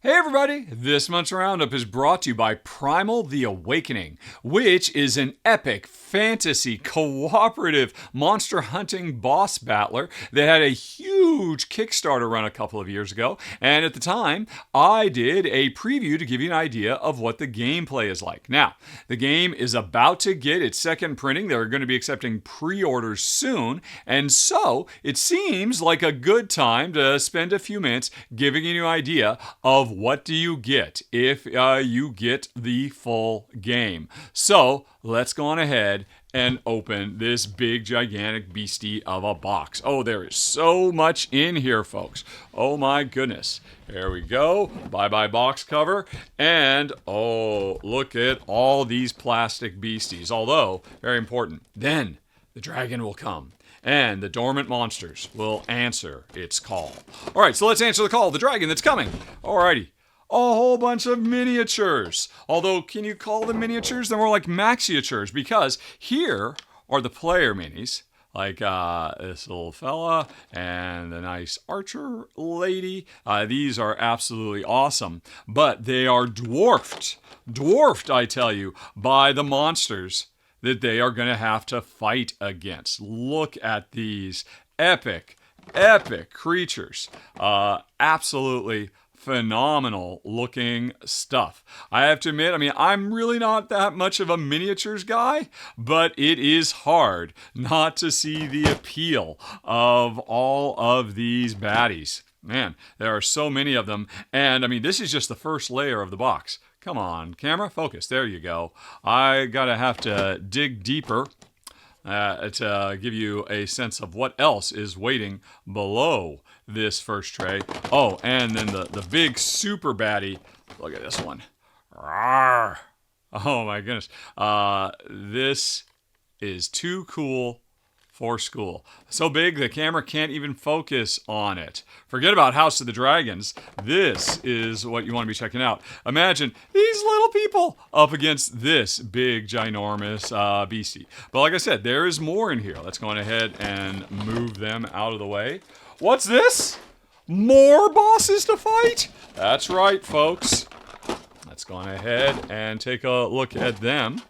Hey everybody, this month's roundup is brought to you by Primal the Awakening, which is an epic fantasy cooperative monster hunting boss battler that had a huge Kickstarter run a couple of years ago, and at the time I did a preview to give you an idea of what the gameplay is like. Now, the game is about to get its second printing. They're going to be accepting pre-orders soon, and so it seems like a good time to spend a few minutes giving you an idea of what do you get if you get the full game. So let's go on ahead and open this big gigantic beastie of a box. Oh, there is so much in here, folks. Oh my goodness. There we go. Bye-bye box cover. And oh, look at all these plastic beasties. Although, very important, then the dragon will come and the dormant monsters will answer its call. All right, so let's answer the call. The dragon that's coming. Alrighty. A whole bunch of miniatures. Although, can you call them miniatures? They're more like maxiatures, because here are the player minis, like this little fella and the nice archer lady. These are absolutely awesome, but they are dwarfed, I tell you, by the monsters that they are going to have to fight against. Look at these epic creatures. Absolutely phenomenal looking stuff. I have to admit, I'm really not that much of a miniatures guy, but it is hard not to see the appeal of all of these baddies. Man, there are so many of them, and this is just the first layer of the box. Come on, camera, focus. There you go. I gotta have to dig deeper to give you a sense of what else is waiting below this first tray. Oh, and then the big super baddie. Look at this one. Rawr. Oh my goodness. This is too cool for school. So big the camera can't even focus on it. Forget about House of the Dragons. This is what you want to be checking out. Imagine these little people up against this big, ginormous beastie. But like I said, there is more in here. Let's go on ahead and move them out of the way. What's this? More bosses to fight? That's right, folks. Let's go on ahead and take a look at them.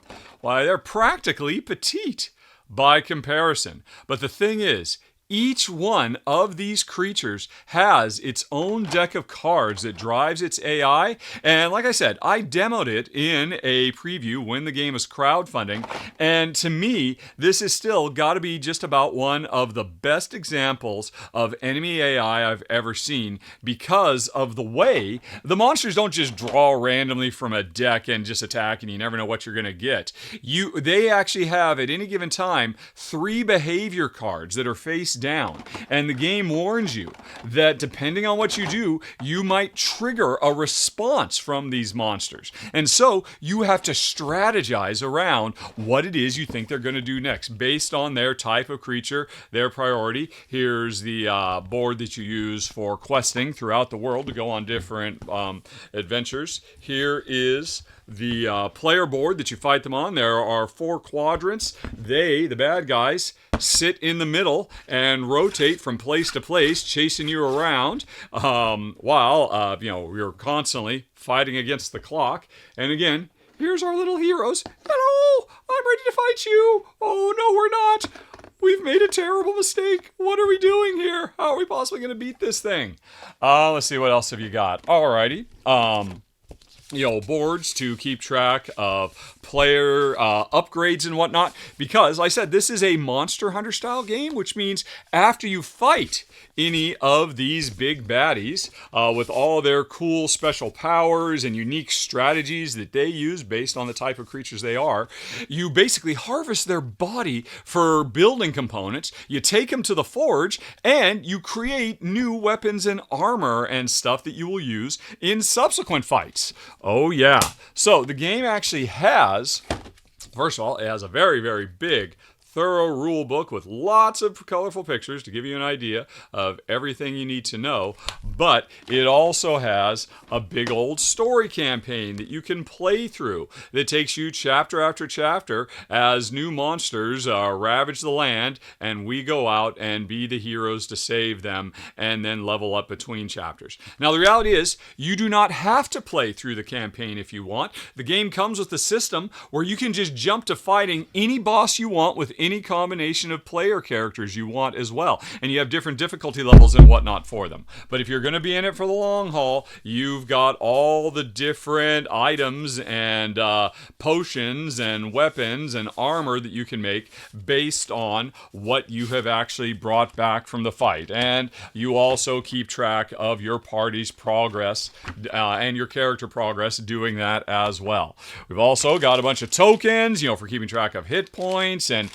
Why, they're practically petite by comparison. But the thing is, each one of these creatures has its own deck of cards that drives its AI. And like I said, I demoed it in a preview when the game was crowdfunding. And to me, this has still got to be just about one of the best examples of enemy AI I've ever seen, because of the way the monsters don't just draw randomly from a deck and just attack, and you never know what you're going to get. They actually have, at any given time, 3 behavior cards that are face down, and the game warns you that depending on what you do, you might trigger a response from these monsters, and so you have to strategize around what it is you think they're going to do next based on their type of creature, their priority. Here's the board that you use for questing throughout the world to go on different adventures. Here is the player board that you fight them on. There are 4 quadrants. The bad guys, sit in the middle and rotate from place to place, chasing you around while you're constantly fighting against the clock. And again, here's our little heroes. Hello, I'm ready to fight you. Oh no, we're not. We've made a terrible mistake. What are we doing here? How are we possibly going to beat this thing? Let's see, what else have you got? Alrighty. Boards to keep track of player upgrades and whatnot, because like I said, this is a Monster Hunter style game, which means after you fight any of these big baddies with all their cool special powers and unique strategies that they use based on the type of creatures they are, you basically harvest their body for building components, you take them to the forge, and you create new weapons and armor and stuff that you will use in subsequent fights. Oh yeah. So the game actually has, first of all, it has a very, very big thorough rule book with lots of colorful pictures to give you an idea of everything you need to know. But it also has a big old story campaign that you can play through that takes you chapter after chapter as new monsters ravage the land, and we go out and be the heroes to save them and then level up between chapters. Now, the reality is you do not have to play through the campaign if you want. The game comes with a system where you can just jump to fighting any boss you want with any combination of player characters you want as well. And you have different difficulty levels and whatnot for them. But if you're going to be in it for the long haul, you've got all the different items and potions and weapons and armor that you can make based on what you have actually brought back from the fight. And you also keep track of your party's progress and your character progress doing that as well. We've also got a bunch of tokens, for keeping track of hit points and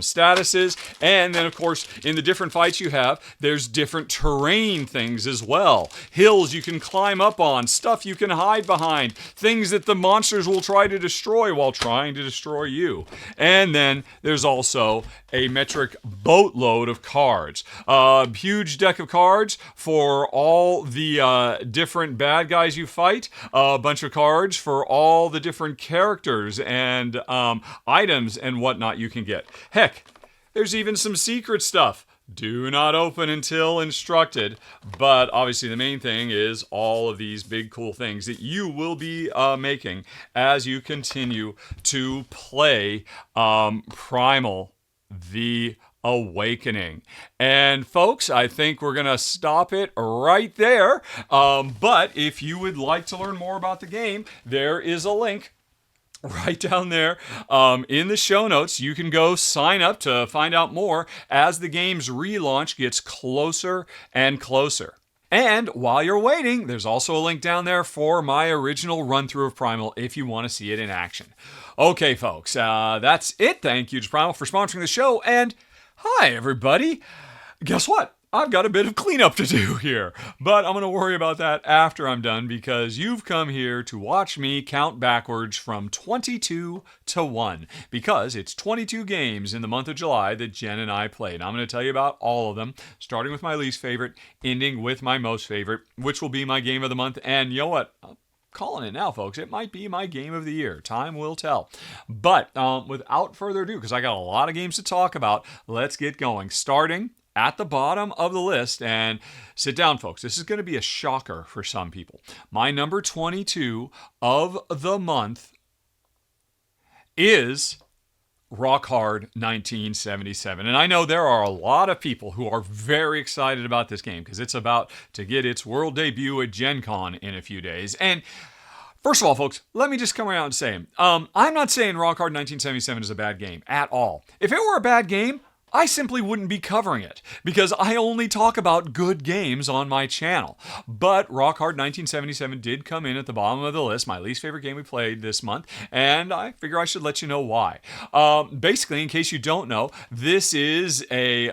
statuses. And then, of course, in the different fights you have, there's different terrain things as well. Hills you can climb up on, stuff you can hide behind, things that the monsters will try to destroy while trying to destroy you. And then there's also a metric boatload of cards. A huge deck of cards for all the different bad guys you fight. A bunch of cards for all the different characters and items and whatnot you can get. Heck, there's even some secret stuff. Do not open until instructed. But obviously the main thing is all of these big cool things that you will be making as you continue to play Primal the Awakening. And folks, I think we're going to stop it right there. But if you would like to learn more about the game, there is a link right down there in the show notes. You can go sign up to find out more as the game's relaunch gets closer and closer. And while you're waiting, there's also a link down there for my original run-through of Primal if you want to see it in action. Okay, folks, that's it. Thank you to Primal for sponsoring the show. And hi, everybody. Guess what? I've got a bit of cleanup to do here, but I'm going to worry about that after I'm done because you've come here to watch me count backwards from 22 to 1 because it's 22 games in the month of July that Jen and I played. I'm going to tell you about all of them, starting with my least favorite, ending with my most favorite, which will be my game of the month. And you know what? I'm calling it now, folks. It might be my game of the year. Time will tell. But without further ado, because I got a lot of games to talk about, let's get going. Starting at the bottom of the list, and sit down, folks. This is going to be a shocker for some people. My number 22 of the month is Rock Hard 1977. And I know there are a lot of people who are very excited about this game because it's about to get its world debut at Gen Con in a few days. And first of all, folks, let me just come around and say, I'm not saying Rock Hard 1977 is a bad game at all. If it were a bad game, I simply wouldn't be covering it because I only talk about good games on my channel. But Rock Hard 1977 did come in at the bottom of the list, my least favorite game we played this month, and I figure I should let you know why. Basically, in case you don't know, this is a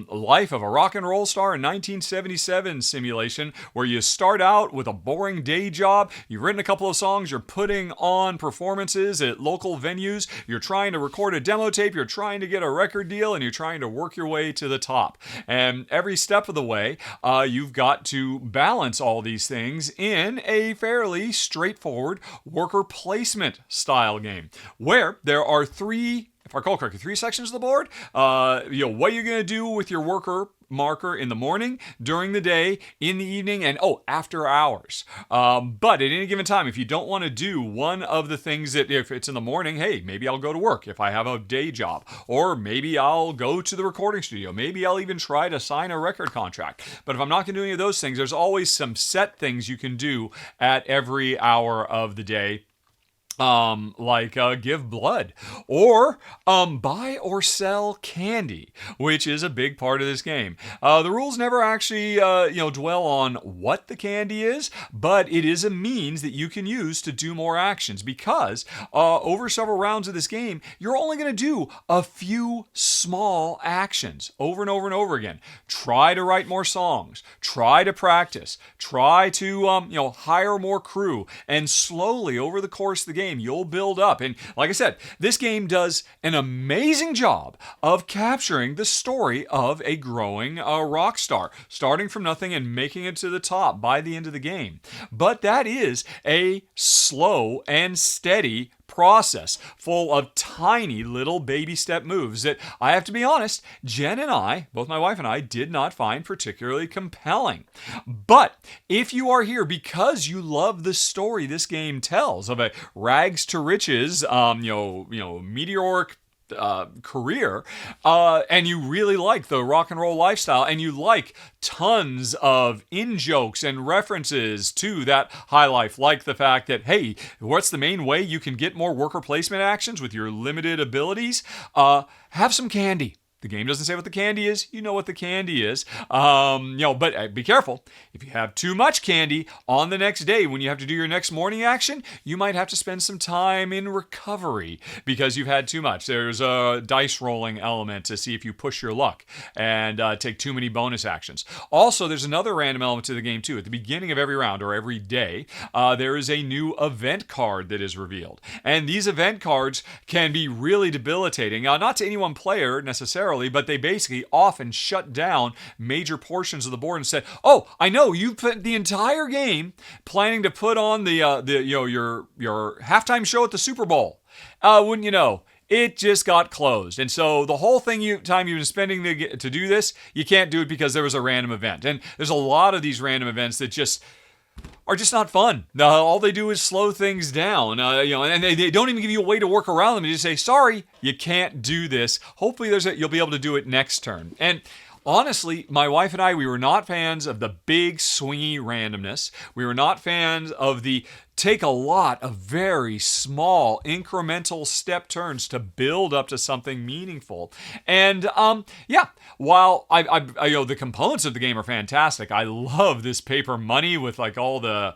Life of a Rock and Roll Star in 1977 simulation where you start out with a boring day job, you've written a couple of songs, you're putting on performances at local venues, you're trying to record a demo tape, you're trying to get a record deal, and you're trying to work your way to the top. And every step of the way, you've got to balance all these things in a fairly straightforward worker placement style game, where there are three, if I recall correctly, three sections of the board. What you're going to do with your worker marker in the morning, during the day, in the evening, and after hours. But at any given time, if you don't want to do one of the things that, if it's in the morning, hey, maybe I'll go to work if I have a day job, or maybe I'll go to the recording studio, maybe I'll even try to sign a record contract. But if I'm not going to do any of those things, there's always some set things you can do at every hour of the day. Like give blood or buy or sell candy, which is a big part of this game. The rules never actually dwell on what the candy is, but it is a means that you can use to do more actions because over several rounds of this game, you're only going to do a few small actions over and over and over again. Try to write more songs, try to practice, try to hire more crew, and slowly over the course of the game, game, you'll build up. And like I said, this game does an amazing job of capturing the story of a growing rock star, starting from nothing and making it to the top by the end of the game. But that is a slow and steady process full of tiny little baby step moves that I have to be honest, Jen and I, both my wife and I, did not find particularly compelling. But if you are here because you love the story this game tells of a rags to riches, meteoric career, and you really like the rock and roll lifestyle, and you like tons of in-jokes and references to that high life, like the fact that, hey, what's the main way you can get more worker placement actions with your limited abilities? Have some candy. The game doesn't say what the candy is. You know what the candy is. But be careful. If you have too much candy on the next day when you have to do your next morning action, you might have to spend some time in recovery because you've had too much. There's a dice rolling element to see if you push your luck and take too many bonus actions. Also, there's another random element to the game too. At the beginning of every round or every day, there is a new event card that is revealed. And these event cards can be really debilitating. Not to any one player necessarily, but they basically often shut down major portions of the board and said, "Oh, I know you put the entire game planning to put on your halftime show at the Super Bowl. Wouldn't you know? It just got closed." And so the whole time you've been spending to do this, you can't do it because there was a random event. And there's a lot of these random events that are just not fun. All they do is slow things down, and they don't even give you a way to work around them. They just say, "Sorry, you can't do this." Hopefully, you'll be able to do it next turn. And honestly, my wife and I, we were not fans of the big swingy randomness. We were not fans of the take a lot of very small incremental step turns to build up to something meaningful. And while the components of the game are fantastic, I love this paper money with like all the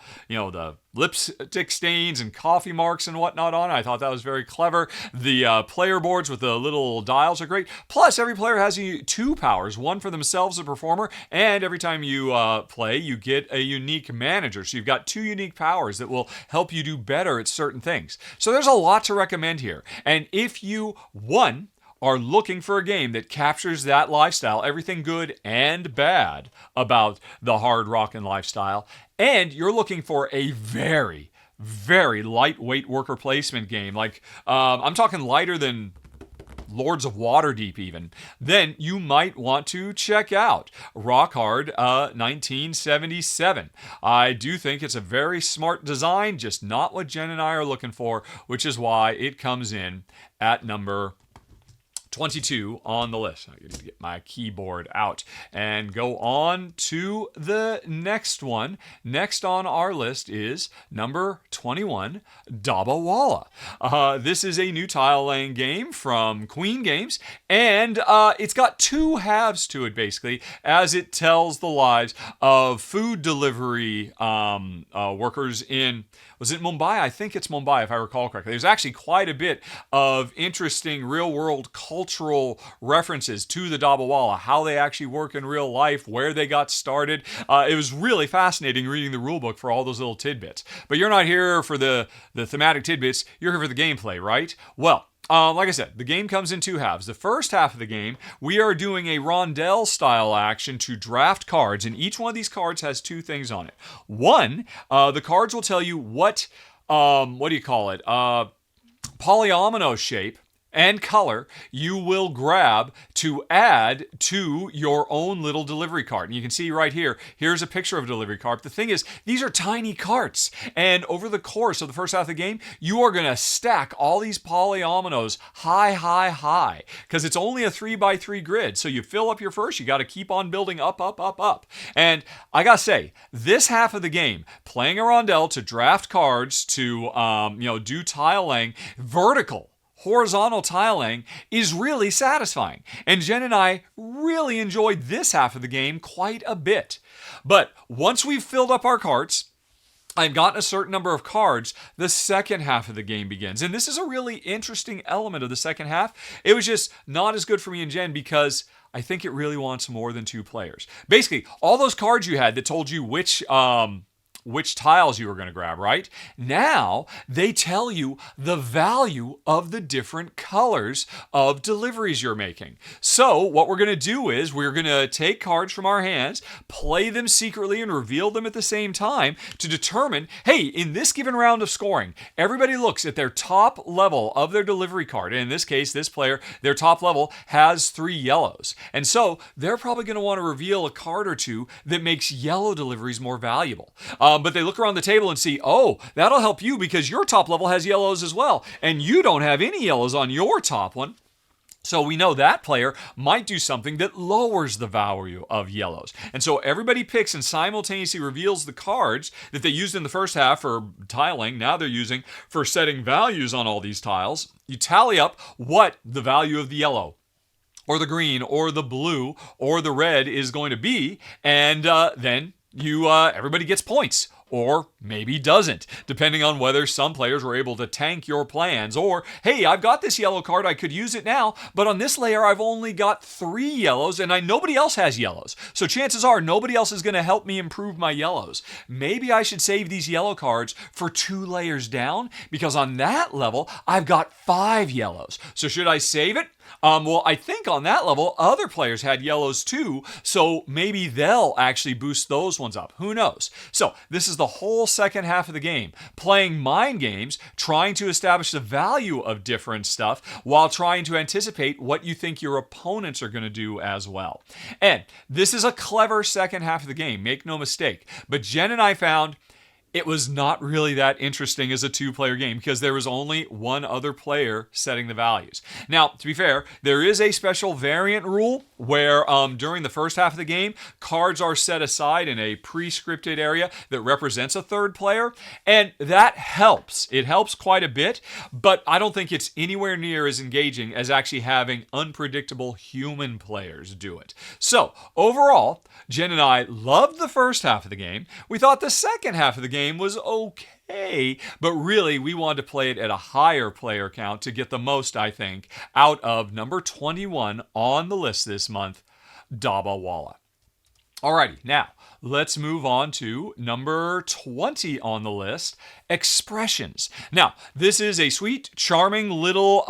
lipstick stains and coffee marks and whatnot on it. I thought that was very clever. The player boards with the little dials are great. Plus, every player has two powers, one for themselves, the performer, and every time you play, you get a unique manager. So you've got two unique powers that will help you do better at certain things. So there's a lot to recommend here. And if you, are looking for a game that captures that lifestyle, everything good and bad about the hard rockin' lifestyle, and you're looking for a very, very lightweight worker placement game, like I'm talking lighter than Lords of Waterdeep even, then you might want to check out Rock Hard 1977. I do think it's a very smart design, just not what Jen and I are looking for, which is why it comes in at number 22 on the list. I need to get my keyboard out and go on to the next one. Next on our list is number 21, Dabba Walla. This is a new tile laying game from Queen Games, and it's got two halves to it basically, as it tells the lives of food delivery workers in, was it Mumbai? I think it's Mumbai if I recall correctly. There's actually quite a bit of interesting real-world cultural references to the Dabba Walla, how they actually work in real life, where they got started. It was really fascinating reading the rulebook for all those little tidbits. But you're not here for the thematic tidbits, you're here for the gameplay, right? Well, like I said, the game comes in two halves. The first half of the game, we are doing a rondelle style action to draft cards, and each one of these cards has two things on it. One, the cards will tell you what do you call it? Polyomino shape and color you will grab to add to your own little delivery cart. And you can see right here, here's a picture of a delivery cart. The thing is, these are tiny carts. And over the course of the first half of the game, you are going to stack all these polyominoes high, because it's only a 3x3 grid. So you fill up your first, you got to keep on building up. And I got to say, this half of the game, playing a rondelle to draft cards to, do tile laying, horizontal tiling is really satisfying. And Jen and I really enjoyed this half of the game quite a bit. But once we've filled up our carts, I've gotten a certain number of cards, the second half of the game begins. And this is a really interesting element of the second half. It was just not as good for me and Jen because I think it really wants more than two players. Basically, all those cards you had that told you which which tiles you were going to grab, right? Now they tell you the value of the different colors of deliveries you're making. So what we're going to do is we're going to take cards from our hands, play them secretly, and reveal them at the same time to determine, hey, in this given round of scoring, everybody looks at their top level of their delivery card. And in this case, this player, their top level has 3 yellows. And so they're probably going to want to reveal a card or two that makes yellow deliveries more valuable. But they look around the table and see, oh, that'll help you because your top level has yellows as well, and you don't have any yellows on your top one. So we know that player might do something that lowers the value of yellows. And so everybody picks and simultaneously reveals the cards that they used in the first half for tiling, now they're using for setting values on all these tiles. You tally up what the value of the yellow or the green or the blue or the red is going to be, and then everybody gets points. Or maybe doesn't, depending on whether some players were able to tank your plans. Or, hey, I've got this yellow card, I could use it now, but on this layer I've only got 3 yellows and nobody else has yellows. So chances are nobody else is going to help me improve my yellows. Maybe I should save these yellow cards for 2 layers down, because on that level I've got 5 yellows. So should I save it? Well, I think on that level, other players had yellows too, so maybe they'll actually boost those ones up. Who knows? So this is the whole second half of the game, playing mind games, trying to establish the value of different stuff while trying to anticipate what you think your opponents are going to do as well. And this is a clever second half of the game, make no mistake. But Jen and I found it was not really that interesting as a 2-player game because there was only one other player setting the values. Now, to be fair, there is a special variant rule where during the first half of the game, cards are set aside in a pre-scripted area that represents a 3rd player, and that helps. It helps quite a bit, but I don't think it's anywhere near as engaging as actually having unpredictable human players do it. So, overall, Jen and I loved the first half of the game. We thought the second half of the game was okay, but really we wanted to play it at a higher player count to get the most, I think, out of number 21 on the list this month, Dabba Walla. Alrighty, now let's move on to number 20 on the list, Expressions. Now, this is a sweet, charming little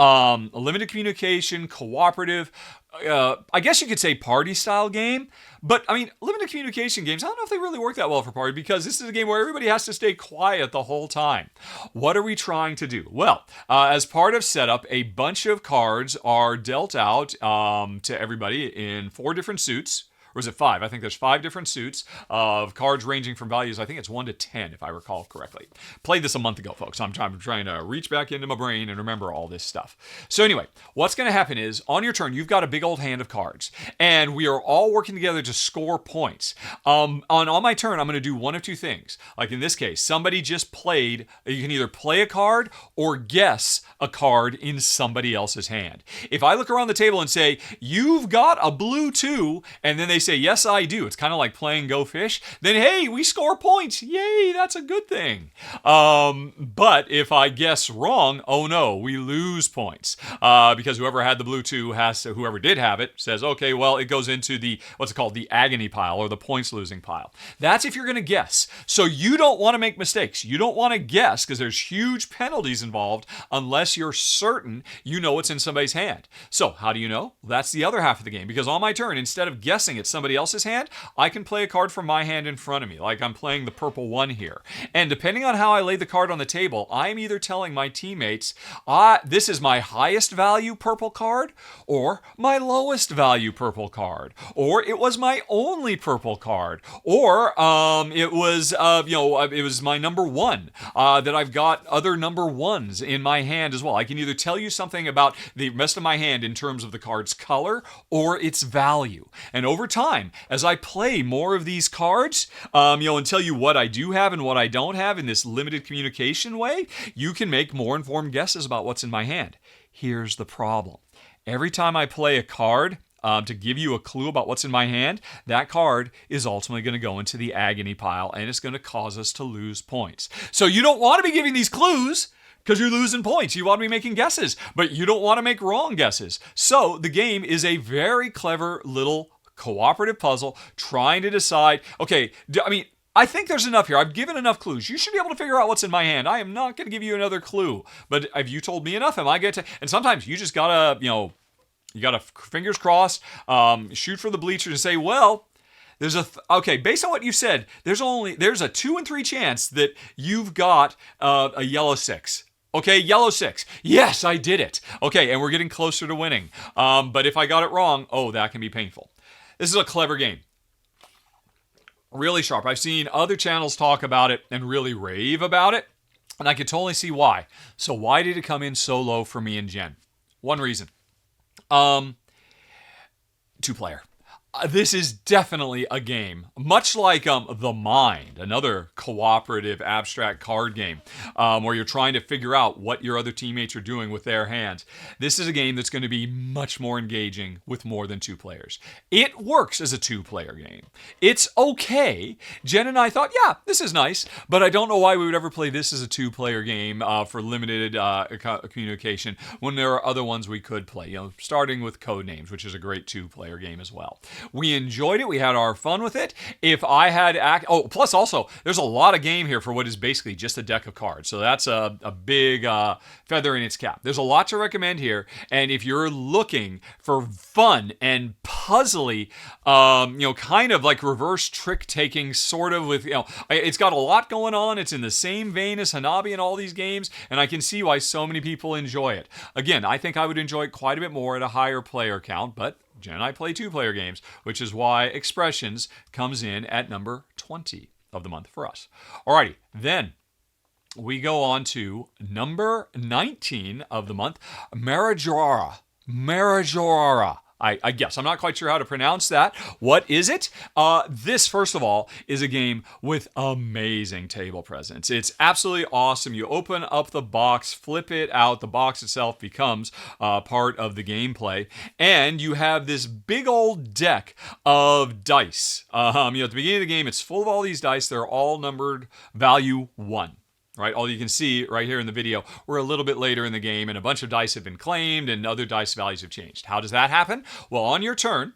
limited communication, cooperative, I guess you could say party-style game. But, I mean, limited communication games, I don't know if they really work that well for party because this is a game where everybody has to stay quiet the whole time. What are we trying to do? Well, as part of setup, a bunch of cards are dealt out to everybody in 4 different suits. Or is it 5? I think there's 5 different suits of cards ranging from values, I think it's 1 to 10, if I recall correctly. Played this a month ago, folks. I'm trying to reach back into my brain and remember all this stuff. So anyway, what's going to happen is, on your turn, you've got a big old hand of cards. And we are all working together to score points. On my turn, I'm going to do one of 2 things. Like in this case, somebody just played, you can either play a card or guess a card in somebody else's hand. If I look around the table and say, you've got a blue 2, and then they say, yes, I do. It's kind of like playing Go Fish. Then, hey, we score points. Yay, that's a good thing. But if I guess wrong, oh no, we lose points. Because whoever had the blue 2 whoever did have it, says, okay, well, it goes into the, what's it called, the agony pile or the points losing pile. That's if you're going to guess. So you don't want to make mistakes. You don't want to guess because there's huge penalties involved unless you're certain you know what's in somebody's hand. So how do you know? That's the other half of the game. Because on my turn, instead of guessing it's somebody else's hand, I can play a card from my hand in front of me, like I'm playing the purple 1 here. And depending on how I lay the card on the table, I'm either telling my teammates, this is my highest value purple card, or my lowest value purple card, or it was my only purple card, or it was my number 1, that I've got other number 1s in my hand as well. I can either tell you something about the rest of my hand in terms of the card's color or its value. And over time, as I play more of these cards, and tell you what I do have and what I don't have in this limited communication way, you can make more informed guesses about what's in my hand. Here's the problem. Every time I play a card to give you a clue about what's in my hand, that card is ultimately going to go into the agony pile and it's going to cause us to lose points. So you don't want to be giving these clues because you're losing points. You want to be making guesses, but you don't want to make wrong guesses. So the game is a very clever little cooperative puzzle trying to decide, okay, I think there's enough here. I've given enough clues. You should be able to figure out what's in my hand. I am not going to give you another clue. But have you told me enough? Am I going to? And sometimes you just gotta, you gotta fingers crossed, shoot for the bleachers and say, well, there's okay. Based on what you said, there's a 2 in 3 chance that you've got a yellow 6. Okay, yellow 6. Yes, I did it. Okay, and we're getting closer to winning. But if I got it wrong, that can be painful. This is a clever game. Really sharp. I've seen other channels talk about it and really rave about it, and I can totally see why. So why did it come in so low for me and Jen? One reason. 2-player. This is definitely a game, much like The Mind, another cooperative abstract card game, where you're trying to figure out what your other teammates are doing with their hands. This is a game that's going to be much more engaging with more than 2 players. It works as a 2-player game. It's okay. Jen and I thought, yeah, this is nice, but I don't know why we would ever play this as a 2-player game for limited communication when there are other ones we could play, starting with Codenames, which is a great 2-player game as well. We enjoyed it. We had our fun with it. If I had... plus also, there's a lot of game here for what is basically just a deck of cards. So that's a big feather in its cap. There's a lot to recommend here. And if you're looking for fun and puzzly, kind of like reverse trick-taking sort of with, it's got a lot going on. It's in the same vein as Hanabi and all these games. And I can see why so many people enjoy it. Again, I think I would enjoy it quite a bit more at a higher player count, but Jen and I play 2-player games, which is why Expressions comes in at number 20 of the month for us. Alrighty, then we go on to number 19 of the month, Marajoara. Marajoara. I guess. I'm not quite sure how to pronounce that. What is it? This, first of all, is a game with amazing table presence. It's absolutely awesome. You open up the box, flip it out. The box itself becomes part of the gameplay. And you have this big old deck of dice. At the beginning of the game, it's full of all these dice. They're all numbered value 1. Right, all you can see right here in the video, we're a little bit later in the game and a bunch of dice have been claimed and other dice values have changed. How does that happen? Well, on your turn,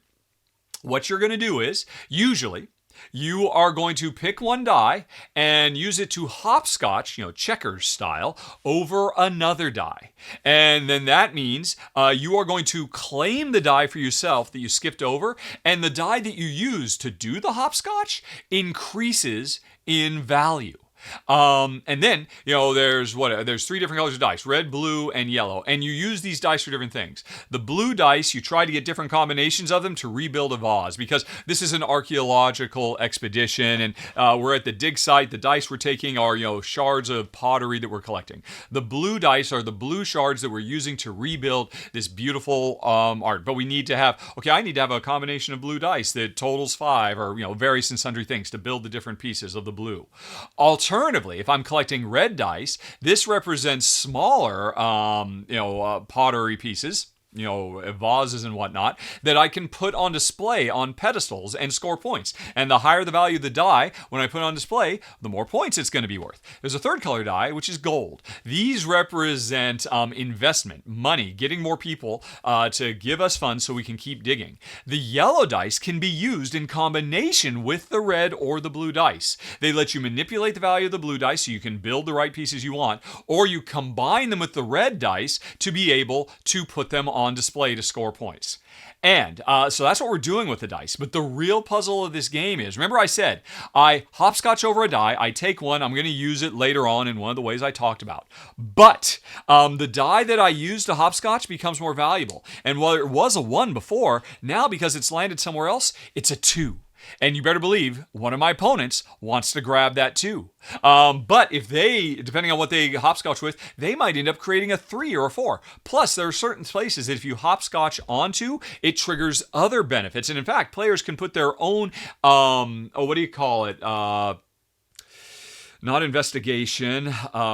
what you're going to do is, usually, you are going to pick one die and use it to hopscotch, checkers style, over another die. And then that means you are going to claim the die for yourself that you skipped over, and the die that you use to do the hopscotch increases in value. And then, there's 3 different colors of dice, red, blue, and yellow. And you use these dice for different things. The blue dice, you try to get different combinations of them to rebuild a vase, because this is an archaeological expedition, and we're at the dig site. The dice we're taking are, shards of pottery that we're collecting. The blue dice are the blue shards that we're using to rebuild this beautiful art. But we need to have, I need to have a combination of blue dice that totals 5, or, various and sundry things to build the different pieces of the blue. Alternatively, if I'm collecting red dice, this represents smaller, pottery pieces, vases and whatnot, that I can put on display on pedestals and score points. And the higher the value of the die, when I put it on display, the more points it's going to be worth. There's a third color die, which is gold. These represent investment, money, getting more people to give us funds so we can keep digging. The yellow dice can be used in combination with the red or the blue dice. They let you manipulate the value of the blue dice so you can build the right pieces you want, or you combine them with the red dice to be able to put them on display to score points. And so that's what we're doing with the dice. But the real puzzle of this game is, remember I said, I hopscotch over a die, I take one, I'm going to use it later on in one of the ways I talked about. But the die that I use to hopscotch becomes more valuable. And while it was a 1 before, now because it's landed somewhere else, it's a 2. And you better believe one of my opponents wants to grab that too. But if they, depending on what they hopscotch with, they might end up creating a 3 or a 4. Plus, there are certain places that if you hopscotch onto, it triggers other benefits. And in fact, players can put their own, not investigation,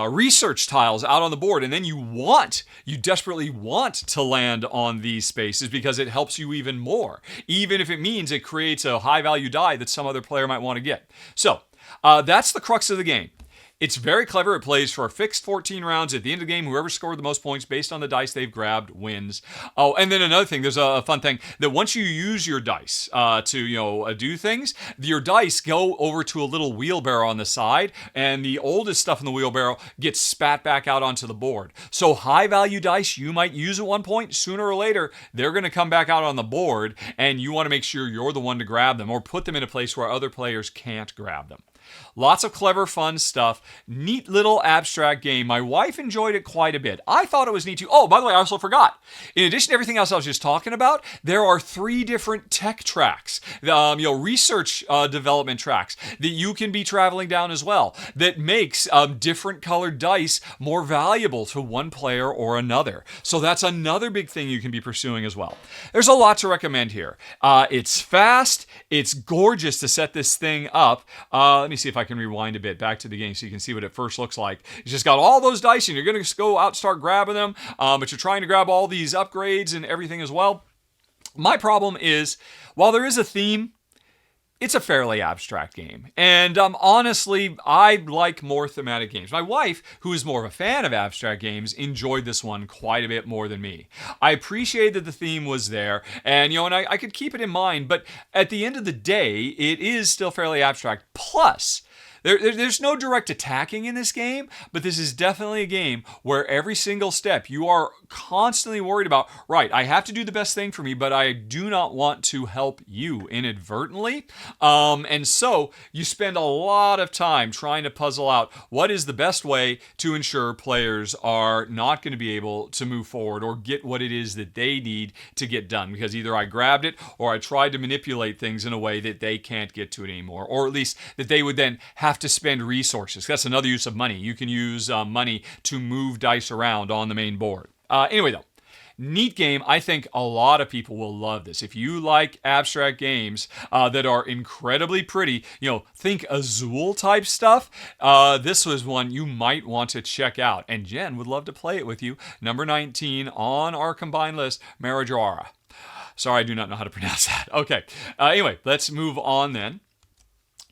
research tiles out on the board. And then you desperately want to land on these spaces because it helps you even more, even if it means it creates a high value die that some other player might want to get. So that's the crux of the game. It's very clever. It plays for a fixed 14 rounds. At the end of the game, whoever scored the most points based on the dice they've grabbed wins. Oh, and then another thing, there's a fun thing that once you use your dice to do things, your dice go over to a little wheelbarrow on the side, and the oldest stuff in the wheelbarrow gets spat back out onto the board. So high value dice you might use at one point, sooner or later, they're going to come back out on the board, and you want to make sure you're the one to grab them or put them in a place where other players can't grab them. Lots of clever, fun stuff. Neat little abstract game. My wife enjoyed it quite a bit. I thought it was neat too. Oh, by the way, I also forgot. In addition to everything else I was just talking about, there are 3 different tech tracks, research development tracks that you can be traveling down as well. That makes different colored dice more valuable to one player or another. So that's another big thing you can be pursuing as well. There's a lot to recommend here. It's fast. It's gorgeous to set this thing up. Let me see if I can rewind a bit back to the game so you can see what it first looks like. It's just got all those dice and you're going to go out and start grabbing them, but you're trying to grab all these upgrades and everything as well. My problem is, while there is a theme, it's a fairly abstract game. And honestly, I like more thematic games. My wife, who is more of a fan of abstract games, enjoyed this one quite a bit more than me. I appreciate that the theme was there, and I could keep it in mind, but at the end of the day, it is still fairly abstract. Plus, there's no direct attacking in this game, but this is definitely a game where every single step you are constantly worried about, right, I have to do the best thing for me, but I do not want to help you inadvertently. And so you spend a lot of time trying to puzzle out what is the best way to ensure players are not going to be able to move forward or get what it is that they need to get done, because either I grabbed it or I tried to manipulate things in a way that they can't get to it anymore, or at least that they would then have to spend resources. That's another use of money. You can use money to move dice around on the main board. Anyway, though, neat game. I think a lot of people will love this. If you like abstract games that are incredibly pretty, think Azul type stuff, this was one you might want to check out. And Jen would love to play it with you. Number 19 on our combined list, Marajoara. Sorry, I do not know how to pronounce that. Okay. Anyway, let's move on then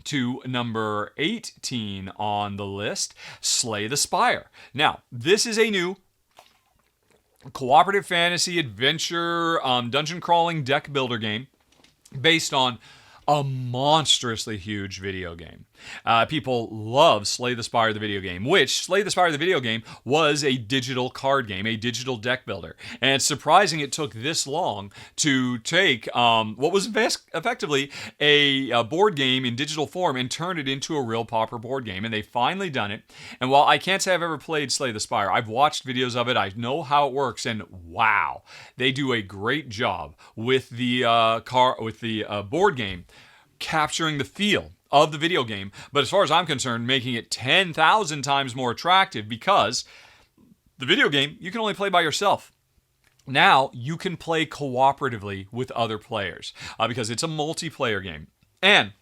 to number 18 on the list, Slay the Spire. Now, this is a new cooperative fantasy adventure dungeon crawling deck builder game based on a monstrously huge video game. People love Slay the Spire, the video game, which Slay the Spire, the video game, was a digital card game, a digital deck builder. And it's surprising it took this long to take what was effectively a board game in digital form and turn it into a real proper board game. And they've finally done it. And while I can't say I've ever played Slay the Spire, I've watched videos of it. I know how it works. And wow, they do a great job with the board game capturing the feel of the video game, but as far as I'm concerned, making it 10,000 times more attractive, because the video game you can only play by yourself. Now you can play cooperatively with other players because it's a multiplayer game. And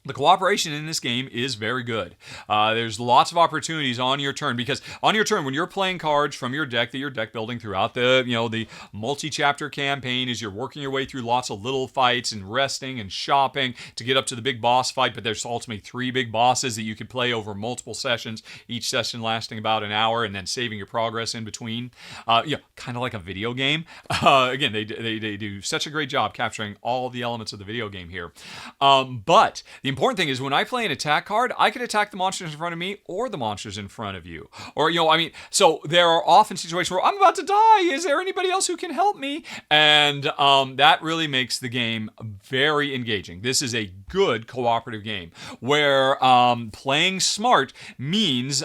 the cooperation in this game is very good. There's lots of opportunities on your turn, because on your turn, when you're playing cards from your deck that you're deck building throughout the multi-chapter campaign, as you're working your way through lots of little fights and resting and shopping to get up to the big boss fight. But there's ultimately 3 big bosses that you could play over multiple sessions, each session lasting about an hour, and then saving your progress in between. Kind of like a video game. Again, they do such a great job capturing all the elements of the video game here. But the important thing is, when I play an attack card, I can attack the monsters in front of me or the monsters in front of you. Or, so there are often situations where I'm about to die. Is there anybody else who can help me? And that really makes the game very engaging. This is a good cooperative game where playing smart means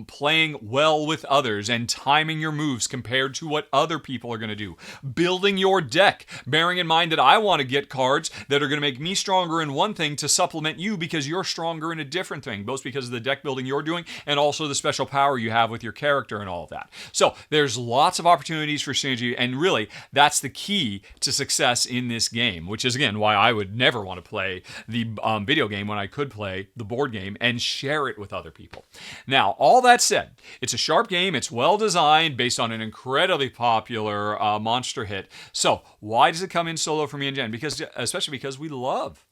playing well with others and timing your moves compared to what other people are going to do. Building your deck, bearing in mind that I want to get cards that are going to make me stronger in one thing to supplement you because you're stronger in a different thing, both because of the deck building you're doing and also the special power you have with your character and all of that. So there's lots of opportunities for synergy, and really that's the key to success in this game, which is again why I would never want to play the video game when I could play the board game and share it with other people. Now, all that said, it's a sharp game. It's well designed based on an incredibly popular monster hit. So why does it come in solo for me and Jen? Especially because we love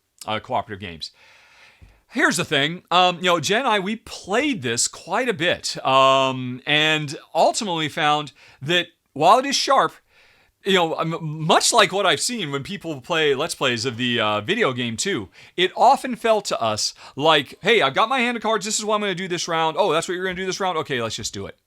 cooperative games. Here's the thing, Jen and I, we played this quite a bit, and ultimately found that while it is sharp, much like what I've seen when people play Let's Plays of the video game too, it often felt to us like, hey, I've got my hand of cards, this is what I'm going to do this round, oh, that's what you're going to do this round, okay, let's just do it.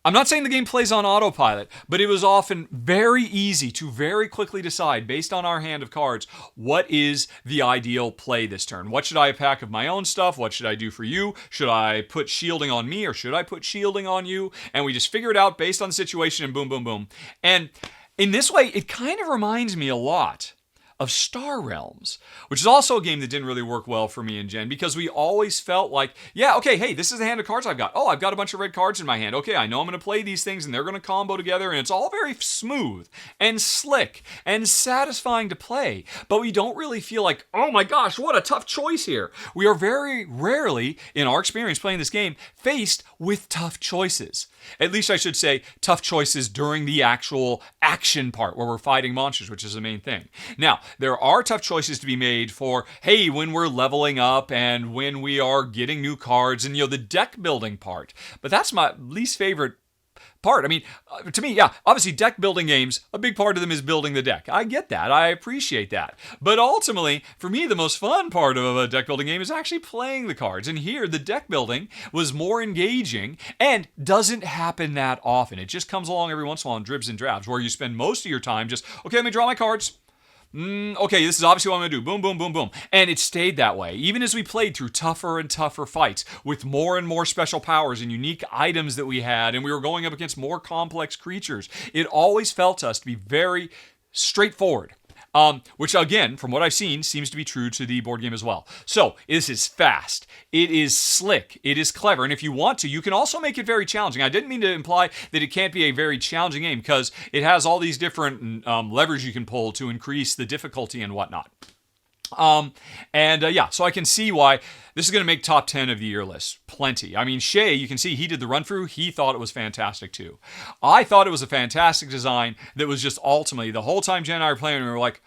I'm not saying the game plays on autopilot, but it was often very easy to very quickly decide, based on our hand of cards, what is the ideal play this turn. What should I pack of my own stuff? What should I do for you? Should I put shielding on me, or should I put shielding on you? And we just figure it out based on the situation, and boom, boom, boom. And in this way, it kind of reminds me a lot of Star Realms, which is also a game that didn't really work well for me and Jen, because we always felt like, yeah, okay, hey, this is the hand of cards I've got. Oh, I've got a bunch of red cards in my hand. Okay, I know I'm going to play these things, and they're going to combo together, and it's all very smooth and slick and satisfying to play, but we don't really feel like, oh my gosh, what a tough choice here. We are very rarely, in our experience playing this game, faced with tough choices. At least I should say tough choices during the actual action part where we're fighting monsters, which is the main thing. Now, there are tough choices to be made for, hey, when we're leveling up and when we are getting new cards and, the deck building part. But that's my least favorite part. I mean, to me, yeah, obviously deck building games, a big part of them is building the deck. I get that. I appreciate that. But ultimately, for me, the most fun part of a deck building game is actually playing the cards. And here, the deck building was more engaging and doesn't happen that often. It just comes along every once in a while in dribs and drabs, where you spend most of your time just, okay, let me draw my cards. Okay, this is obviously what I'm going to do. Boom, boom, boom, boom. And it stayed that way. Even as we played through tougher and tougher fights with more and more special powers and unique items that we had, and we were going up against more complex creatures, it always felt to us to be very straightforward. Which, again, from what I've seen, seems to be true to the board game as well. So, this is fast. It is slick. It is clever. And if you want to, you can also make it very challenging. I didn't mean to imply that it can't be a very challenging game, because it has all these different levers you can pull to increase the difficulty and whatnot. So I can see why this is going to make top 10 of the year list. Plenty. I mean, Shay, you can see he did the run through. He thought it was fantastic too. I thought it was a fantastic design that was just ultimately, the whole time Jen and I were playing, we were like,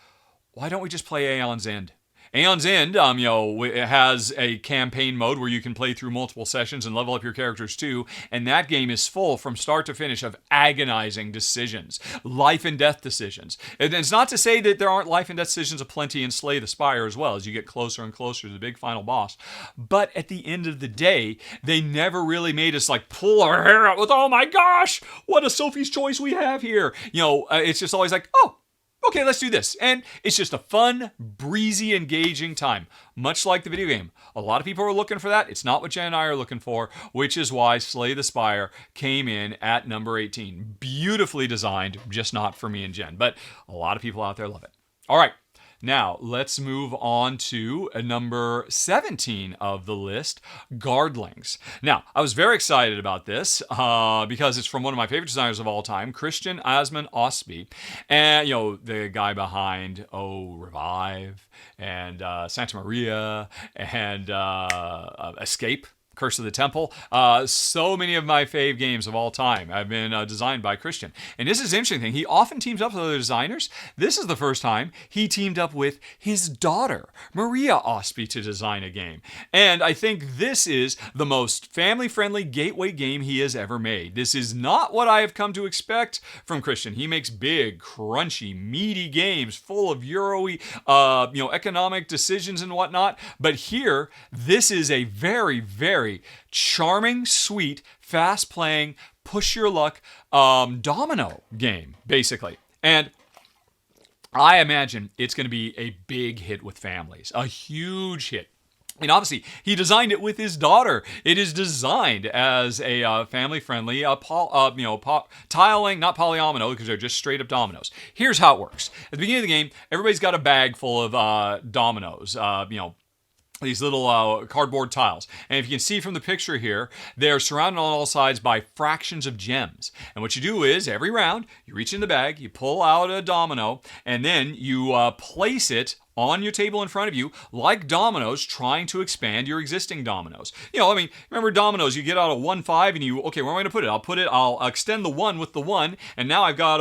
why don't we just play Aeon's End? Aeon's End, it has a campaign mode where you can play through multiple sessions and level up your characters too, and that game is full from start to finish of agonizing decisions, life and death decisions. And it's not to say that there aren't life and death decisions aplenty in Slay the Spire as well, as you get closer and closer to the big final boss. But at the end of the day, they never really made us like pull our hair out with, oh my gosh, what a Sophie's Choice we have here. It's just always like, oh, okay, let's do this. And it's just a fun, breezy, engaging time. Much like the video game. A lot of people are looking for that. It's not what Jen and I are looking for, which is why Slay the Spire came in at number 18. Beautifully designed, just not for me and Jen. But a lot of people out there love it. All right. Now, let's move on to number 17 of the list, Gardlings. Now, I was very excited about this because it's from one of my favorite designers of all time, Christian Asman Osby. And, the guy behind, Revive and Santa Maria and Escape. Curse of the Temple. So many of my fave games of all time have been designed by Christian. And this is an interesting thing. He often teams up with other designers. This is the first time he teamed up with his daughter, Maria Osby, to design a game. And I think this is the most family-friendly gateway game he has ever made. This is not what I have come to expect from Christian. He makes big, crunchy, meaty games full of Euro-y, economic decisions and whatnot. But here, this is a very, very charming, sweet, fast-playing, push-your-luck domino game, basically. And I imagine it's going to be a big hit with families, a huge hit. And obviously, he designed it with his daughter. It is designed as a family-friendly tiling, not polyomino, because they're just straight-up dominoes. Here's how it works. At the beginning of the game, everybody's got a bag full of dominoes, these little cardboard tiles. And if you can see from the picture here, they're surrounded on all sides by fractions of gems. And what you do is, every round, you reach in the bag, you pull out a domino, and then you place it on your table in front of you, like dominoes, trying to expand your existing dominoes. Remember dominoes, you get out a 1-5 and okay, where am I going to put it? I'll extend the 1 with the 1, and now I've got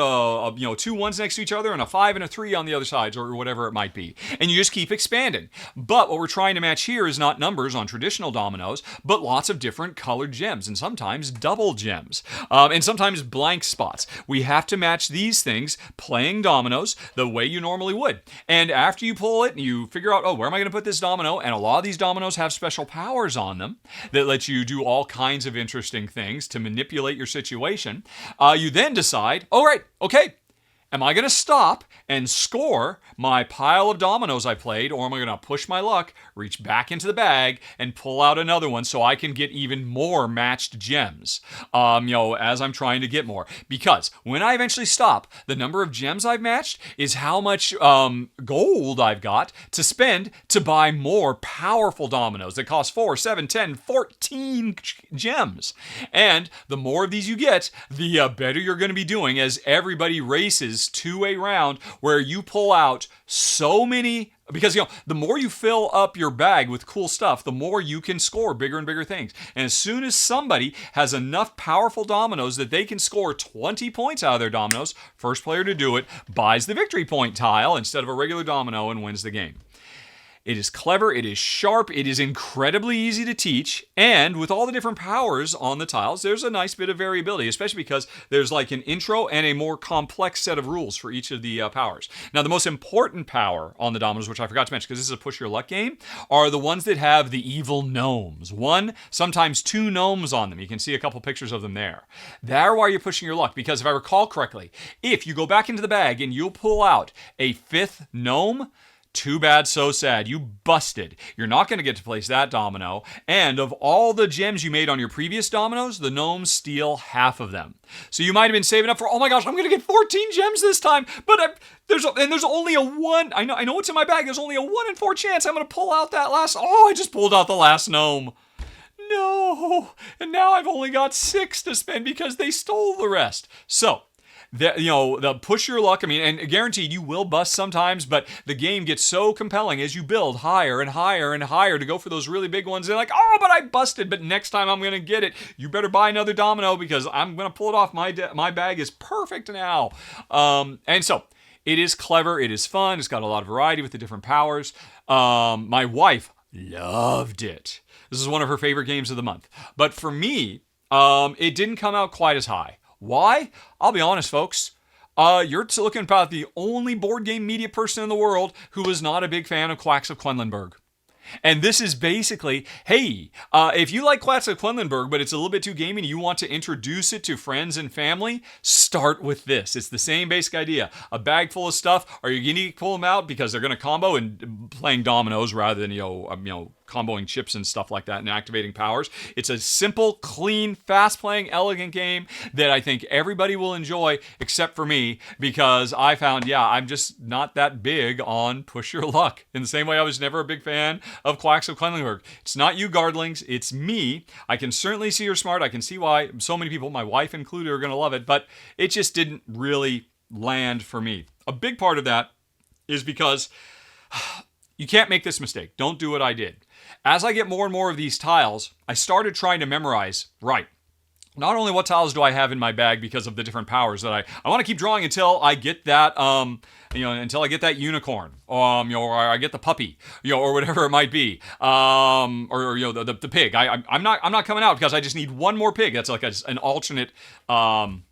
two 1s next to each other and a 5 and a 3 on the other sides, or whatever it might be. And you just keep expanding. But what we're trying to match here is not numbers on traditional dominoes, but lots of different colored gems, and sometimes double gems, and sometimes blank spots. We have to match these things playing dominoes the way you normally would. And after you pull it and you figure out, where am I going to put this domino? And a lot of these dominoes have special powers on them that let you do all kinds of interesting things to manipulate your situation. You then decide, okay, am I going to stop and score my pile of dominoes I played, or am I going to push my luck, reach back into the bag, and pull out another one so I can get even more matched gems, as I'm trying to get more? Because when I eventually stop, the number of gems I've matched is how much gold I've got to spend to buy more powerful dominoes that cost 4, 7, 10, 14 gems. And the more of these you get, the better you're going to be doing as everybody races to a round where you pull out so many, because the more you fill up your bag with cool stuff, the more you can score bigger and bigger things. And as soon as somebody has enough powerful dominoes that they can score 20 points out of their dominoes, first player to do it buys the victory point tile instead of a regular domino and wins the game. It is clever, it is sharp, it is incredibly easy to teach, and with all the different powers on the tiles, there's a nice bit of variability, especially because there's like an intro and a more complex set of rules for each of the powers. Now, the most important power on the dominoes, which I forgot to mention because this is a push your luck game, are the ones that have the evil gnomes. 1, sometimes 2 gnomes on them. You can see a couple pictures of them there. They're why you're pushing your luck, because if I recall correctly, if you go back into the bag and you'll pull out a 5th gnome, too bad, so sad. You busted. You're not going to get to place that domino. And of all the gems you made on your previous dominoes, the gnomes steal half of them. So you might have been saving up for, oh my gosh, I'm going to get 14 gems this time. But there's only a 1. I know what's in my bag. There's only a 1 in 4 chance I'm going to pull out that last. Oh, I just pulled out the last gnome. No. And now I've only got 6 to spend because they stole the rest. So the push your luck, and guaranteed you will bust sometimes, but the game gets so compelling as you build higher and higher and higher to go for those really big ones. They're like, oh, but I busted, but next time I'm going to get it. You better buy another domino because I'm going to pull it off. My bag is perfect now. And so it is clever. It is fun. It's got a lot of variety with the different powers. My wife loved it. This is one of her favorite games of the month. But for me, it didn't come out quite as high. Why? I'll be honest, folks. You're looking about the only board game media person in the world who is not a big fan of Quacks of Quedlinburg. And this is basically, hey, if you like Quacks of Quedlinburg, but it's a little bit too gamey and you want to introduce it to friends and family, start with this. It's the same basic idea. A bag full of stuff. Are you going to pull them out because they're going to combo and playing dominoes rather than, comboing chips and stuff like that and activating powers. It's a simple, clean, fast-playing, elegant game that I think everybody will enjoy except for me because I found, I'm just not that big on push your luck. In the same way I was never a big fan of Quacks of Quedlinburg. It's not you, Gardlings. It's me. I can certainly see you're smart. I can see why so many people, my wife included, are going to love it, but it just didn't really land for me. A big part of that is because you can't make this mistake. Don't do what I did. As I get more and more of these tiles, I started trying to memorize, not only what tiles do I have in my bag because of the different powers that I want to keep drawing until I get that, until I get that unicorn, or I get the puppy, or whatever it might be, the pig. I'm not coming out because I just need one more pig. That's like an alternate, an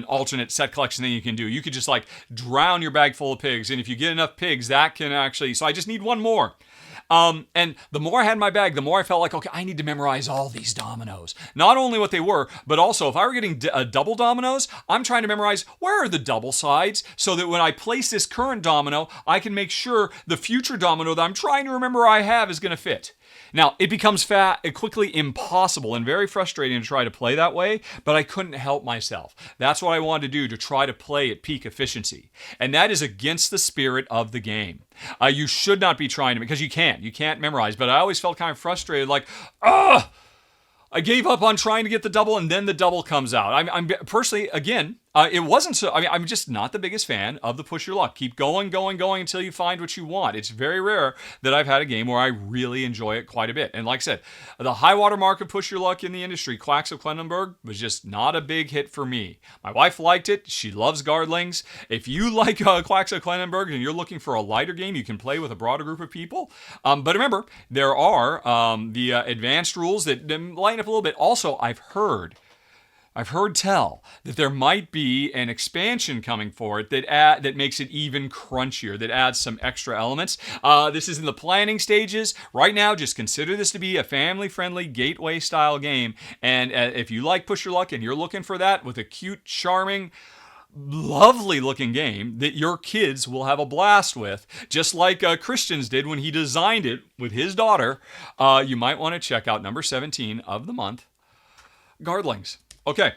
alternate set collection thing you can do. You could just drown your bag full of pigs, and if you get enough pigs, that can actually, so I just need one more. And the more I had in my bag, the more I felt like, okay, I need to memorize all these dominoes. Not only what they were, but also if I were getting double dominoes, I'm trying to memorize where are the double sides so that when I place this current domino, I can make sure the future domino that I'm trying to remember I have is going to fit. Now, it becomes quickly impossible and very frustrating to try to play that way, but I couldn't help myself. That's what I wanted to do, to try to play at peak efficiency. And that is against the spirit of the game. You should not be trying to, because you can't memorize, but I always felt kind of frustrated, I gave up on trying to get the double, and then the double comes out. I'm personally, again, It wasn't so. I mean, I'm just not the biggest fan of the push your luck. Keep going, going, going until you find what you want. It's very rare that I've had a game where I really enjoy it quite a bit. And like I said, the high water mark of push your luck in the industry, Quacks of Clenenberg, was just not a big hit for me. My wife liked it. She loves Gardlings. If you like Quacks of Clenenberg and you're looking for a lighter game you can play with a broader group of people, but remember, there are the advanced rules that lighten up a little bit. Also, I've heard tell that there might be an expansion coming for it that makes it even crunchier, that adds some extra elements. This is in the planning stages. Right now, just consider this to be a family-friendly gateway-style game. And if you like Push Your Luck and you're looking for that with a cute, charming, lovely-looking game that your kids will have a blast with, just like Christians did when he designed it with his daughter, you might want to check out number 17 of the month, Gardlings. Okay,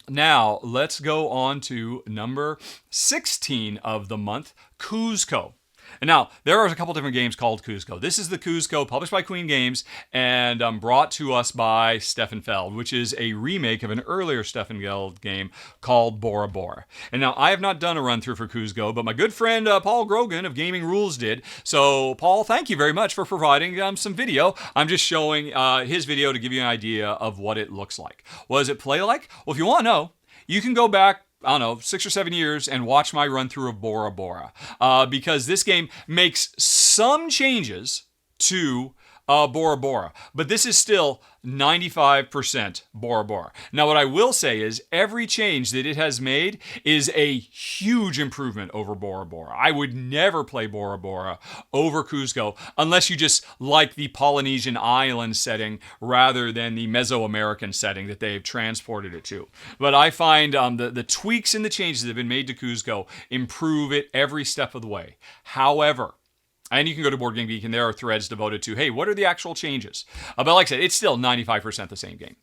now let's go on to number 16 of the month, Cuzco. And now, there are a couple different games called Cuzco. This is the Cuzco, published by Queen Games, and brought to us by Stefan Feld, which is a remake of an earlier Stefan Feld game called Bora Bora. And now, I have not done a run-through for Cuzco, but my good friend Paul Grogan of Gaming Rules did. So, Paul, thank you very much for providing some video. I'm just showing his video to give you an idea of what it looks like. What does it play like? Well, if you want to know, you can go back, I don't know, 6 or 7 years and watch my run through of Bora Bora. Because this game makes some changes to Bora Bora. But this is still 95% Bora Bora. Now, what I will say is every change that it has made is a huge improvement over Bora Bora. I would never play Bora Bora over Cuzco unless you just like the Polynesian island setting rather than the Mesoamerican setting that they've transported it to. But I find the tweaks and the changes that have been made to Cuzco improve it every step of the way. However, and you can go to Board Game Geek, and there are threads devoted to, hey, what are the actual changes? But like I said, it's still 95% the same game.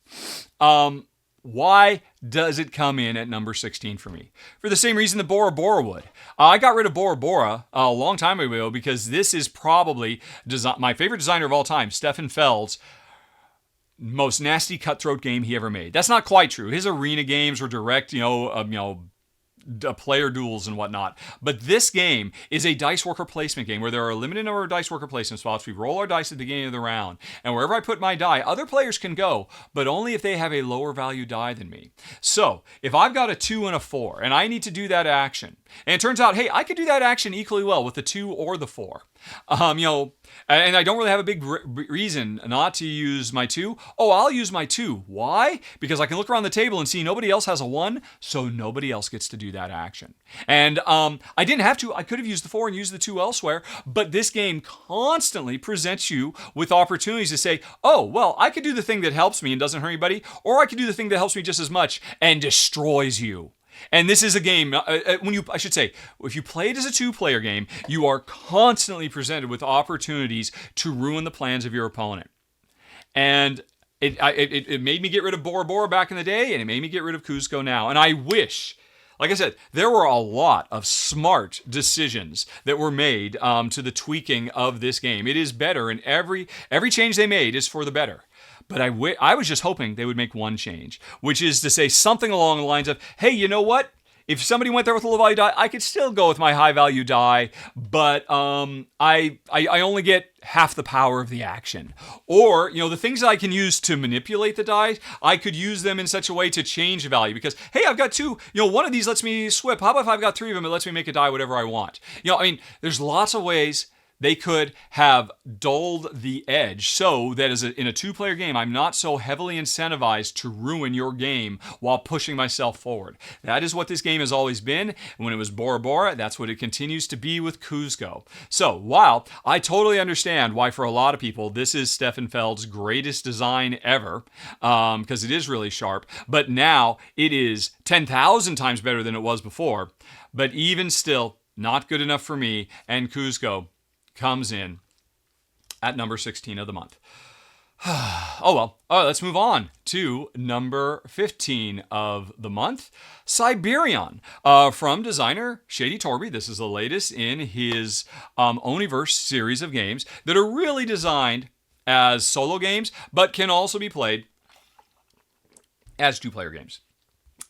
Why does it come in at number 16 for me? For the same reason that Bora Bora would. I got rid of Bora Bora a long time ago because this is probably my favorite designer of all time, Stefan Feld's most nasty cutthroat game he ever made. That's not quite true. His arena games were direct, player duels and whatnot. But this game is a dice worker placement game where there are a limited number of dice worker placement spots. We roll our dice at the beginning of the round, and wherever I put my die, other players can go, but only if they have a lower value die than me. So if I've got a 2 and a 4, and I need to do that action, and it turns out, hey, I could do that action equally well with the 2 or the 4. And I don't really have a big reason not to use my 2. Oh, I'll use my 2. Why? Because I can look around the table and see nobody else has a 1, so nobody else gets to do that action. And I didn't have to. I could have used the 4 and used the 2 elsewhere, but this game constantly presents you with opportunities to say, oh, well, I could do the thing that helps me and doesn't hurt anybody, or I could do the thing that helps me just as much and destroys you. And this is a game, if you play it as a 2-player game, you are constantly presented with opportunities to ruin the plans of your opponent. And it made me get rid of Bora Bora back in the day, and it made me get rid of Cuzco now. And I wish, like I said, there were a lot of smart decisions that were made to the tweaking of this game. It is better, and every change they made is for the better. But I was just hoping they would make one change, which is to say something along the lines of, hey, you know what? If somebody went there with a low value die, I could still go with my high value die, but I only get half the power of the action. Or, the things that I can use to manipulate the die, I could use them in such a way to change the value. Because, hey, I've got 2, one of these lets me swip. How about if I've got 3 of them, it lets me make a die whatever I want? There's lots of ways they could have dulled the edge so that in a 2-player game, I'm not so heavily incentivized to ruin your game while pushing myself forward. That is what this game has always been. When it was Bora Bora, that's what it continues to be with Cuzco. So while I totally understand why for a lot of people this is Stefan Feld's greatest design ever, because it is really sharp, but now it is 10,000 times better than it was before. But even still, not good enough for me, and Cuzco comes in at number 16 of the month. Oh well. All right, let's move on to number 15 of the month, Cyberion, from designer Shady Torby. This is the latest in his Oniverse series of games that are really designed as solo games, but can also be played as 2-player games.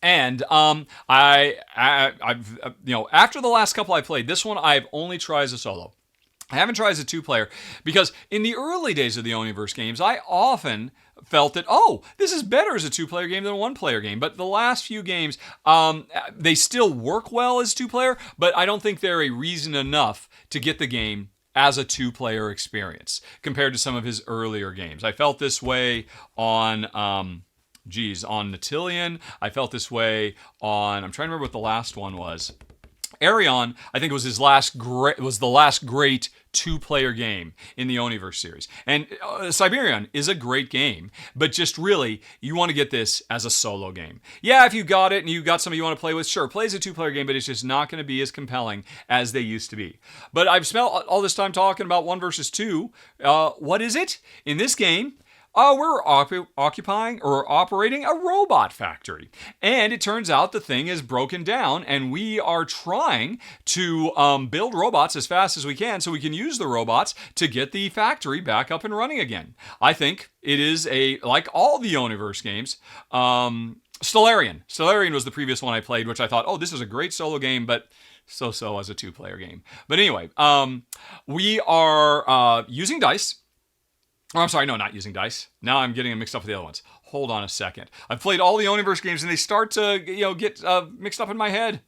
And I've after the last couple I played, this one I've only tried as a solo. I haven't tried as a two-player because in the early days of the Oniverse games, I often felt that, oh, this is better as a two-player game than a one-player game. But the last few games, they still work well as two-player, but I don't think they're a reason enough to get the game as a two-player experience compared to some of his earlier games. I felt this way on on Natillion. I felt this way on, I'm trying to remember what the last one was. Arion, I think, was the last great two-player game in the Oniverse series. And Cyberion is a great game, but just really, you want to get this as a solo game. Yeah, if you got it and you got somebody you want to play with, sure, play as a two-player game, but it's just not going to be as compelling as they used to be. But I've spent all this time talking about 1 versus 2. What is it? In this game, we're occupying or operating a robot factory. And it turns out the thing is broken down, and we are trying to build robots as fast as we can so we can use the robots to get the factory back up and running again. I think it is like all the Oniverse games, Stellarion. Stellarion was the previous one I played, which I thought, oh, this is a great solo game, but so-so as a two-player game. But anyway, we are using dice. Oh, I'm sorry, no, not using dice. Now I'm getting them mixed up with the other ones. Hold on a second. I've played all the Oniverse games and they start to, get mixed up in my head.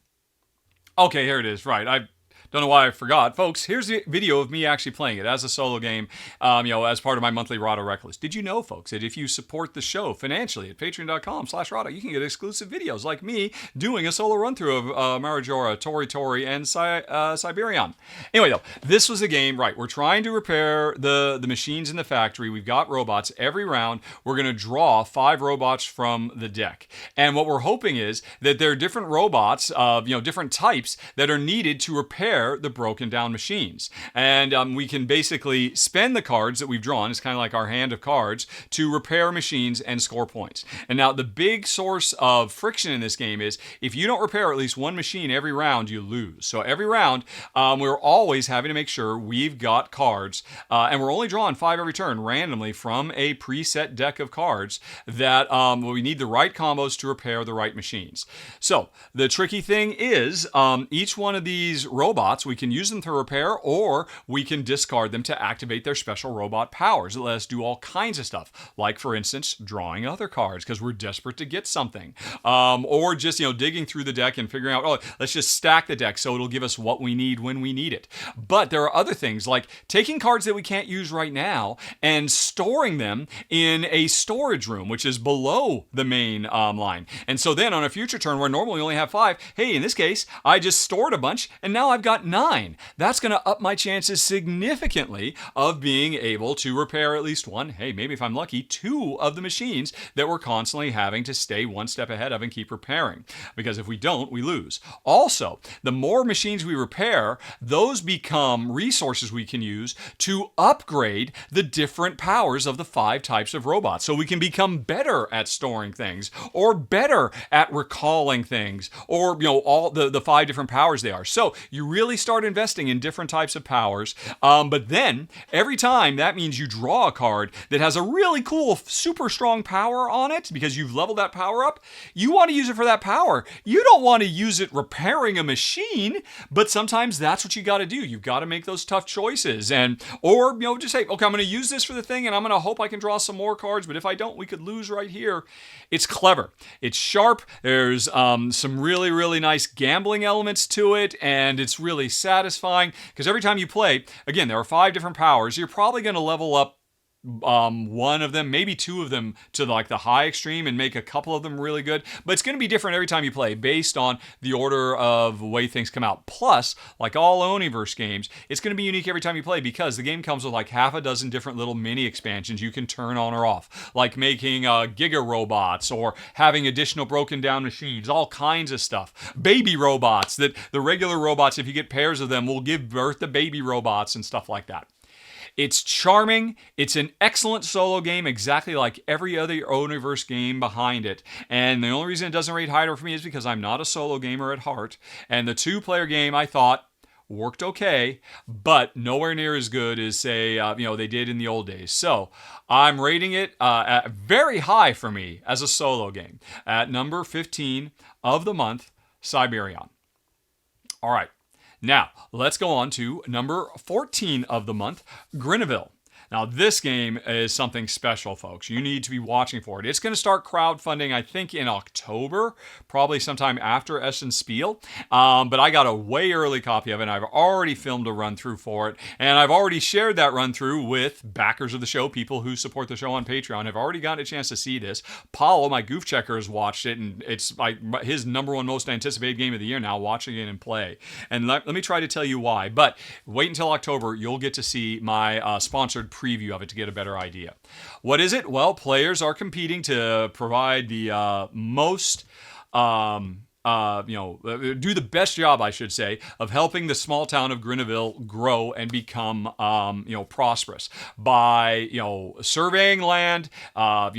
Okay, here it is. Right. I don't know why I forgot. Folks, here's the video of me actually playing it as a solo game, as part of my monthly Rahdo Reckless. Did you know, folks, that if you support the show financially at patreon.com/Rahdo, you can get exclusive videos like me doing a solo run-through of Marajoara, Tori, and Cyberion. Anyway, though, this was a game, right, we're trying to repair the machines in the factory. We've got robots. Every round, we're going to draw 5 robots from the deck. And what we're hoping is that there are different robots of, different types that are needed to repair the broken down machines. And we can basically spend the cards that we've drawn, it's kind of like our hand of cards, to repair machines and score points. And now the big source of friction in this game is if you don't repair at least one machine every round, you lose. So every round, we're always having to make sure we've got cards, and we're only drawing 5 every turn randomly from a preset deck of cards that we need the right combos to repair the right machines. So the tricky thing is each one of these robots, we can use them to repair, or we can discard them to activate their special robot powers that let us do all kinds of stuff, like, for instance, drawing other cards because we're desperate to get something, or just, digging through the deck and figuring out, oh, let's just stack the deck so it'll give us what we need when we need it. But there are other things, like taking cards that we can't use right now and storing them in a storage room, which is below the main line. And so then on a future turn where normally we only have 5, hey, in this case, I just stored a bunch, and now I've got 9. That's going to up my chances significantly of being able to repair at least 1, hey, maybe if I'm lucky, 2 of the machines that we're constantly having to stay one step ahead of and keep repairing. Because if we don't, we lose. Also, the more machines we repair, those become resources we can use to upgrade the different powers of the 5 types of robots. So we can become better at storing things, or better at recalling things, or, all the 5 different powers they are. So you really start investing in different types of powers, but then every time that means you draw a card that has a really cool, super strong power on it because you've leveled that power up. You want to use it for that power. You don't want to use it repairing a machine, but sometimes that's what you got to do. You've got to make those tough choices, or just say, okay, I'm going to use this for the thing, and I'm going to hope I can draw some more cards, but if I don't, we could lose right here. It's clever. It's sharp. There's some really, really nice gambling elements to it, and it's really satisfying because every time you play, again, there are 5 different powers. You're probably going to level up one of them, maybe 2 of them to like the high extreme and make a couple of them really good, but it's going to be different every time you play based on the order of the way things come out. Plus, like all Oniverse games, it's going to be unique every time you play because the game comes with like half a dozen different little mini expansions you can turn on or off, like making giga robots or having additional broken down machines, all kinds of stuff. Baby robots that the regular robots, if you get pairs of them, will give birth to baby robots and stuff like that. It's charming. It's an excellent solo game, exactly like every other Oniverse game behind it. And the only reason it doesn't rate higher for me is because I'm not a solo gamer at heart. And the 2-player game, I thought, worked okay, but nowhere near as good as, say, they did in the old days. So I'm rating it at very high for me as a solo game at number 15 of the month, Cyberion. All right, now let's go on to number 14 of the month, Grinivil. Now, this game is something special, folks. You need to be watching for it. It's going to start crowdfunding, I think, in October, probably sometime after Essen Spiel. But I got a way early copy of it, and I've already filmed a run-through for it. And I've already shared that run-through with backers of the show, people who support the show on Patreon. I've already gotten a chance to see this. Paul, my goof checker, has watched it, and it's like his number one most anticipated game of the year now, watching it in play. And let me try to tell you why. But wait until October. You'll get to see my sponsored preview of it to get a better idea. What is it? Well, players are competing to provide the most do the best job, I should say, of helping the small town of Grinivil grow and become, prosperous by, surveying land, laying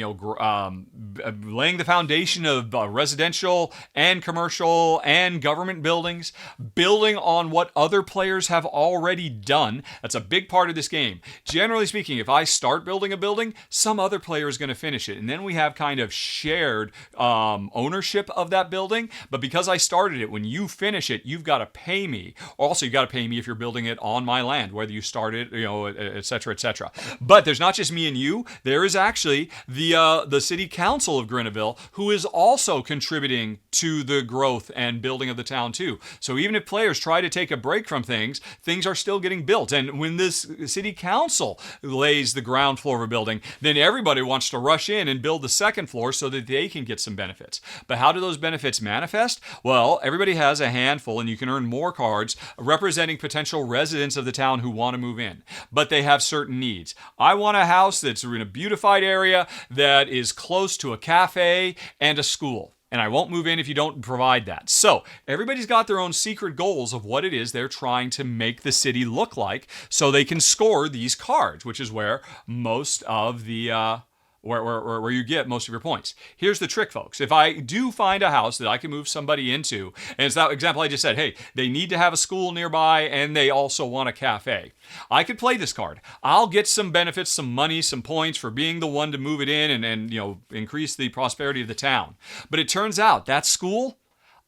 the foundation of residential and commercial and government buildings, building on what other players have already done. That's a big part of this game. Generally speaking, if I start building a building, some other player is going to finish it. And then we have kind of shared ownership of that building. But because I started it, when you finish it, you've got to pay me. Also, you got to pay me if you're building it on my land, whether you started, et cetera, et cetera. But there's not just me and you. There is actually the city council of Grinivil, who is also contributing to the growth and building of the town too. So even if players try to take a break from things, things are still getting built. And when this city council lays the ground floor of a building, then everybody wants to rush in and build the second floor so that they can get some benefits. But how do those benefits manifest? Well, everybody has a handful, and you can earn more cards representing potential residents of the town who want to move in. But they have certain needs. I want a house that's in a beautified area that is close to a cafe and a school. And I won't move in if you don't provide that. So everybody's got their own secret goals of what it is they're trying to make the city look like so they can score these cards, which is where most of the where you get most of your points. Here's the trick, folks. If I do find a house that I can move somebody into, and it's that example I just said, hey, they need to have a school nearby and they also want a cafe. I could play this card. I'll get some benefits, some money, some points for being the one to move it in and increase the prosperity of the town. But it turns out that school,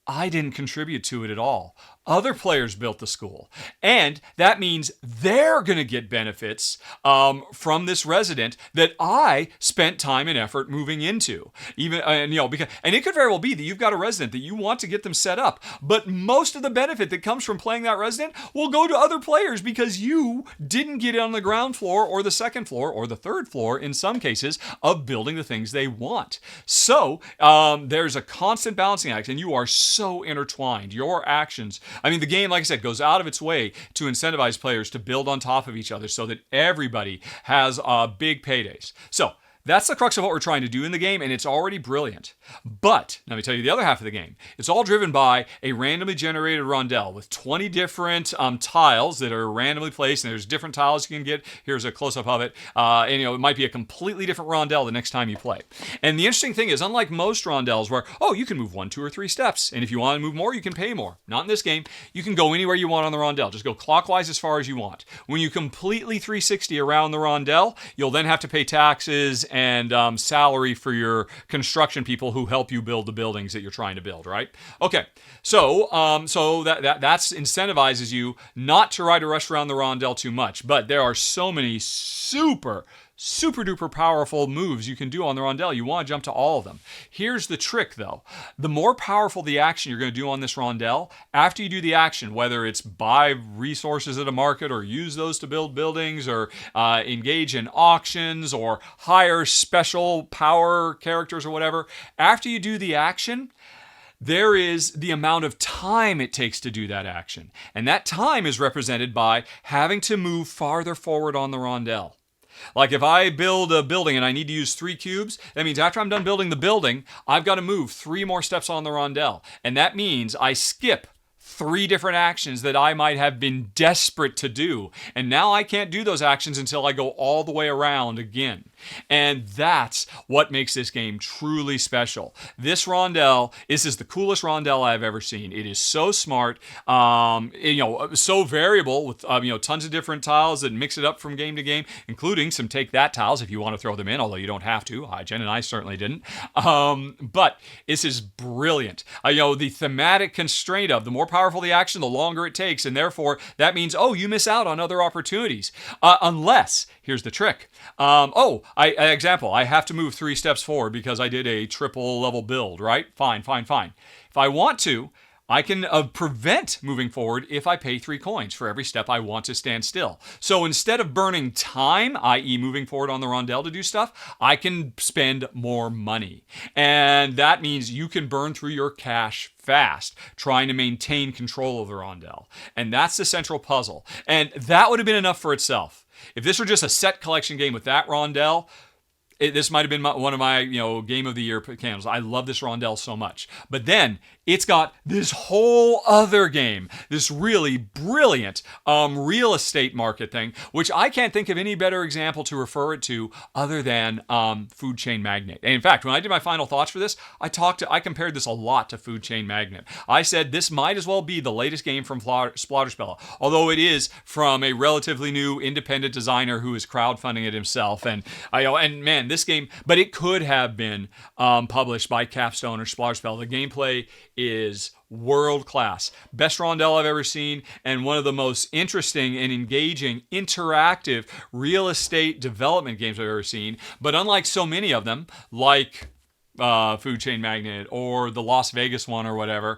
I didn't contribute to it at all. Other players built the school. And that means they're going to get benefits from this resident that I spent time and effort moving into. And it could very well be that you've got a resident that you want to get them set up, but most of the benefit that comes from playing that resident will go to other players because you didn't get on the ground floor or the second floor or the third floor in some cases of building the things they want. So there's a constant balancing act, and you are so intertwined. Your actions, the game, like I said, goes out of its way to incentivize players to build on top of each other so that everybody has big paydays. So that's the crux of what we're trying to do in the game, and it's already brilliant. But let me tell you the other half of the game. It's all driven by a randomly generated rondel with 20 different tiles that are randomly placed, and there's different tiles you can get. Here's a close-up of it. It might be a completely different rondel the next time you play. And the interesting thing is, unlike most rondels where, you can move 1, 2, or 3 steps, and if you want to move more, you can pay more. Not in this game. You can go anywhere you want on the rondel. Just go clockwise as far as you want. When you completely 360 around the rondel, you'll then have to pay taxes and salary for your construction people who help you build the buildings that you're trying to build, right? Okay, so that's incentivizes you not to try to rush around the rondel too much, but there are so many super duper powerful moves you can do on the rondel. You want to jump to all of them. Here's the trick, though. The more powerful the action you're going to do on this rondel, after you do the action, whether it's buy resources at a market or use those to build buildings or engage in auctions or hire special power characters or whatever, after you do the action, there is the amount of time it takes to do that action. And that time is represented by having to move farther forward on the rondel. Like if I build a building and I need to use 3 cubes, that means after I'm done building the building, I've got to move 3 more steps on the rondel. And that means I skip 3 different actions that I might have been desperate to do. And now I can't do those actions until I go all the way around again. And that's what makes this game truly special. This rondel, this is the coolest rondel I've ever seen. It is so smart, so variable with tons of different tiles that mix it up from game to game, including some take that tiles if you want to throw them in, although you don't have to. Jen and I certainly didn't. But this is brilliant. The thematic constraint of the more powerful the action, the longer it takes, and therefore that means, you miss out on other opportunities. Unless, here's the trick. Example, I have to move 3 steps forward because I did a triple level build, right? Fine. If I want to, I can prevent moving forward if I pay 3 coins for every step I want to stand still. So instead of burning time, i.e. moving forward on the rondel to do stuff, I can spend more money. And that means you can burn through your cash fast, trying to maintain control of the rondel. And that's the central puzzle. And that would have been enough for itself. If this were just a set collection game with that rondel, this might have been one of my, game of the year candles. I love this rondel so much. But then it's got this whole other game, this really brilliant real estate market thing, which I can't think of any better example to refer it to other than Food Chain Magnate. And in fact, when I did my final thoughts for this, I compared this a lot to Food Chain Magnate. I said this might as well be the latest game from Splatterspella, although it is from a relatively new independent designer who is crowdfunding it himself. And man, this game, but it could have been published by Capstone or Splatterspella. The gameplay is world class. Best rondel I've ever seen, and one of the most interesting and engaging interactive real estate development games I've ever seen. But unlike so many of them, like Food Chain Magnate or the Las Vegas one or whatever,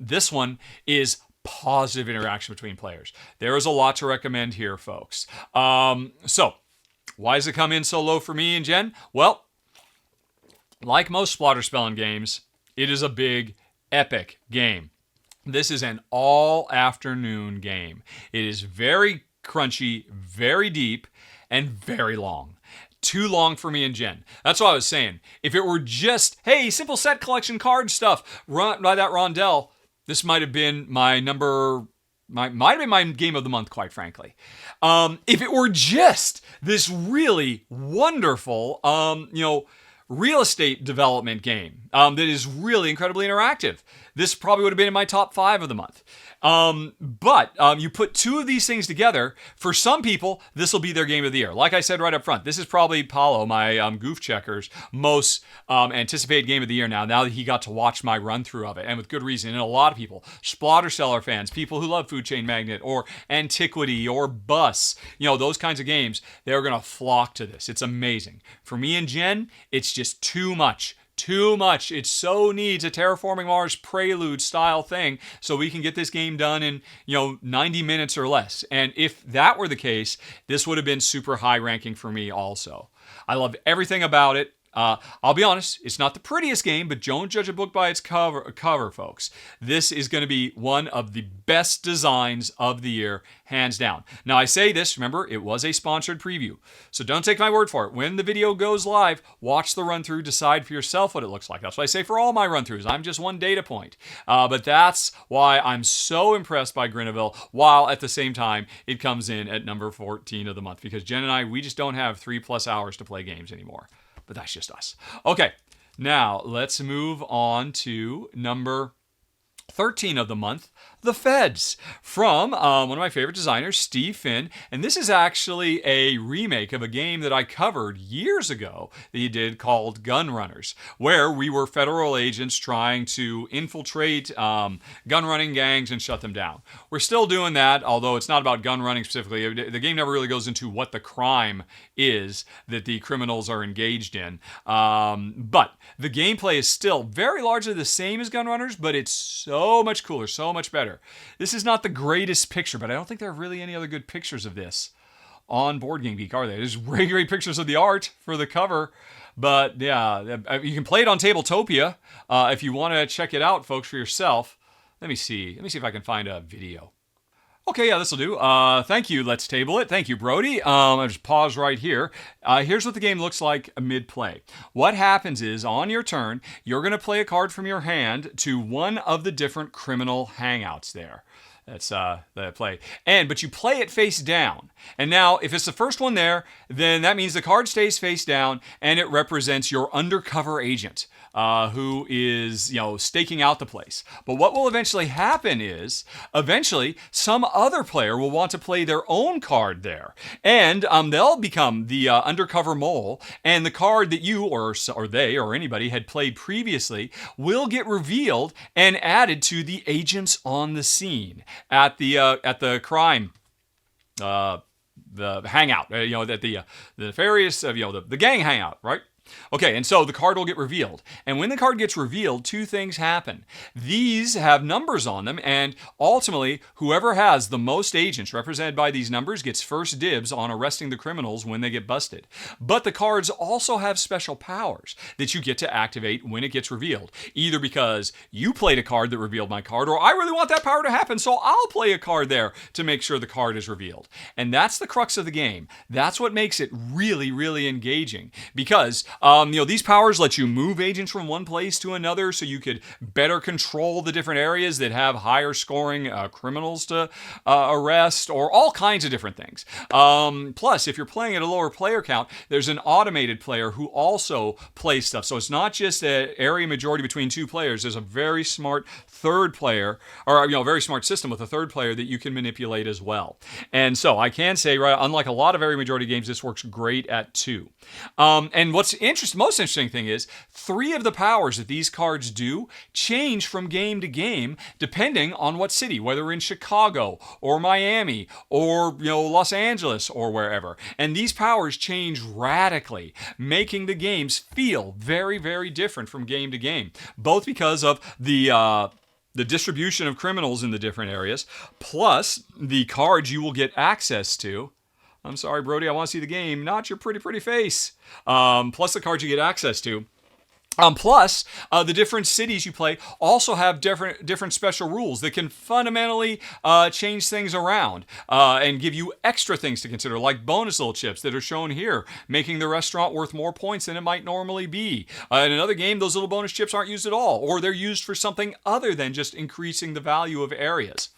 this one is positive interaction between players. There is a lot to recommend here, folks. So why does it come in so low for me and Jen? Well, like most Splatterspellen games, it is a big, epic game. This is an all-afternoon game. It is very crunchy, very deep, and very long. Too long for me and Jen. That's what I was saying. If it were just, hey, simple set collection card stuff, run by that rondel, this might have been my might have been my game of the month, quite frankly. If it were just this really wonderful, real estate development game that is really incredibly interactive, this probably would have been in my top 5 of the month. But you put 2 of these things together, for some people, this will be their game of the year. Like I said right up front, this is probably Paulo, my Goof Checker's most anticipated game of the year now that he got to watch my run-through of it, and with good reason. And a lot of people, Splatterseller fans, people who love Food Chain Magnate or Antiquity or Bus, those kinds of games, they're going to flock to this. It's amazing. For me and Jen, it's just too much. Too much. It so needs a Terraforming Mars prelude style thing so we can get this game done in 90 minutes or less. And if that were the case, this would have been super high ranking for me also. I loved everything about it. I'll be honest, it's not the prettiest game, but don't judge a book by its cover, folks. This is going to be one of the best designs of the year, hands down. Now, I say this, remember, it was a sponsored preview, so don't take my word for it. When the video goes live, watch the run-through, decide for yourself what it looks like. That's what I say for all my run-throughs. I'm just one data point. But that's why I'm so impressed by Grinivil, while at the same time, it comes in at number 14 of the month, because Jen and I, we just don't have 3+ hours to play games anymore. But that's just us. Okay, now let's move on to number 13 of the month, The Feds, from one of my favorite designers, Steve Finn. And this is actually a remake of a game that I covered years ago that he did called Gun Runners, where we were federal agents trying to infiltrate gun running gangs and shut them down. We're still doing that, although it's not about gun running specifically. The game never really goes into what the crime is that the criminals are engaged in. But the gameplay is still very largely the same as Gun Runners, but it's so much cooler, so much better. This is not the greatest picture, but I don't think there are really any other good pictures of this on Board Game Geek, are there? There's really great pictures of the art for the cover, but yeah, you can play it on Tabletopia if you want to check it out, folks, for yourself. Let me see if I can find a video. Okay, yeah, this will do. Thank you, Let's Table It. Thank you, Brody. I'll just pause right here. Here's what the game looks like mid-play. What happens is, on your turn, you're going to play a card from your hand to one of the different criminal hangouts there. That's the play. But you play it face down. And now, if it's the first one there, then that means the card stays face down, and it represents your undercover agent, who is, staking out the place. But what will eventually happen is, eventually, some other player will want to play their own card there, and they'll become the undercover mole, and the card that you or they or anybody had played previously will get revealed and added to the agents on the scene at the crime. The hangout, at the nefarious, the gang hangout, right? Okay, and so the card will get revealed. And when the card gets revealed, two things happen. These have numbers on them, and ultimately, whoever has the most agents represented by these numbers gets first dibs on arresting the criminals when they get busted. But the cards also have special powers that you get to activate when it gets revealed. Either because you played a card that revealed my card, or I really want that power to happen, so I'll play a card there to make sure the card is revealed. And that's the crux of the game. That's what makes it really, really engaging. Because these powers let you move agents from one place to another so you could better control the different areas that have higher scoring criminals to arrest, or all kinds of different things. Plus, if you're playing at a lower player count, there's an automated player who also plays stuff. So it's not just an area majority between two players. There's a very smart third player, or a very smart system with a third player that you can manipulate as well. And so I can say, right, unlike a lot of area majority games, this works great at 2. And what's most interesting thing is 3 of the powers that these cards do change from game to game depending on what city, whether we're in Chicago or Miami or Los Angeles or wherever. And these powers change radically, making the games feel very, very different from game to game, both because of the distribution of criminals in the different areas, plus the cards you will get access to. I'm sorry, Brody, I want to see the game, not your pretty face. Plus the cards you get access to. Plus, the different cities you play also have different special rules that can fundamentally change things around and give you extra things to consider, like bonus little chips that are shown here, making the restaurant worth more points than it might normally be. In another game, those little bonus chips aren't used at all, or they're used for something other than just increasing the value of areas.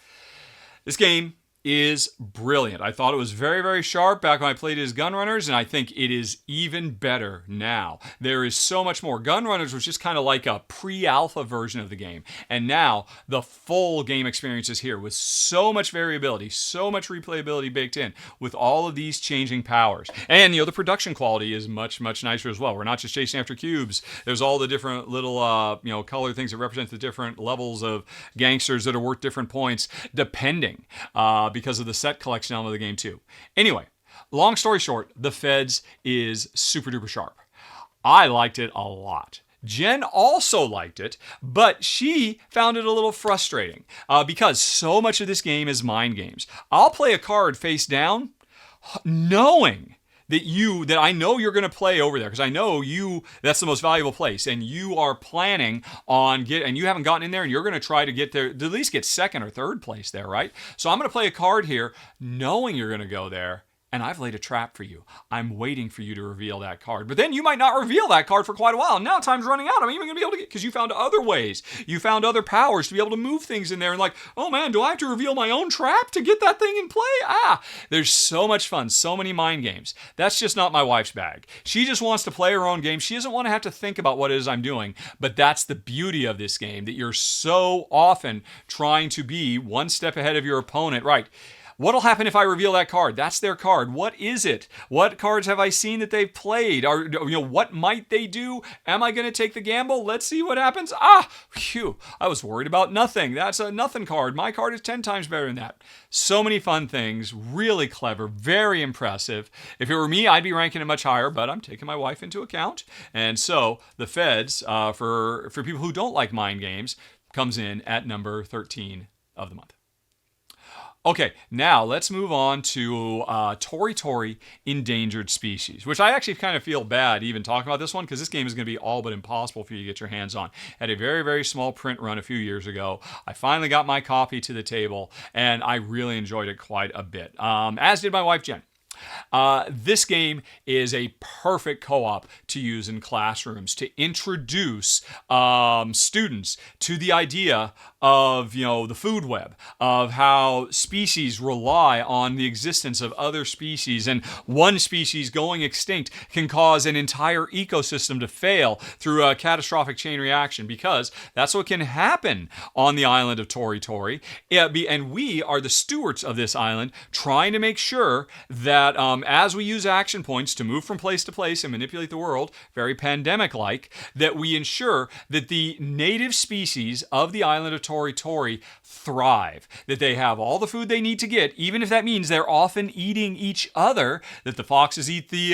This game is brilliant. I thought it was very, very sharp back when I played it as Gunrunners, and I think it is even better now. There is so much more. Gunrunners was just kind of like a pre-alpha version of the game, and now the full game experience is here with so much variability, so much replayability baked in with all of these changing powers. And, the production quality is much, much nicer as well. We're not just chasing after cubes. There's all the different little, color things that represent the different levels of gangsters that are worth different points, depending, because of the set collection element of the game too. Anyway, long story short, The Feds is super duper sharp. I liked it a lot. Jen also liked it, but she found it a little frustrating because so much of this game is mind games. I'll play a card face down knowing that I know you're going to play over there, because I know that's the most valuable place, and you are planning on and you haven't gotten in there, and you're going to try to get there, to at least get second or third place there, right? So I'm going to play a card here knowing you're going to go there, and I've laid a trap for you. I'm waiting for you to reveal that card. But then you might not reveal that card for quite a while. Now time's running out. I'm even going to be able to because you found other ways. You found other powers to be able to move things in there. And like, oh man, do I have to reveal my own trap to get that thing in play? There's so much fun. So many mind games. That's just not my wife's bag. She just wants to play her own game. She doesn't want to have to think about what it is I'm doing. But that's the beauty of this game, that you're so often trying to be one step ahead of your opponent. Right. What'll happen if I reveal that card? That's their card. What is it? What cards have I seen that they've played? Or, what might they do? Am I going to take the gamble? Let's see what happens. Phew, I was worried about nothing. That's a nothing card. My card is 10 times better than that. So many fun things. Really clever. Very impressive. If it were me, I'd be ranking it much higher, but I'm taking my wife into account. And so the Feds, for people who don't like mind games, comes in at number 13 of the month. Okay, now let's move on to Tori, Endangered Species, which I actually kind of feel bad even talking about this one, because this game is going to be all but impossible for you to get your hands on. Had a very, very small print run a few years ago. I finally got my copy to the table, and I really enjoyed it quite a bit, as did my wife, Jen. This game is a perfect co-op to use in classrooms to introduce students to the idea of, the food web, of how species rely on the existence of other species, and one species going extinct can cause an entire ecosystem to fail through a catastrophic chain reaction, because that's what can happen on the island of Tori. And we are the stewards of this island, trying to make sure that as we use action points to move from place to place and manipulate the world, very pandemic-like, that we ensure that the native species of the island of Tori thrive, that they have all the food they need to get, even if that means they're often eating each other, that the foxes eat the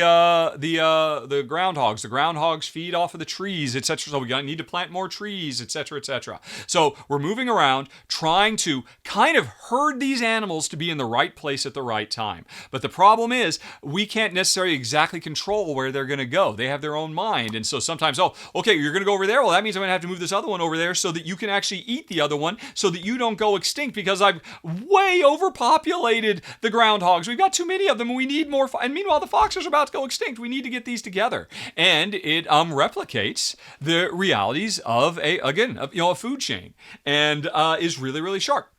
groundhogs feed off of the trees, etc. So we need to plant more trees, etc., etc. So we're moving around trying to kind of herd these animals to be in the right place at the right time. But the problem is we can't necessarily exactly control where they're going to go. They have their own mind. And so sometimes, okay, you're going to go over there. Well, that means I'm going to have to move this other one over there so that you can actually eat the other one, so that you don't go extinct, because I've way overpopulated the groundhogs. We've got too many of them and we need more. And meanwhile, the foxes are about to go extinct. We need to get these together. And it replicates the realities of a food chain, and is really, really sharp.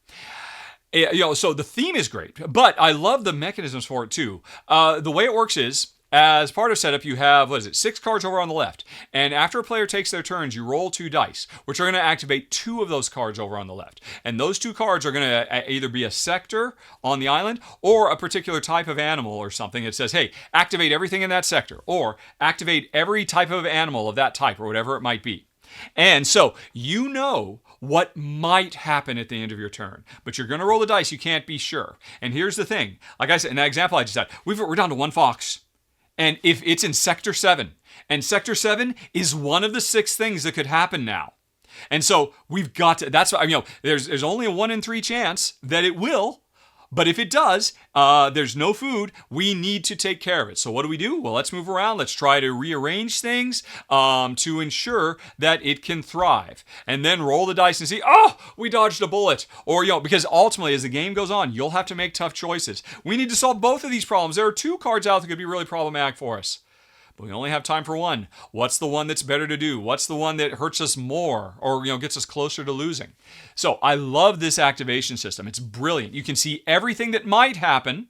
So the theme is great, but I love the mechanisms for it too. The way it works is, as part of setup, you have, 6 cards over on the left. And after a player takes their turns, you roll 2 dice, which are going to activate 2 of those cards over on the left. And those 2 cards are going to either be a sector on the island or a particular type of animal or something. It says, hey, activate everything in that sector, or activate every type of animal of that type, or whatever it might be. And so what might happen at the end of your turn, but you're going to roll the dice. You can't be sure. And here's the thing. Like I said, in that example I just had, we're down to 1 fox. And if it's in Sector 7, and Sector 7 is one of the 6 things that could happen now. And so we've got to, that's why, there's only a 1 in 3 chance that it will. But if it does, there's no food, we need to take care of it. So what do? Well, let's move around. Let's try to rearrange things to ensure that it can thrive. And then roll the dice and see, we dodged a bullet. Or, because ultimately, as the game goes on, you'll have to make tough choices. We need to solve both of these problems. There are 2 cards out that could be really problematic for us. But we only have time for one. What's the one that's better to do? What's the one that hurts us more, or gets us closer to losing? So I love this activation system. It's brilliant. You can see everything that might happen,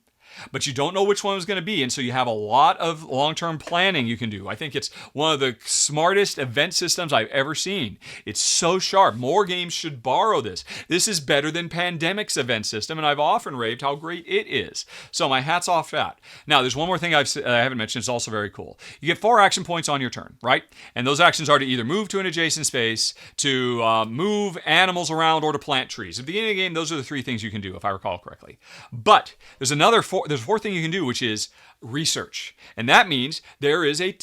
but you don't know which one is going to be. And so you have a lot of long-term planning you can do. I think it's one of the smartest event systems I've ever seen. It's so sharp. More games should borrow this. This is better than Pandemic's event system, and I've often raved how great it is. So my hat's off to that. Now, there's one more thing I haven't mentioned. It's also very cool. You get 4 action points on your turn, right? And those actions are to either move to an adjacent space, to move animals around, or to plant trees. At the beginning of the game, those are the 3 things you can do, if I recall correctly. But there's a 4th thing you can do, which is research. And that means there is a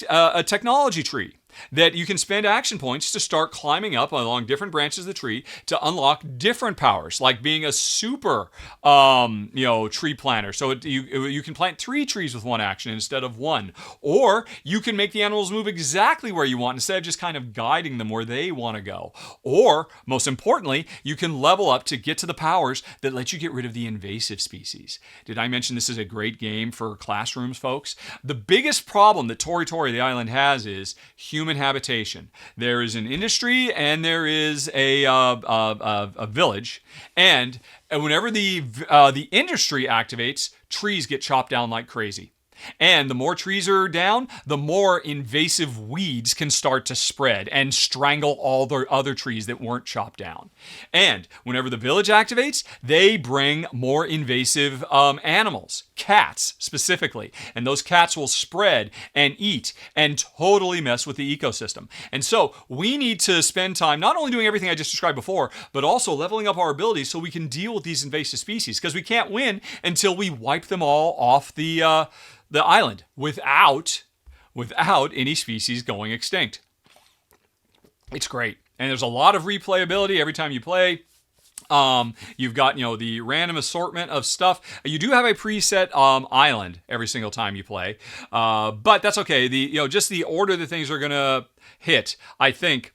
technology tree that you can spend action points to start climbing up along different branches of the tree to unlock different powers, like being a super, tree planter. So you can plant 3 trees with 1 action instead of 1. Or you can make the animals move exactly where you want instead of just kind of guiding them where they want to go. Or, most importantly, you can level up to get to the powers that let you get rid of the invasive species. Did I mention this is a great game for classrooms, folks? The biggest problem that Tori, the island, has is human habitation. There is an industry and there is a village, and whenever the industry activates, trees get chopped down like crazy. And the more trees are down, the more invasive weeds can start to spread and strangle all the other trees that weren't chopped down. And whenever the village activates, they bring more invasive animals, cats specifically. And those cats will spread and eat and totally mess with the ecosystem. And so we need to spend time not only doing everything I just described before, but also leveling up our abilities so we can deal with these invasive species, because we can't win until we wipe them all off the island without any species going extinct. It's great. And there's a lot of replayability every time you play. You've got, the random assortment of stuff. You do have a preset island every single time you play. But that's okay. Just the order that things are going to hit, I think,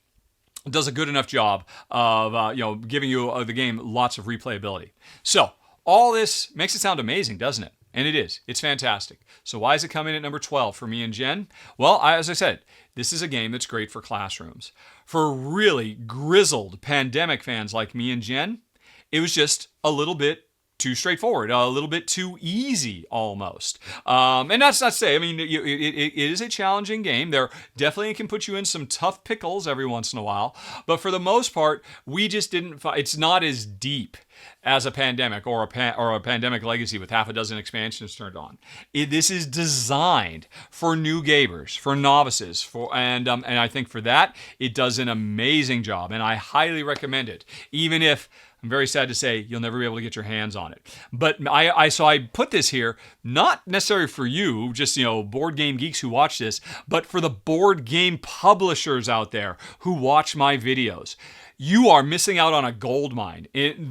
does a good enough job of, giving you the game lots of replayability. So all this makes it sound amazing, doesn't it? And it is. It's fantastic. So why is it coming at number 12 for me and Jen? Well, as I said, this is a game that's great for classrooms. For really grizzled pandemic fans like me and Jen, it was just a little bit too straightforward, a little bit too easy almost. And that's not to say, I mean, it is a challenging game. There definitely can put you in some tough pickles every once in a while. But for the most part, we just didn't, it's not as deep as a pandemic or a pandemic legacy with half a dozen expansions turned on. This is designed for new gamers, for novices, and I think for that, it does an amazing job. And I highly recommend it, even if I'm very sad to say you'll never be able to get your hands on it. But so I put this here, not necessarily for you, just, board game geeks who watch this, but for the board game publishers out there who watch my videos. You are missing out on a gold mine.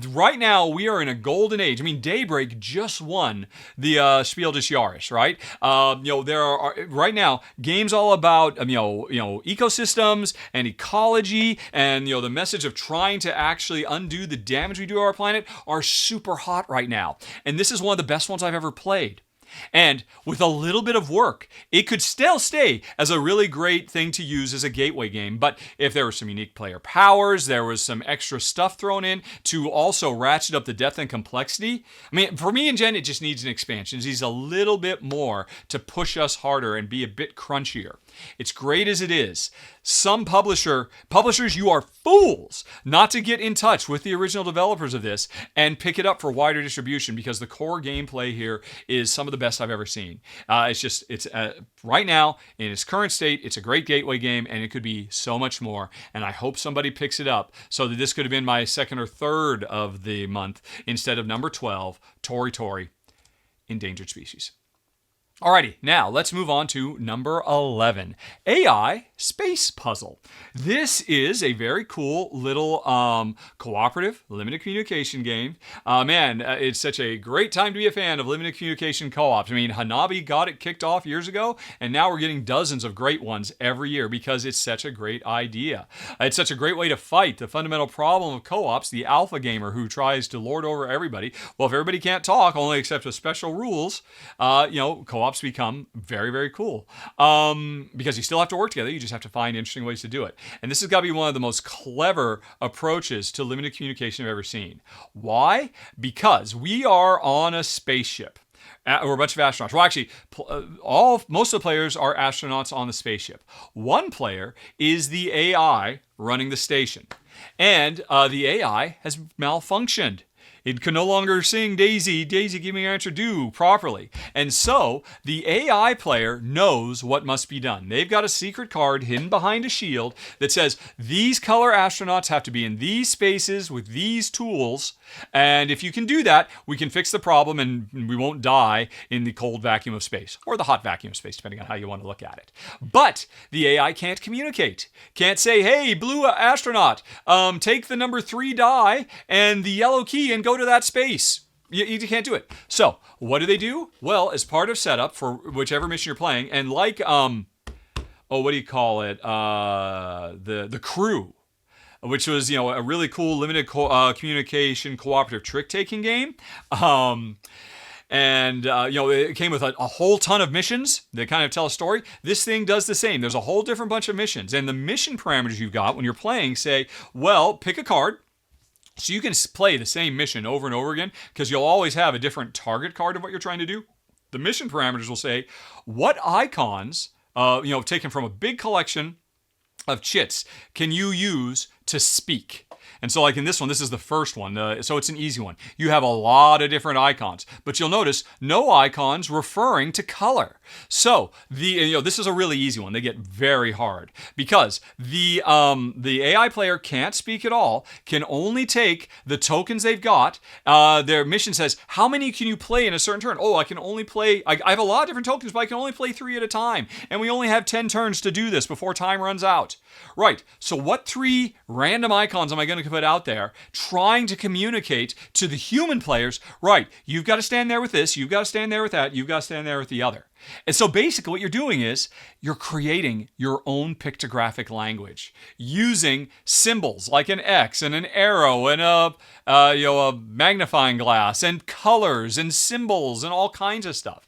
Right now, we are in a golden age. I mean, Daybreak just won the Spiel des Jahres, right? There are right now games all about ecosystems and ecology, and the message of trying to actually undo the damage we do to our planet are super hot right now. And this is one of the best ones I've ever played. And with a little bit of work, it could still stay as a really great thing to use as a gateway game. But if there were some unique player powers, there was some extra stuff thrown in to also ratchet up the depth and complexity. I mean, for me and Jen, it just needs an expansion. It needs a little bit more to push us harder and be a bit crunchier. It's great as it is. Some publishers, you are fools not to get in touch with the original developers of this and pick it up for wider distribution, because the core gameplay here is some of the best I've ever seen. It's right now in its current state, it's a great gateway game, and it could be so much more. And I hope somebody picks it up so that this could have been my second or third of the month instead of number 12, Tori, Endangered Species. Alrighty, now let's move on to number 11, AI Space Puzzle. This is a very cool little cooperative, limited communication game. It's such a great time to be a fan of limited communication co-ops. I mean, Hanabi got it kicked off years ago, and now we're getting dozens of great ones every year because it's such a great idea. It's such a great way to fight the fundamental problem of co-ops, the alpha gamer who tries to lord over everybody. Well, if everybody can't talk, only except with special rules, co-ops become very, very cool. Because you still have to work together, you just have to find interesting ways to do it. And this has got to be one of the most clever approaches to limited communication I've ever seen. Why? Because we are on a spaceship. We're a bunch of astronauts. Well, actually, most of the players are astronauts on the spaceship. One player is the AI running the station. And the AI has malfunctioned. It can no longer sing Daisy, Daisy, give me your answer, do properly. And so the AI player knows what must be done. They've got a secret card hidden behind a shield that says these color astronauts have to be in these spaces with these tools. And if you can do that, we can fix the problem and we won't die in the cold vacuum of space, or the hot vacuum of space, depending on how you want to look at it. But the AI can't communicate. Can't say, hey, blue astronaut, take the number 3 die and the yellow key and go to that space. You can't do it. So what do? Well, as part of setup for whichever mission you're playing, and like, the Crew, which was, a really cool limited communication cooperative trick-taking game. It came with a whole ton of missions that kind of tell a story. This thing does the same. There's a whole different bunch of missions. And the mission parameters you've got when you're playing say, well, pick a card. So you can play the same mission over and over again because you'll always have a different target card of what you're trying to do. The mission parameters will say, what icons, taken from a big collection of chits, can you use to speak? And so like in this one, this is the first one, so it's an easy one. You have a lot of different icons, but you'll notice no icons referring to color. So this is a really easy one. They get very hard because the AI player can't speak at all, can only take the tokens they've got. Their mission says, how many can you play in a certain turn? Oh, I can only play, I have a lot of different tokens, but I can only play 3 at a time. And we only have 10 turns to do this before time runs out. Right, so what 3 random icons am I going to put out there trying to communicate to the human players, right, you've got to stand there with this, you've got to stand there with that, you've got to stand there with the other. And so basically what you're doing is you're creating your own pictographic language using symbols like an X and an arrow and a magnifying glass and colors and symbols and all kinds of stuff.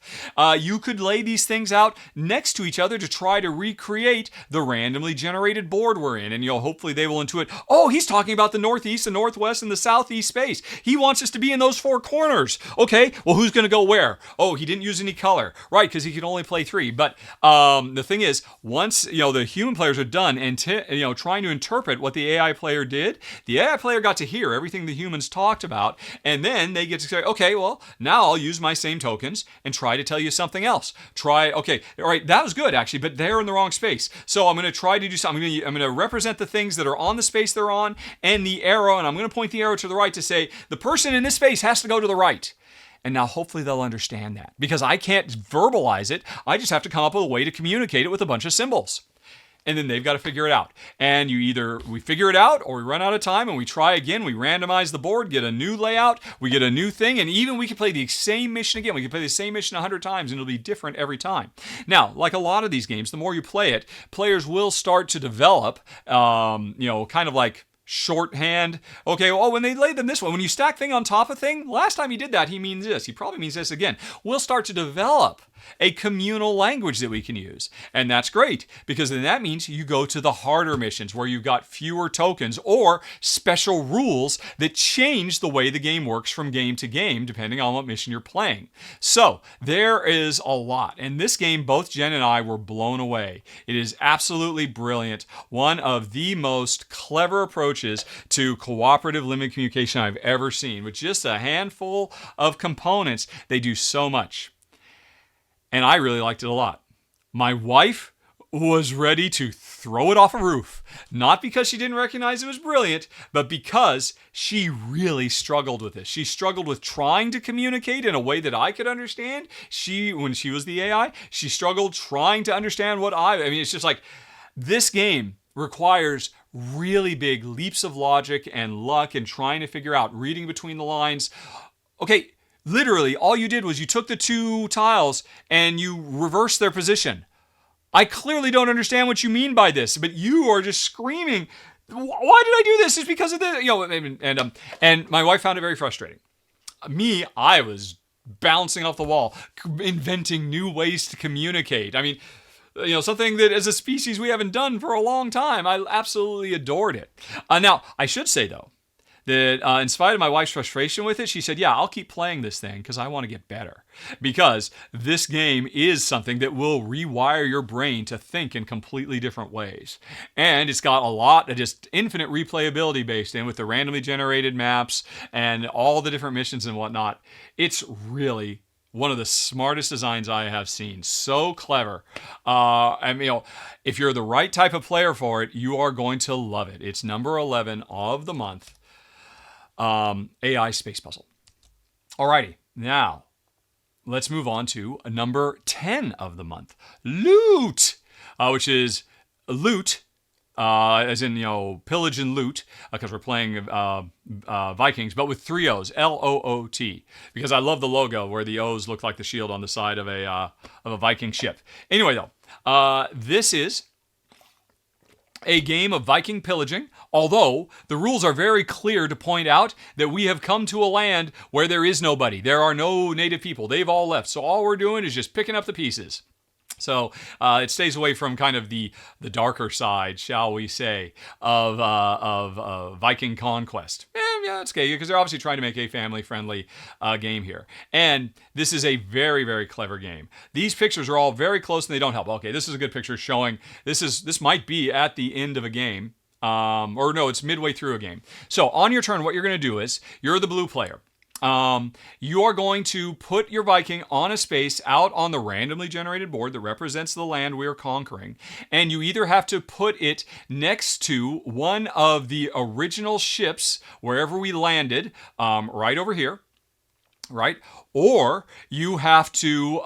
You could lay these things out next to each other to try to recreate the randomly generated board we're in. And hopefully they will intuit, oh, he's talking about the northeast, the northwest, and the southeast space. He wants us to be in those 4 corners. Okay, well, who's going to go where? Oh, he didn't use any color. Right, because he can only play 3. But the thing is, once the human players are done and trying to interpret what the AI player did, the AI player got to hear everything the humans talked about, and then they get to say, okay, well, now I'll use my same tokens and try to tell you something else. Okay, all right, that was good actually, but they're in the wrong space. So I'm going to try to do something. I'm going to represent the things that are on the space they're on and the arrow, and I'm going to point the arrow to the right to say the person in this space has to go to the right. And now hopefully they'll understand that because I can't verbalize it. I just have to come up with a way to communicate it with a bunch of symbols. And then they've got to figure it out. And we figure it out or we run out of time and we try again. We randomize the board, get a new layout, we get a new thing, and even we can play the same mission again. We can play the same mission 100 times and it'll be different every time. Now, like a lot of these games, the more you play it, players will start to develop, kind of like shorthand. Okay, well, when they lay them this way, when you stack thing on top of thing, last time he did that, he means this. He probably means this again. We'll start to develop a communal language that we can use. And that's great because then that means you go to the harder missions where you've got fewer tokens or special rules that change the way the game works from game to game depending on what mission you're playing. So there is a lot. And this game, both Jen and I were blown away. It is absolutely brilliant. One of the most clever approaches to cooperative limited communication I've ever seen. With just a handful of components, they do so much. And I really liked it a lot. My wife was ready to throw it off a roof. Not because she didn't recognize it was brilliant, but because she really struggled with this. She struggled with trying to communicate in a way that I could understand. When she was the AI, she struggled trying to understand it's just like this game requires really big leaps of logic and luck and trying to figure out, reading between the lines. Okay, literally, all you did was you took the 2 tiles and you reversed their position. I clearly don't understand what you mean by this, but you are just screaming, why did I do this? It's because of the, and my wife found it very frustrating. Me, I was bouncing off the wall, inventing new ways to communicate. I mean, something that as a species we haven't done for a long time. I absolutely adored it. Now, I should say though, that in spite of my wife's frustration with it, she said, yeah, I'll keep playing this thing because I want to get better. Because this game is something that will rewire your brain to think in completely different ways. And it's got a lot of just infinite replayability based in with the randomly generated maps and all the different missions and whatnot. It's really one of the smartest designs I have seen. So clever. If you're the right type of player for it, you are going to love it. It's number 11 of the month. AI Space Puzzle. Alrighty, now let's move on to number 10 of the month. Loot, which is loot, as in, pillage and loot, because we're playing Vikings, but with 3 O's, L-O-O-T, because I love the logo where the O's look like the shield on the side of a Viking ship. Anyway, though, this is a game of Viking pillaging, although the rules are very clear to point out that we have come to a land where there is nobody. There are no native people. They've all left. So all we're doing is just picking up the pieces. So it stays away from kind of the darker side, shall we say, of Viking conquest. Yeah, it's okay, because they're obviously trying to make a family-friendly game here. And this is a very, very clever game. These pictures are all very close and they don't help. Okay, this is a good picture showing, this might be at the end of a game. Or no, it's midway through a game. So on your turn, what you're going to do is, you're the blue player. You are going to put your Viking on a space out on the randomly generated board that represents the land we are conquering. And you either have to put it next to one of the original ships, wherever we landed, right over here, right? or you have to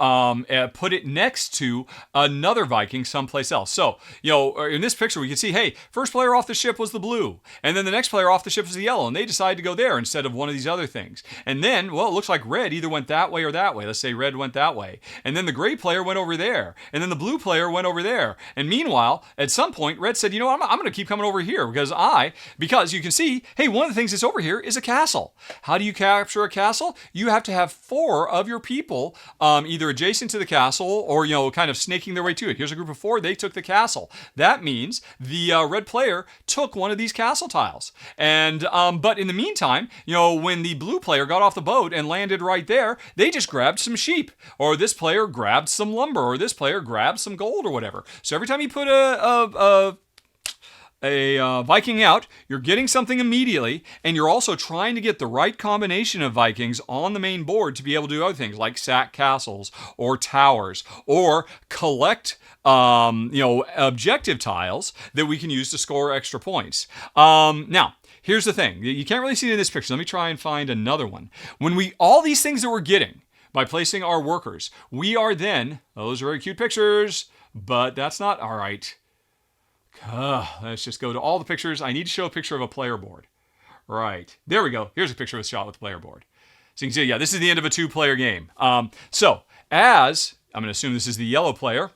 put it next to another Viking someplace else. So, in this picture, we can see, hey, first player off the ship was the blue, and then the next player off the ship was the yellow, and they decided to go there instead of one of these other things. And then, well, it looks like red either went that way or that way. Let's say red went that way. And then the gray player went over there, and then the blue player went over there. And meanwhile, at some point, red said, I'm going to keep coming over here because you can see, hey, one of the things that's over here is a castle. How do you capture a castle? You have to have 4 of your people either adjacent to the castle or, kind of snaking their way to it. Here's a group of 4. They took the castle. That means the red player took one of these castle tiles. And but in the meantime, when the blue player got off the boat and landed right there, they just grabbed some sheep, or this player grabbed some lumber, or this player grabbed some gold or whatever. So every time you put a Viking out, you're getting something immediately, and you're also trying to get the right combination of Vikings on the main board to be able to do other things like sack castles or towers or collect objective tiles that we can use to score extra points. Now, here's the thing. You can't really see it in this picture. Let me try and find another one. All these things that we're getting by placing our workers, we are then, those are very cute pictures, but that's not all right. Let's just go to all the pictures. I need to show a picture of a player board. Right. There we go. Here's a picture of a shot with a player board. So you can see, this is the end of a 2-player game. So as, I'm going to assume this is the yellow player,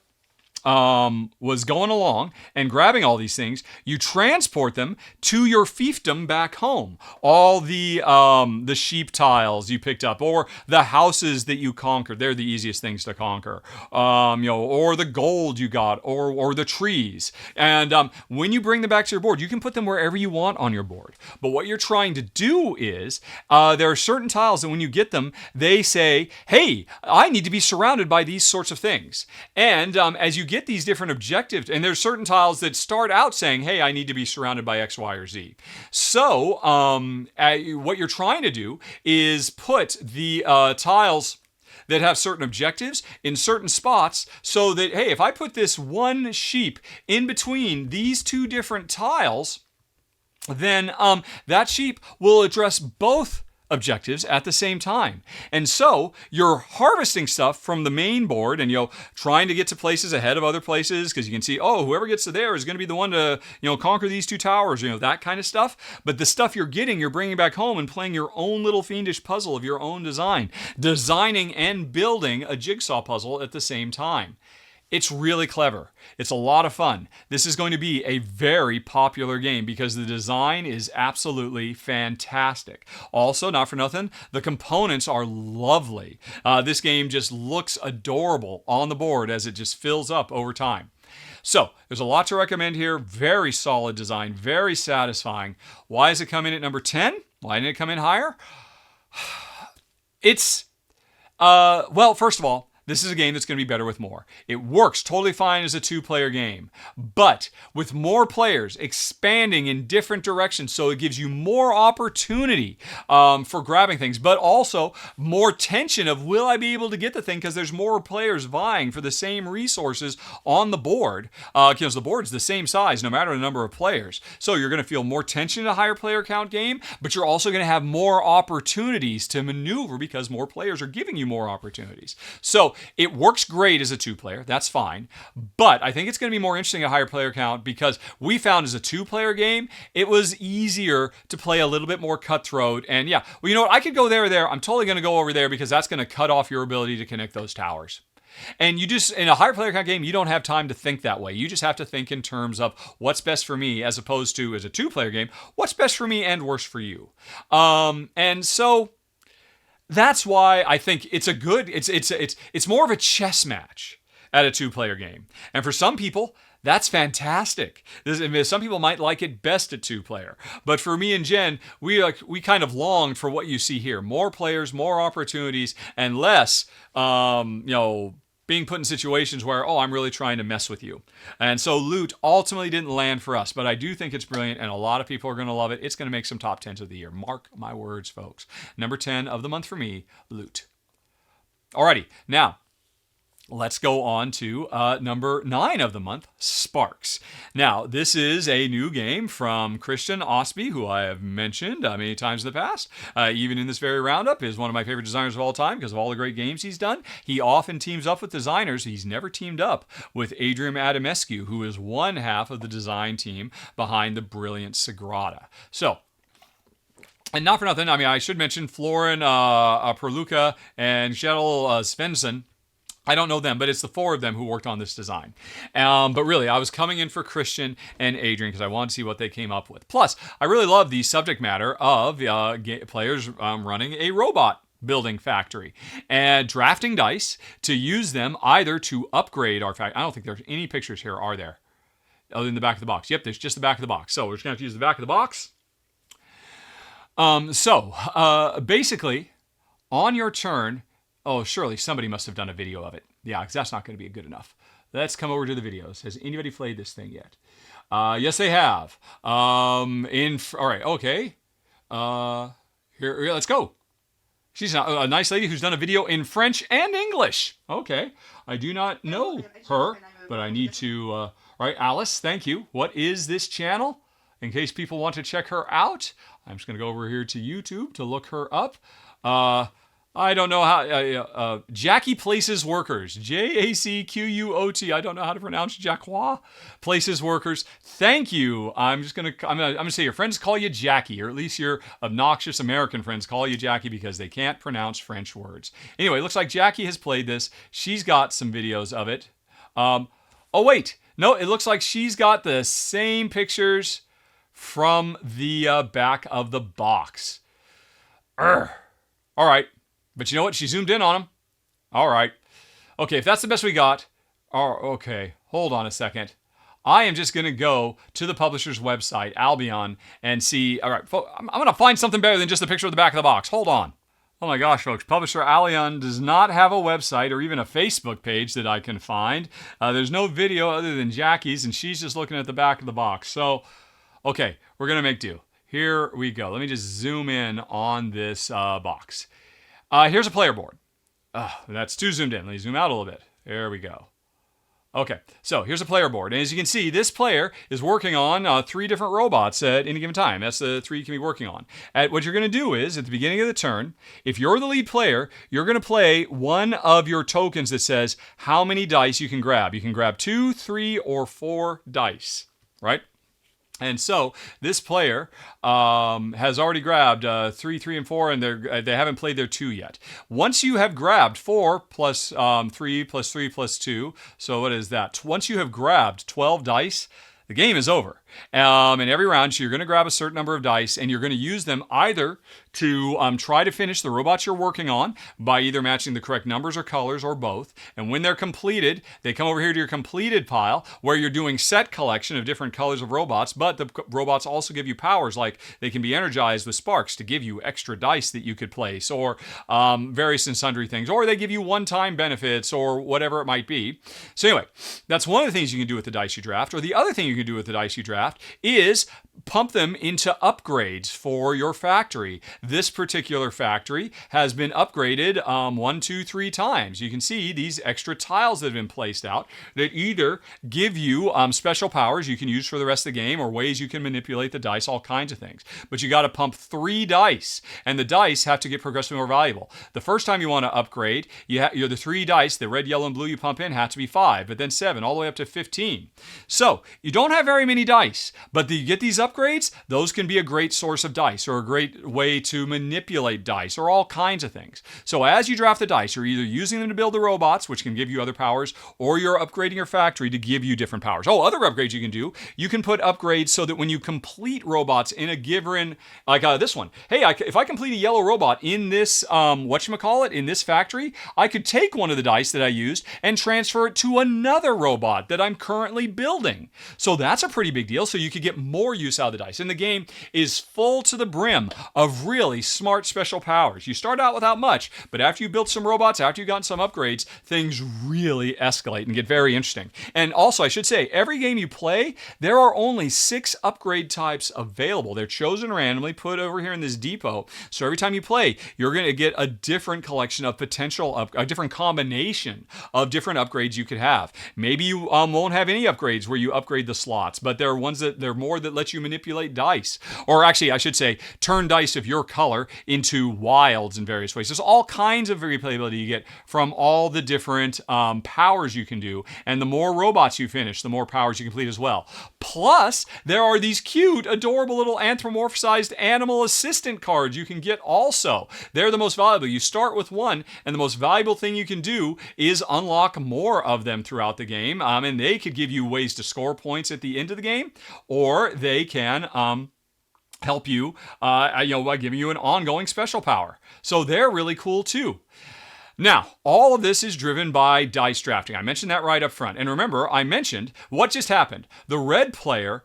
was going along and grabbing all these things, you transport them to your fiefdom back home. All the sheep tiles you picked up, or the houses that you conquered. They're the easiest things to conquer. Or the gold you got, or the trees. And when you bring them back to your board, you can put them wherever you want on your board. But what you're trying to do is, there are certain tiles that when you get them, they say, hey, I need to be surrounded by these sorts of things. And as you get these different objectives, and there's certain tiles that start out saying, hey, I need to be surrounded by X, Y, or Z. So what you're trying to do is put the tiles that have certain objectives in certain spots so that, hey, if I put this one sheep in between these 2 different tiles, then that sheep will address both objectives at the same time. And so you're harvesting stuff from the main board and trying to get to places ahead of other places, because you can see, whoever gets to there is going to be the one to conquer these 2 towers, that kind of stuff. But the stuff you're getting, you're bringing back home and playing your own little fiendish puzzle of your own design, designing and building a jigsaw puzzle at the same time. It's really clever. It's a lot of fun. This is going to be a very popular game because the design is absolutely fantastic. Also, not for nothing, the components are lovely. This game just looks adorable on the board as it just fills up over time. So, there's a lot to recommend here. Very solid design, very satisfying. Why does it come in at number 10? Why didn't it come in higher? It's, first of all, this is a game that's going to be better with more. It works totally fine as a 2-player game, but with more players expanding in different directions, so it gives you more opportunity for grabbing things, but also more tension of, will I be able to get the thing, because there's more players vying for the same resources on the board, because the board's the same size no matter the number of players. So you're going to feel more tension in a higher player count game, but you're also going to have more opportunities to maneuver because more players are giving you more opportunities. So it works great as a 2-player, that's fine, but I think it's going to be more interesting at a higher player count because we found as a 2-player game, it was easier to play a little bit more cutthroat. And you know what, I could go there or there. I'm totally going to go over there because that's going to cut off your ability to connect those towers. And you just, in a higher player count game, you don't have time to think that way. You just have to think in terms of what's best for me, as opposed to, as a 2-player game, what's best for me and worst for you. And so that's why I think it's a good, it's more of a chess match at a 2-player game. And for some people, that's fantastic. Some people might like it best at 2-player. But for me and Jen, we kind of longed for what you see here. More players, more opportunities, and less, being put in situations where, I'm really trying to mess with you. And so Loot ultimately didn't land for us, but I do think it's brilliant, and a lot of people are going to love it. It's going to make some top 10s of the year. Mark my words, folks. Number 10 of the month for me, Loot. Alrighty, now, let's go on to number 9 of the month, Sparks. Now, this is a new game from Christian Osby, who I have mentioned many times in the past. Even in this very roundup, is one of my favorite designers of all time because of all the great games he's done. He often teams up with designers. He's never teamed up with Adrian Adamescu, who is one half of the design team behind the brilliant Sagrada. So, and not for nothing, I mean, I should mention Florin Perluka and Kjetil Svensson. I don't know them, but it's the 4 of them who worked on this design. But really, I was coming in for Christian and Adrian because I wanted to see what they came up with. Plus, I really love the subject matter of players running a robot building factory and drafting dice to use them either to upgrade our factory. I don't think there's any pictures here, are there? Other than the back of the box. Yep, there's just the back of the box. So we're just going to have to use the back of the box. Basically, on your turn... Oh, surely somebody must have done a video of it. Yeah, because that's not going to be good enough. Let's come over to the videos. Has anybody played this thing yet? Yes, they have. All right, okay. Here, let's go. She's a nice lady who's done a video in French and English. Okay. I do not know her, but I need to... right, Alice, thank you. What is this channel? In case people want to check her out, I'm just going to go over here to YouTube to look her up. I don't know how... Jackie Places Workers. Jacquot. I don't know how to pronounce Jacquois. Places Workers. Thank you. I'm gonna say your friends call you Jackie, or at least your obnoxious American friends call you Jackie because they can't pronounce French words. Anyway, it looks like Jackie has played this. She's got some videos of it. Oh, wait. No, it looks like she's got the same pictures from the back of the box. All right. But you know what? She zoomed in on them. All right. Okay, if that's the best we got. Okay, hold on a second. I am just going to go to the publisher's website, Albion, and see. All right, I'm going to find something better than just a picture of the back of the box. Hold on. Oh my gosh, folks. Publisher Albion does not have a website or even a Facebook page that I can find. There's no video other than Jackie's, and she's just looking at the back of the box. So, okay, we're going to make do. Here we go. Let me just zoom in on this box. Here's a player board. That's too zoomed in. Let me zoom out a little bit. There we go. Okay, so here's a player board. And as you can see, this player is working on 3 different robots at any given time. That's the 3 you can be working on. What you're going to do is, at the beginning of the turn, if you're the lead player, you're going to play one of your tokens that says how many dice you can grab. You can grab 2, 3, or 4 dice, right? And so this player has already grabbed 3, 3, and 4, and they haven't played their 2 yet. Once you have grabbed 4 plus 3 plus 3 plus 2, so what is that? Once you have grabbed 12 dice, the game is over. And every round, so you're going to grab a certain number of dice, and you're going to use them either to try to finish the robots you're working on by either matching the correct numbers or colors or both. And when they're completed, they come over here to your completed pile where you're doing set collection of different colors of robots, but the robots also give you powers, like they can be energized with sparks to give you extra dice that you could place, or various and sundry things, or they give you one-time benefits or whatever it might be. So anyway, that's one of the things you can do with the dice you draft. Or the other thing you can do with the dice you draft is pump them into upgrades for your factory. This particular factory has been upgraded 1, 2, 3 times. You can see these extra tiles that have been placed out that either give you special powers you can use for the rest of the game, or ways you can manipulate the dice, all kinds of things. But you got to pump 3 dice, and the dice have to get progressively more valuable. The first time you want to upgrade, you're the 3 dice, the red, yellow, and blue you pump in have to be 5, but then 7, all the way up to 15. So you don't have very many dice, but you get these upgrades, those can be a great source of dice, or a great way to manipulate dice, or all kinds of things. So as you draft the dice, you're either using them to build the robots, which can give you other powers, or you're upgrading your factory to give you different powers. Oh, other upgrades you can do. You can put upgrades so that when you complete robots in a given, like this one. Hey, if I complete a yellow robot in this, in this factory, I could take one of the dice that I used and transfer it to another robot that I'm currently building. So that's a pretty big deal. So you could get more use out of the dice. And the game is full to the brim of really smart special powers. You start out without much, but after you build some robots, after you've gotten some upgrades, things really escalate and get very interesting. And also, I should say, every game you play, there are only 6 upgrade types available. They're chosen randomly, put over here in this depot. So every time you play, you're going to get a different collection of potential, a different combination of different upgrades you could have. Maybe you won't have any upgrades where you upgrade the slots, but there are ones that there are more that let you manipulate dice. Or actually, I should say, turn dice of your color into wilds in various ways. There's all kinds of replayability you get from all the different powers you can do. And the more robots you finish, the more powers you complete as well. Plus, there are these cute, adorable little anthropomorphized animal assistant cards you can get also. They're the most valuable. You start with one, and the most valuable thing you can do is unlock more of them throughout the game. And they could give you ways to score points at the end of the game, or they can help you, by giving you an ongoing special power. So they're really cool too. Now, all of this is driven by dice drafting. I mentioned that right up front. And remember, I mentioned what just happened. The red player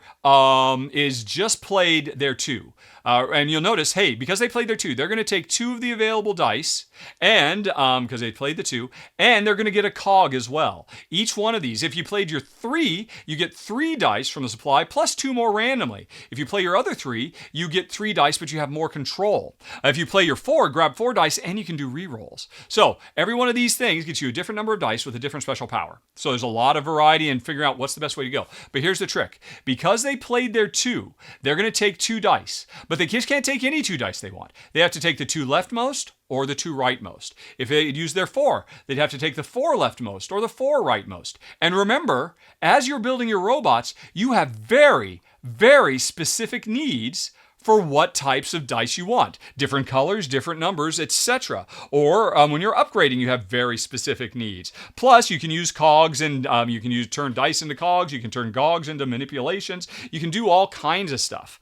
is just played their 2. And you'll notice, hey, because they played their 2, they're going to take 2 of the available dice, and because they played the 2, and they're going to get a cog as well. Each one of these, if you played your 3, you get 3 dice from the supply, plus 2 more randomly. If you play your other 3, you get 3 dice, but you have more control. If you play your 4, grab 4 dice, and you can do rerolls. So every one of these things gets you a different number of dice with a different special power. So there's a lot of variety in figuring out what's the best way to go. But here's the trick. Because they played their 2, they're going to take 2 dice. But they just can't take any 2 dice they want. They have to take the 2 leftmost or the 2 rightmost. If they use their 4, they'd have to take the 4 leftmost or the 4 rightmost. And remember, as you're building your robots, you have very, very specific needs for what types of dice you want. Different colors, different numbers, etc. Or when you're upgrading, you have very specific needs. Plus, you can use cogs and you can turn dice into cogs. You can turn cogs into manipulations. You can do all kinds of stuff.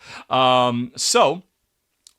So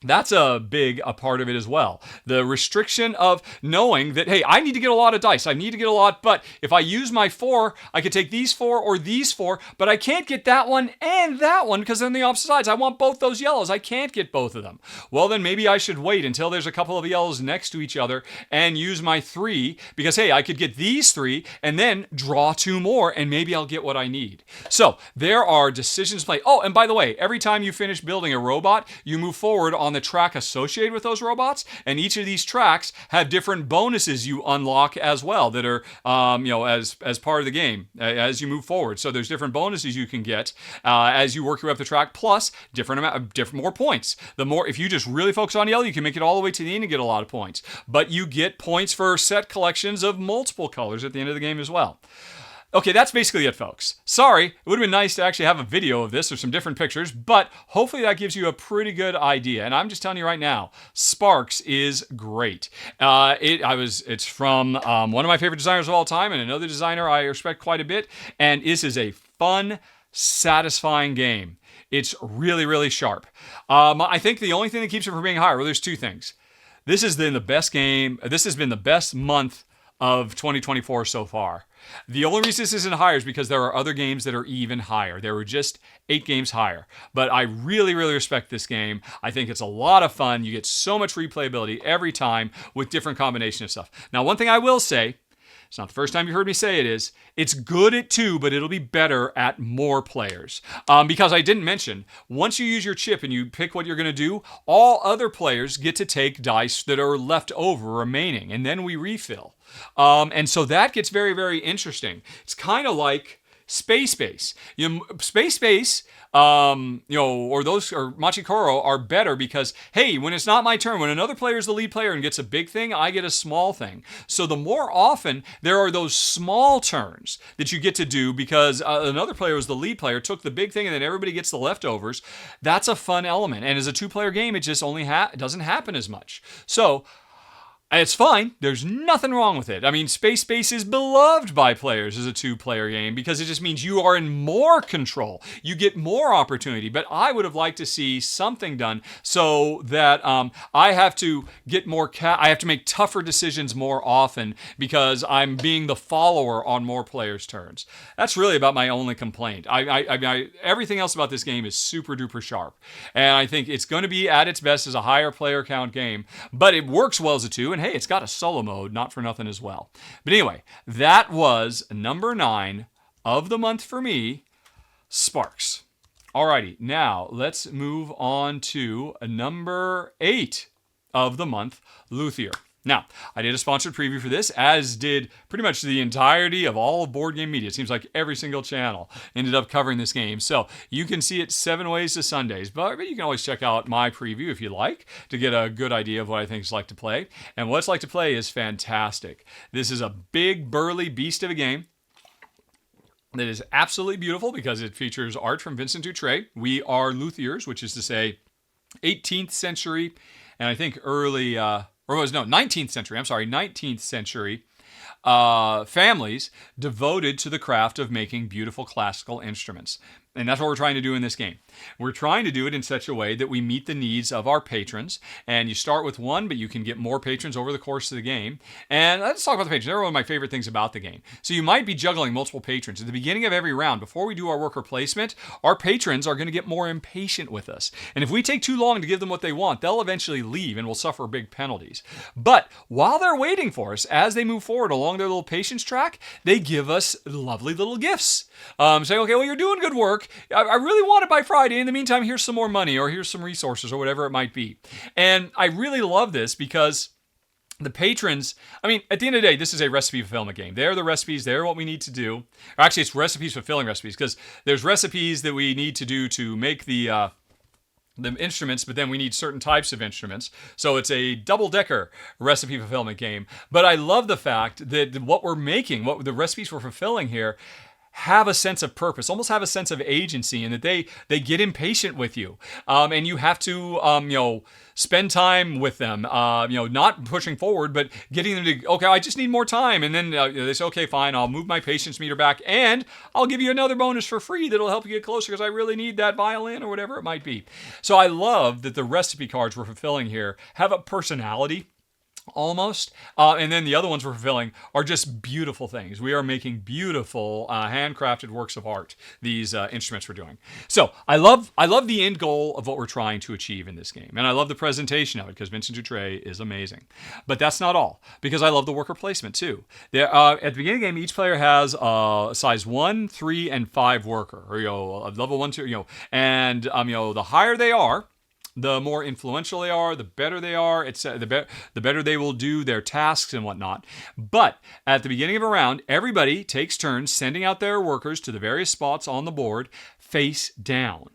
that's a big part of it as well. The restriction of knowing that, hey, I need to get a lot of dice. I need to get a lot, but if I use my 4, I could take these 4 or these 4, but I can't get that one and that one because they're on the opposite sides. I want both those yellows. I can't get both of them. Well, then maybe I should wait until there's a couple of yellows next to each other and use my 3 because, hey, I could get these 3 and then draw 2 more and maybe I'll get what I need. So there are decisions to play. Oh, and by the way, every time you finish building a robot, you move forward on the track associated with those robots, and each of these tracks have different bonuses you unlock as well that are, as part of the game as you move forward. So there's different bonuses you can get as you work your way up the track, plus different more points. The more, if you just really focus on yellow, you can make it all the way to the end and get a lot of points. But you get points for set collections of multiple colors at the end of the game as well. Okay, that's basically it, folks. Sorry, it would have been nice to actually have a video of this or some different pictures, but hopefully that gives you a pretty good idea. And I'm just telling you right now, Sparks is great. It's from one of my favorite designers of all time and another designer I respect quite a bit. And this is a fun, satisfying game. It's really, really sharp. I think the only thing that keeps it from being higher, well, there's 2 things. This has been the best game. This has been the best month of 2024 so far. The only reason this isn't higher is because there are other games that are even higher. There were just 8 games higher. But I really, really respect this game. I think it's a lot of fun. You get so much replayability every time with different combinations of stuff. Now, one thing I will say, it's not the first time you heard me say it is, it's good at 2, but it'll be better at more players. Because I didn't mention, once you use your chip and you pick what you're going to do, all other players get to take dice that are left over remaining, and then we refill. And so that gets very, very interesting. It's kind of like Space Base. Space Base, or Machikoro are better because, hey, when it's not my turn, when another player is the lead player and gets a big thing, I get a small thing. So the more often there are those small turns that you get to do because another player was the lead player, took the big thing, and then everybody gets the leftovers, that's a fun element. And as a 2-player game, it just only doesn't happen as much. So It's fine. There's nothing wrong with it. I mean, Space Base is beloved by players as a 2-player game because it just means you are in more control. You get more opportunity. But I would have liked to see something done so that I have to get more. I have to make tougher decisions more often because I'm being the follower on more players' turns. That's really about my only complaint. Everything else about this game is super duper sharp, and I think it's going to be at its best as a higher player count game. But it works well as a 2, and hey, it's got a solo mode, not for nothing as well. But anyway, that was number 9 of the month for me, Sparks. Alrighty, now let's move on to number 8 of the month, Luthier. Now, I did a sponsored preview for this, as did pretty much the entirety of all of board game media. It seems like every single channel ended up covering this game. So you can see it 7 ways to Sundays, but you can always check out my preview if you like to get a good idea of what I think it's like to play. And what it's like to play is fantastic. This is a big, burly beast of a game that is absolutely beautiful because it features art from Vincent Dutrait. We are Luthiers, which is to say 18th century, and I think 19th century, 19th century families devoted to the craft of making beautiful classical instruments. And that's what we're trying to do in this game. We're trying to do it in such a way that we meet the needs of our patrons. And you start with one, but you can get more patrons over the course of the game. And let's talk about the patrons. They're one of my favorite things about the game. So you might be juggling multiple patrons. At the beginning of every round, before we do our worker placement, our patrons are going to get more impatient with us. And if we take too long to give them what they want, they'll eventually leave and we'll suffer big penalties. But while they're waiting for us, as they move forward along their little patience track, they give us lovely little gifts. Saying, okay, well, you're doing good work. I really want it by Friday. In the meantime, here's some more money or here's some resources or whatever it might be. And I really love this because the patrons, I mean, at the end of the day, this is a recipe fulfillment game. They're the recipes. They're what we need to do. Or actually, it's recipes fulfilling recipes because there's recipes that we need to do to make the instruments, but then we need certain types of instruments. So it's a double-decker recipe fulfillment game. But I love the fact that what we're making, what the recipes we're fulfilling here, have a sense of purpose, almost have a sense of agency, and that they get impatient with you, and you have to spend time with them, not pushing forward, but getting them to, okay, I just need more time, and then they say, okay, fine, I'll move my patience meter back, and I'll give you another bonus for free that'll help you get closer because I really need that violin or whatever it might be. So I love that the recipe cards we're fulfilling here have a personality. Almost. And then the other ones we're fulfilling are just beautiful things. We are making beautiful handcrafted works of art, these instruments we're doing. So I love the end goal of what we're trying to achieve in this game. And I love the presentation of it because Vincent Dutrait is amazing. But that's not all, because I love the worker placement too. At the beginning of the game, each player has a size 1, 3, and 5 worker, or a level 1, 2, and the higher they are, the more influential they are, the better they are, the better they will do their tasks and whatnot. But at the beginning of a round, everybody takes turns sending out their workers to the various spots on the board face down.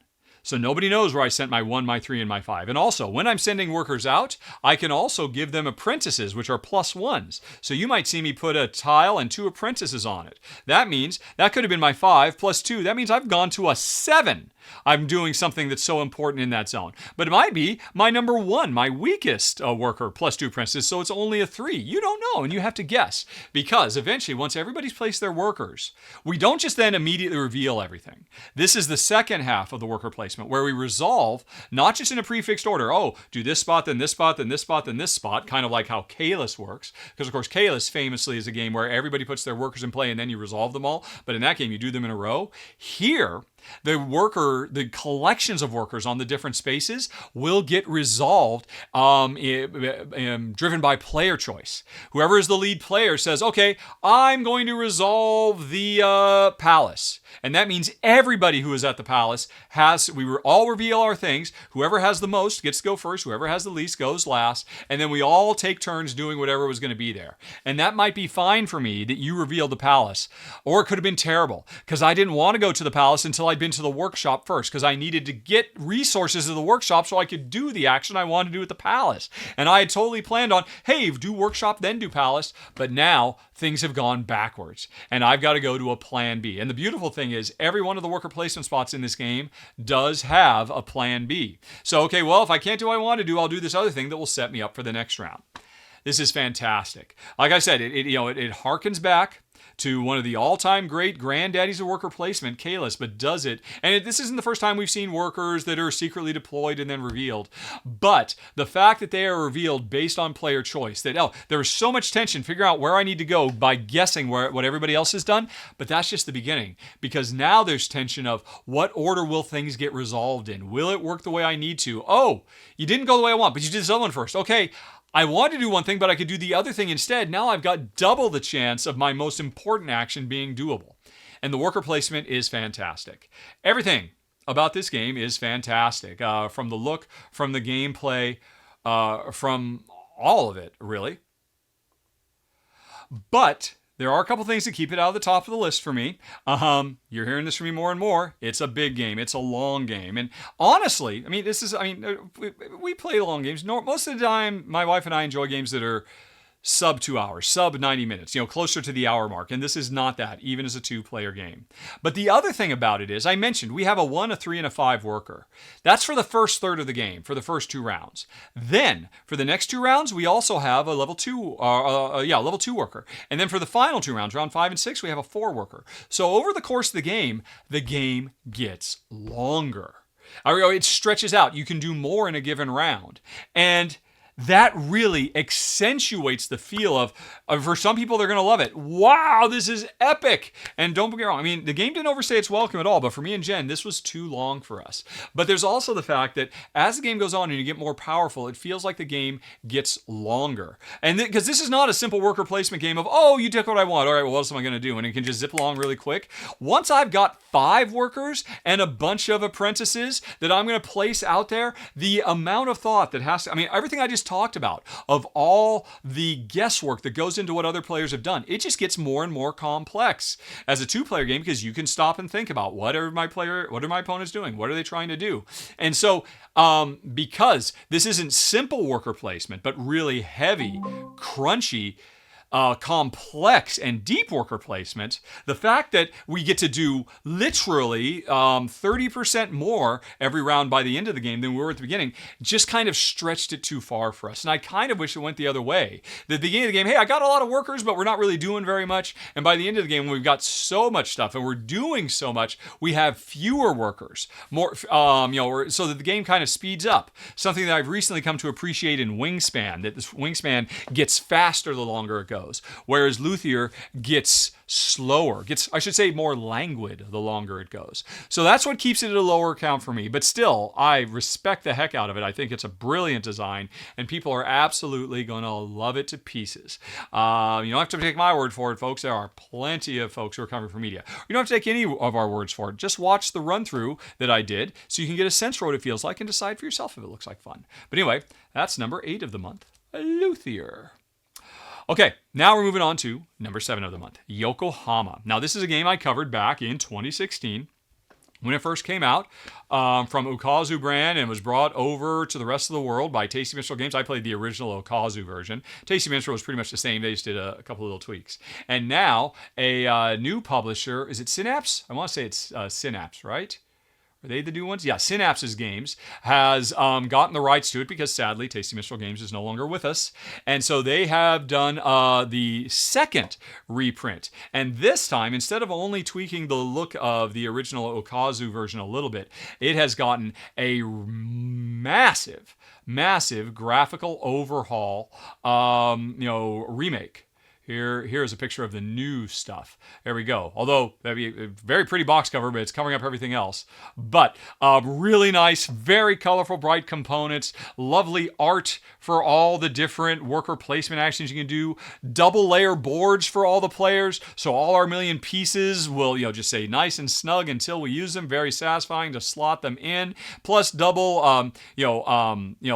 So nobody knows where I sent my 1, my 3, and my 5. And also, when I'm sending workers out, I can also give them apprentices, which are +1s. So you might see me put a tile and 2 apprentices on it. That means that could have been my 5 + 2. That means I've gone to a 7. I'm doing something that's so important in that zone. But it might be my number 1, my weakest worker, +2 apprentices, so it's only a 3. You don't know, and you have to guess. Because eventually, once everybody's placed their workers, we don't just then immediately reveal everything. This is the second half of the worker placement, where we resolve, not just in a prefixed order, do this spot, then this spot, then this spot, then this spot, kind of like how Kalis works. Because, of course, Kalis famously is a game where everybody puts their workers in play and then you resolve them all. But in that game, you do them in a row. Here, the collections of workers on the different spaces will get resolved driven by player choice. Whoever is the lead player says, okay, I'm going to resolve the palace. And that means everybody who is at the palace we all reveal our things. Whoever has the most gets to go first. Whoever has the least goes last. And then we all take turns doing whatever was going to be there. And that might be fine for me that you revealed the palace. Or it could have been terrible because I didn't want to go to the palace until I'd been to the workshop first because I needed to get resources to the workshop so I could do the action I wanted to do at the palace. And I had totally planned on, hey, do workshop, then do palace. But now things have gone backwards and I've got to go to a plan B. And the beautiful thing is every one of the worker placement spots in this game does have a plan B. So, okay, well, if I can't do what I want to do, I'll do this other thing that will set me up for the next round. This is fantastic. Like I said, it harkens back to one of the all-time great granddaddies of worker placement, Kalis, but does it. And this isn't the first time we've seen workers that are secretly deployed and then revealed. But the fact that they are revealed based on player choice, that, there is so much tension, figure out where I need to go by guessing what everybody else has done. But that's just the beginning. Because now there's tension of what order will things get resolved in? Will it work the way I need to? Oh, you didn't go the way I want, but you did this other one first. Okay, I want to do one thing, but I could do the other thing instead. Now I've got double the chance of my most important action being doable. And the worker placement is fantastic. Everything about this game is fantastic. From the look, from the gameplay, from all of it, really. But there are a couple things that keep it out of the top of the list for me. You're hearing this from me more and more. It's a big game. It's a long game. And honestly, we play long games. Most of the time, my wife and I enjoy games that are sub 2 hours, sub 90 minutes, closer to the hour mark. And this is not that, even as a 2-player game. But the other thing about it is, I mentioned, we have a 1, a 3, and a 5 worker. That's for the first third of the game, for the first 2 rounds. Then, for the next 2 rounds, we also have a level 2 worker. And then for the final 2 rounds, round 5 and 6, we have a 4 worker. So over the course of the game gets longer. It stretches out. You can do more in a given round. And that really accentuates the feel of for some people, they're going to love it. Wow, this is epic. And don't get me wrong. The game didn't overstay its welcome at all, but for me and Jen, this was too long for us. But there's also the fact that as the game goes on and you get more powerful, it feels like the game gets longer. And because this is not a simple worker placement game of, you took what I want. All right, well, what else am I going to do? And it can just zip along really quick. Once I've got 5 workers and a bunch of apprentices that I'm going to place out there, the amount of thought that has to, everything I just talked about, of all the guesswork that goes into what other players have done, it just gets more and more complex as a 2-player game, because you can stop and think about what are my opponents doing? What are they trying to do? And so, because this isn't simple worker placement, but really heavy, crunchy, complex and deep worker placement, the fact that we get to do literally 30% more every round by the end of the game than we were at the beginning just kind of stretched it too far for us. And I kind of wish it went the other way. The beginning of the game, hey, I got a lot of workers, but we're not really doing very much. And by the end of the game, when we've got so much stuff and we're doing so much, we have fewer workers, more, so that the game kind of speeds up. Something that I've recently come to appreciate in Wingspan, that this Wingspan gets faster the longer it goes. Whereas Luthier gets slower, more languid the longer it goes. So that's what keeps it at a lower count for me. But still, I respect the heck out of it. I think it's a brilliant design, and people are absolutely going to love it to pieces. You don't have to take my word for it, folks. There are plenty of folks who are coming from media. You don't have to take any of our words for it. Just watch the run-through that I did so you can get a sense for what it feels like and decide for yourself if it looks like fun. But anyway, that's number 8 of the month, Luthier. Okay, now we're moving on to number 7 of the month, Yokohama. Now, this is a game I covered back in 2016 when it first came out from Ukazu brand and was brought over to the rest of the world by Tasty Minstrel Games. I played the original Ukazu version. Tasty Minstrel was pretty much the same. They just did a couple of little tweaks. And now a new publisher, is it Synapse? I want to say it's Synapse, right? Are they the new ones? Yeah, Synapse's Games has gotten the rights to it because, sadly, Tasty Minstrel Games is no longer with us. And so they have done the second reprint. And this time, instead of only tweaking the look of the original Ukazu version a little bit, it has gotten a massive graphical overhaul, remake. Here's a picture of the new stuff. There we go. Although, that'd be a very pretty box cover, but it's covering up everything else. But really nice, very colorful, bright components, lovely art for all the different worker placement actions you can do, double layer boards for all the players, so all our million pieces will just stay nice and snug until we use them. Very satisfying to slot them in. Plus double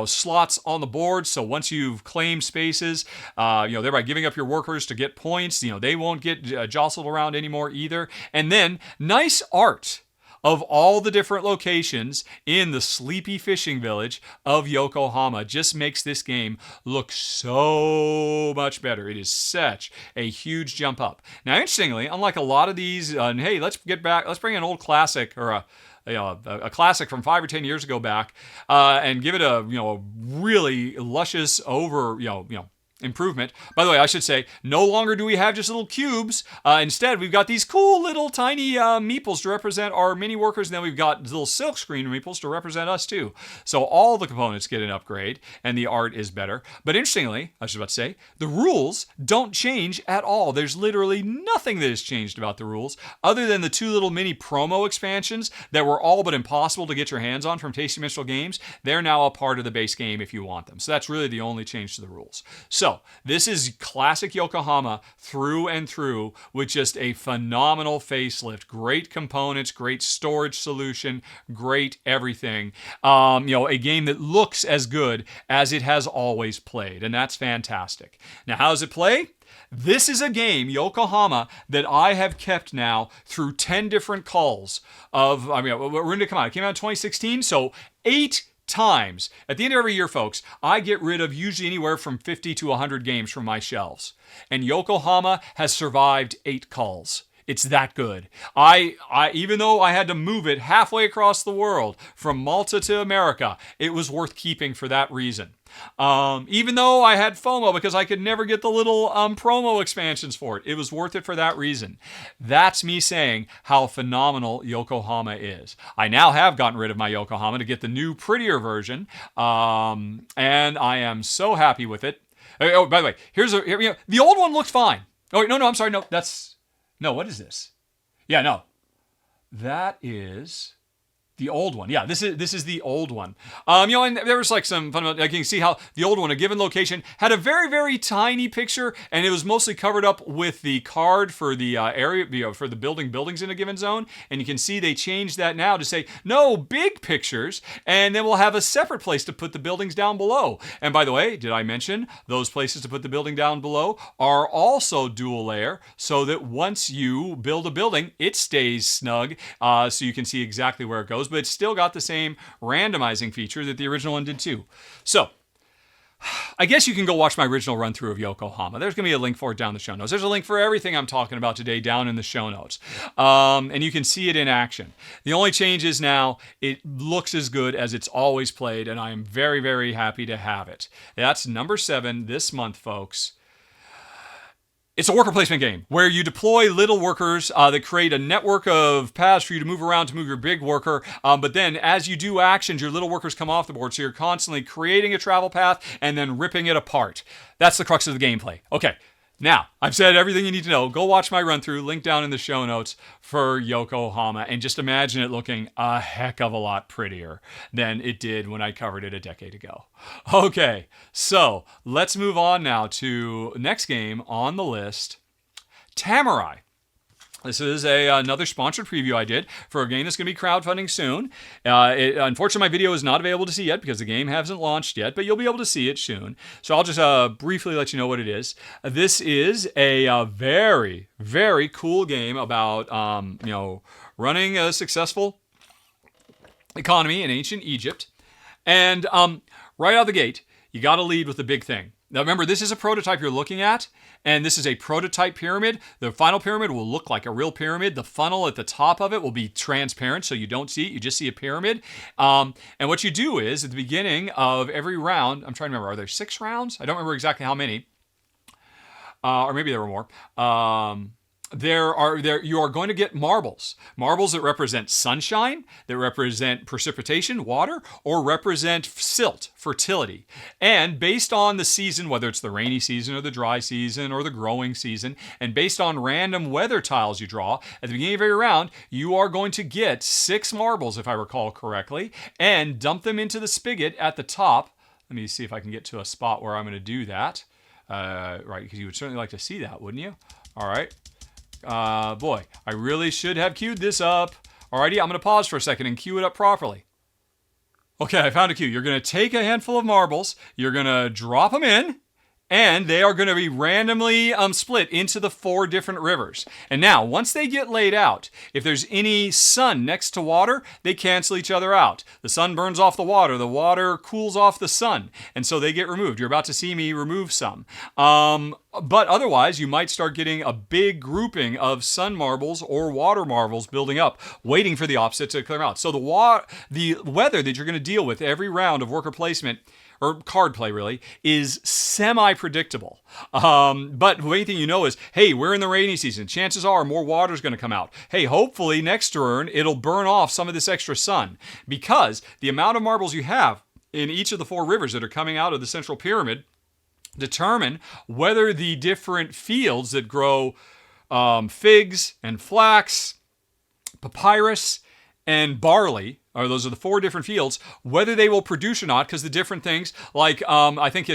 slots on the board, so once you've claimed spaces, thereby giving up your workers to get points, they won't get jostled around anymore either. And then nice art of all the different locations in the sleepy fishing village of Yokohama just makes this game look so much better. It is such a huge jump up. Now, interestingly, unlike a lot of these, hey, let's bring an old classic or a classic from 5 or 10 years ago back, and give it a really luscious improvement. By the way, I should say, no longer do we have just little cubes. Instead, we've got these cool little tiny meeples to represent our mini workers, and then we've got little silkscreen meeples to represent us too. So all the components get an upgrade, and the art is better. But interestingly, I was about to say, the rules don't change at all. There's literally nothing that has changed about the rules, other than the 2 little mini promo expansions that were all but impossible to get your hands on from Tasty Minstrel Games. They're now a part of the base game if you want them. So that's really the only change to the rules. So this is classic Yokohama through and through, with just a phenomenal facelift. Great components, great storage solution, great everything. A game that looks as good as it has always played, and that's fantastic. Now, how does it play? This is a game, Yokohama, that I have kept now through 10 different calls of, when did it come out? It came out in 2016, so 8 times. At the end of every year, folks, I get rid of usually anywhere from 50 to 100 games from my shelves. And Yokohama has survived 8 calls. It's that good. I even though I had to move it halfway across the world from Malta to America, it was worth keeping for that reason. Even though I had FOMO because I could never get the little promo expansions for it, it was worth it for that reason. That's me saying how phenomenal Yokohama is. I now have gotten rid of my Yokohama to get the new, prettier version, and I am so happy with it. Oh, by the way, the old one looks fine. Oh, wait, no, I'm sorry, no, what is this? Yeah, no. That is the old one. Yeah, this is the old one. And there was like some fun, like you can see how the old one, a given location, had a very, very tiny picture, and it was mostly covered up with the card for the area, for the buildings in a given zone. And you can see they changed that now to say, no, big pictures, and then we'll have a separate place to put the buildings down below. And by the way, did I mention those places to put the building down below are also dual layer, so that once you build a building, it stays snug, so you can see exactly where it goes. But it's still got the same randomizing feature that the original one did too. So, I guess you can go watch my original run through of Yokohama. There's going to be a link for it down in the show notes. There's a link for everything I'm talking about today down in the show notes. And you can see it in action. The only change is now it looks as good as it's always played, and I am very, very happy to have it. That's number 7 this month, folks. It's a worker placement game where you deploy little workers that create a network of paths for you to move around to move your big worker. But then as you do actions, your little workers come off the board. So you're constantly creating a travel path and then ripping it apart. That's the crux of the gameplay. Okay. Now, I've said everything you need to know. Go watch my run-through, link down in the show notes for Yokohama, and just imagine it looking a heck of a lot prettier than it did when I covered it a decade ago. Okay, so let's move on now to next game on the list, Tameri. This is another sponsored preview I did for a game that's going to be crowdfunding soon. Unfortunately, my video is not available to see yet because the game hasn't launched yet, but you'll be able to see it soon. So I'll just briefly let you know what it is. This is a very, very cool game about running a successful economy in ancient Egypt. And right out of the gate, you got to lead with the big thing. Now remember, this is a prototype you're looking at, and this is a prototype pyramid. The final pyramid will look like a real pyramid. The funnel at the top of it will be transparent, so you don't see it. You just see a pyramid. And what you do is, at the beginning of every round, I'm trying to remember, are there 6 rounds? I don't remember exactly how many. Or maybe there were more. You are going to get marbles that represent sunshine, that represent precipitation, water, or represent silt, fertility. And based on the season, whether it's the rainy season or the dry season or the growing season, and based on random weather tiles you draw, at the beginning of every round, you are going to get 6 marbles, if I recall correctly, and dump them into the spigot at the top. Let me see if I can get to a spot where I'm going to do that. Right, because you would certainly like to see that, wouldn't you? All right. Boy, I really should have queued this up. Alrighty, I'm going to pause for a second and queue it up properly. Okay, I found a queue. You're going to take a handful of marbles, you're going to drop them in, and they are going to be randomly split into the 4 different rivers. And now, once they get laid out, if there's any sun next to water, they cancel each other out. The sun burns off the water cools off the sun, and so they get removed. You're about to see me remove some. But otherwise, you might start getting a big grouping of sun marbles or water marbles building up, waiting for the opposite to clear out. So the weather that you're going to deal with every round of worker placement, or card play really, is semi-predictable. But the main thing you know is, hey, we're in the rainy season. Chances are more water is going to come out. Hey, hopefully next turn it'll burn off some of this extra sun, because the amount of marbles you have in each of the 4 rivers that are coming out of the central pyramid determine whether the different fields that grow figs and flax, papyrus, and barley, or those are the 4 different fields, whether they will produce or not, because the different things, like I think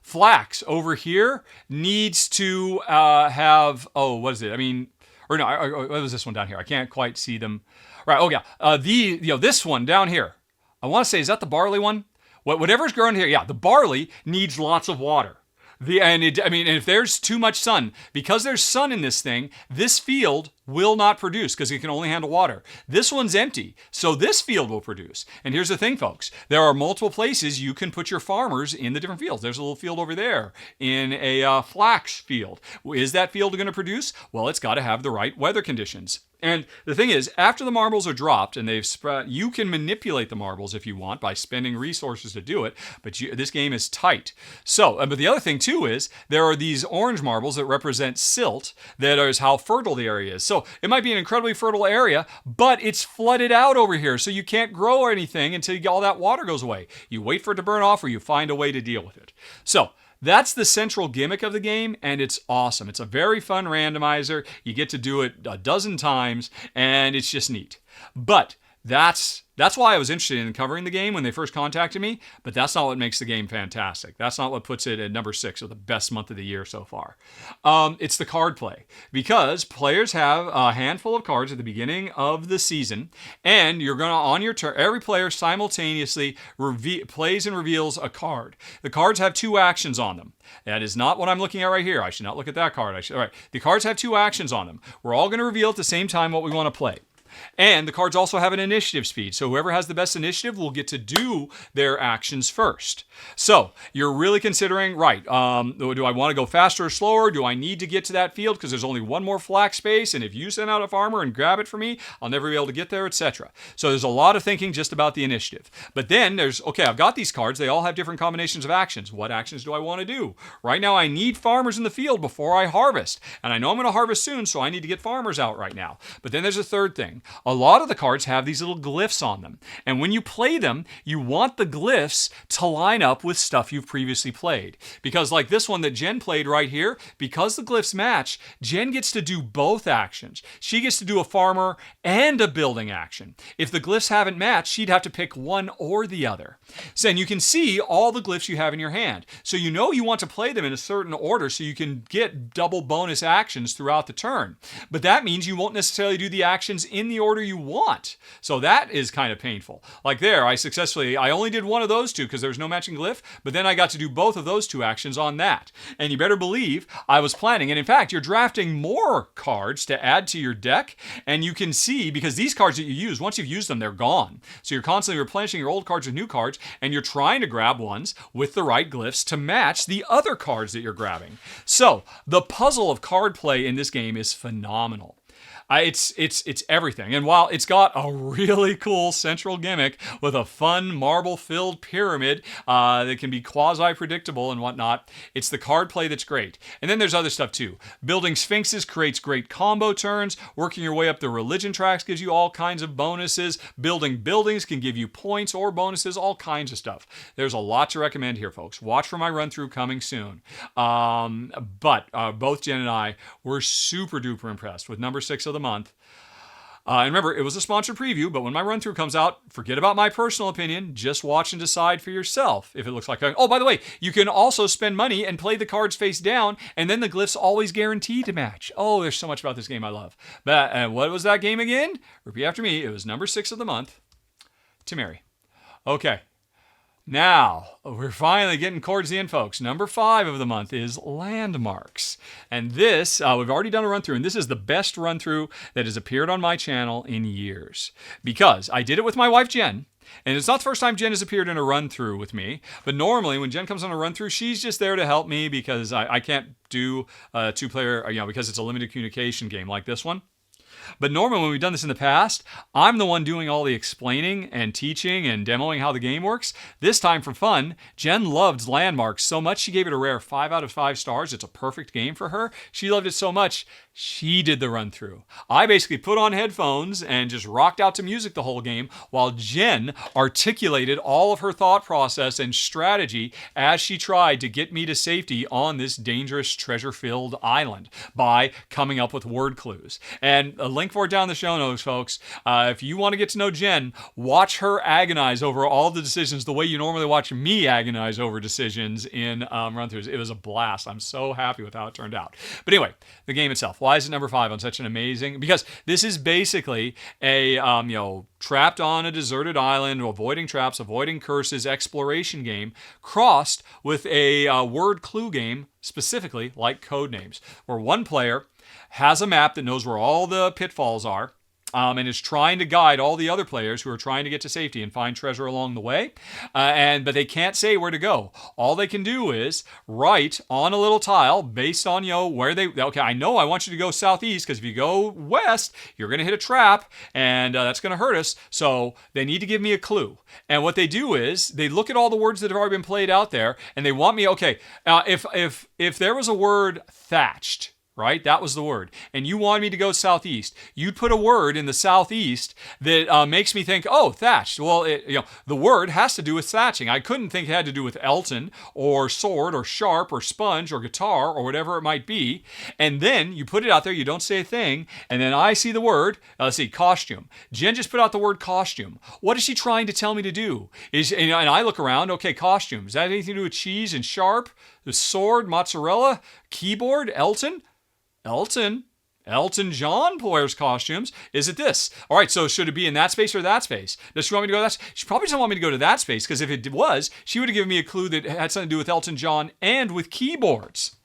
flax over here needs to have, what is it? What was this one down here? I can't quite see them. Right, oh yeah, this one down here. I want to say, is that the barley one? Whatever's growing here, yeah, the barley needs lots of water. And if there's too much sun, because there's sun in this thing, this field will not produce because it can only handle water. This one's empty, so this field will produce. And here's the thing, folks. There are multiple places you can put your farmers in the different fields. There's a little field over there in a flax field. Is that field going to produce? Well, it's got to have the right weather conditions. And the thing is, after the marbles are dropped and they've spread, you can manipulate the marbles if you want by spending resources to do it, but this game is tight. So, but the other thing too is, there are these orange marbles that represent silt, that is how fertile the area is. So it might be an incredibly fertile area, but it's flooded out over here, so you can't grow anything until all that water goes away. You wait for it to burn off, or you find a way to deal with it. So, that's the central gimmick of the game, and it's awesome. It's a very fun randomizer. You get to do it a dozen times, and it's just neat. But that's why I was interested in covering the game when they first contacted me, but that's not what makes the game fantastic. That's not what puts it at number 6 of the best month of the year so far. It's the card play, because players have a handful of cards at the beginning of the season, and you're going to, on your turn, every player simultaneously plays and reveals a card. The cards have 2 actions on them. That is not what I'm looking at right here. I should not look at that card. All right. The cards have 2 actions on them. We're all going to reveal at the same time what we want to play. And the cards also have an initiative speed, so whoever has the best initiative will get to do their actions first. So you're really considering, right, do I want to go faster or slower? Do I need to get to that field because there's only one more flax space, and if you send out a farmer and grab it for me, I'll never be able to get there, etc. So there's a lot of thinking just about the initiative. But then there's, okay, I've got these cards. They all have different combinations of actions. What actions do I want to do? Right now I need farmers in the field before I harvest, and I know I'm going to harvest soon, so I need to get farmers out right now. But then there's a third thing. A lot of the cards have these little glyphs on them. And when you play them, you want the glyphs to line up with stuff you've previously played. Because like this one that Jen played right here, because the glyphs match, Jen gets to do both actions. She gets to do a farmer and a building action. If the glyphs haven't matched, she'd have to pick one or the other. So, and you can see all the glyphs you have in your hand. So you know you want to play them in a certain order so you can get double bonus actions throughout the turn. But that means you won't necessarily do the actions in the order you want. So that is kind of painful. Like there, I only did one of those 2 because there was no matching glyph, but then I got to do both of those 2 actions on that. And you better believe I was planning. And in fact, you're drafting more cards to add to your deck. And you can see, because these cards that you use, once you've used them, they're gone. So you're constantly replenishing your old cards with new cards, and you're trying to grab ones with the right glyphs to match the other cards that you're grabbing. So the puzzle of card play in this game is phenomenal. It's everything. And while it's got a really cool central gimmick with a fun marble-filled pyramid that can be quasi-predictable and whatnot, it's the card play that's great. And then there's other stuff too. Building sphinxes creates great combo turns. Working your way up the religion tracks gives you all kinds of bonuses. Building buildings can give you points or bonuses, all kinds of stuff. There's a lot to recommend here, folks. Watch for my run-through coming soon. But both Jen and I were super duper impressed with number 6 of the month. And remember, it was a sponsored preview, but when my run-through comes out, forget about my personal opinion. Just watch and decide for yourself if it looks like... Oh, by the way, you can also spend money and play the cards face down, and then the glyphs always guaranteed to match. Oh, there's so much about this game I love. But what was that game again? Repeat after me. It was number 6 of the month. Tameri. Okay. Now, we're finally getting towards the end, folks. Number 5 of the month is Landmarks. And this, we've already done a run-through, and this is the best run-through that has appeared on my channel in years. Because I did it with my wife, Jen, And it's not the first time Jen has appeared in a run-through with me, but normally when Jen comes on a run-through, she's just there to help me because I can't do a two-player, because it's a limited communication game like this one. But normally when we've done this in the past, I'm the one doing all the explaining and teaching and demoing how the game works. This time for fun, Jen loved Landmarks so much she gave it a rare 5 out of 5 stars. It's a perfect game for her. She loved it so much, she did the run through. I basically put on headphones and just rocked out to music the whole game while Jen articulated all of her thought process and strategy as she tried to get me to safety on this dangerous treasure-filled island by coming up with word clues. And a link for it down in the show notes, folks. If you want to get to know Jen, watch her agonize over all the decisions the way you normally watch me agonize over decisions in run-throughs. It was a blast. I'm so happy with how it turned out. But anyway, the game itself. Why is it number 5 on such an amazing... Because this is basically a, trapped on a deserted island, avoiding traps, avoiding curses, exploration game, crossed with a word clue game, specifically like Codenames, where one player has a map that knows where all the pitfalls are, and is trying to guide all the other players who are trying to get to safety and find treasure along the way. But they can't say where to go. All they can do is write on a little tile based on, where they... Okay, I know I want you to go southeast because if you go west, you're going to hit a trap and that's going to hurt us. So they need to give me a clue. And what they do is they look at all the words that have already been played out there and they want me... Okay, if there was a word thatched... Right? That was the word. And you wanted me to go southeast. You'd put a word in the southeast that makes me think, oh, thatched. Well, the word has to do with thatching. I couldn't think it had to do with Elton or sword or sharp or sponge or guitar or whatever it might be. And then you put it out there. You don't say a thing. And then I see the word. Let's see, costume. Jen just put out the word costume. What is she trying to tell me to do? And I look around. Okay, costume. Does that have anything to do with cheese and sharp? The sword, mozzarella, keyboard, Elton Elton John wears costumes. Is it this? All right, so should it be in that space or that space? Does she want me to go to that? She probably doesn't want me to go to that space because if it was, she would have given me a clue that had something to do with Elton John and with keyboards.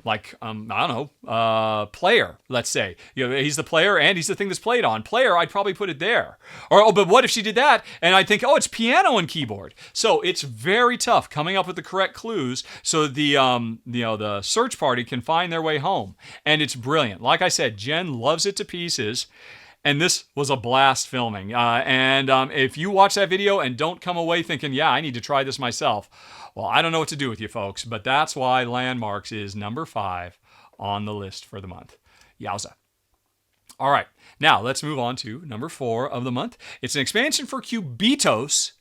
Like, I don't know, player, let's say. He's the player and he's the thing that's played on. Player, I'd probably put it there. But what if she did that and I'd think, it's piano and keyboard. So it's very tough coming up with the correct clues so the search party can find their way home. And it's brilliant. Like I said, Jen loves it to pieces. And this was a blast filming. If you watch that video and don't come away thinking, I need to try this myself, well, I don't know what to do with you folks, but that's why Landmarks is number 5 on the list for the month. Yowza. All right, now let's move on to number 4 of the month. It's an expansion for Cubitos,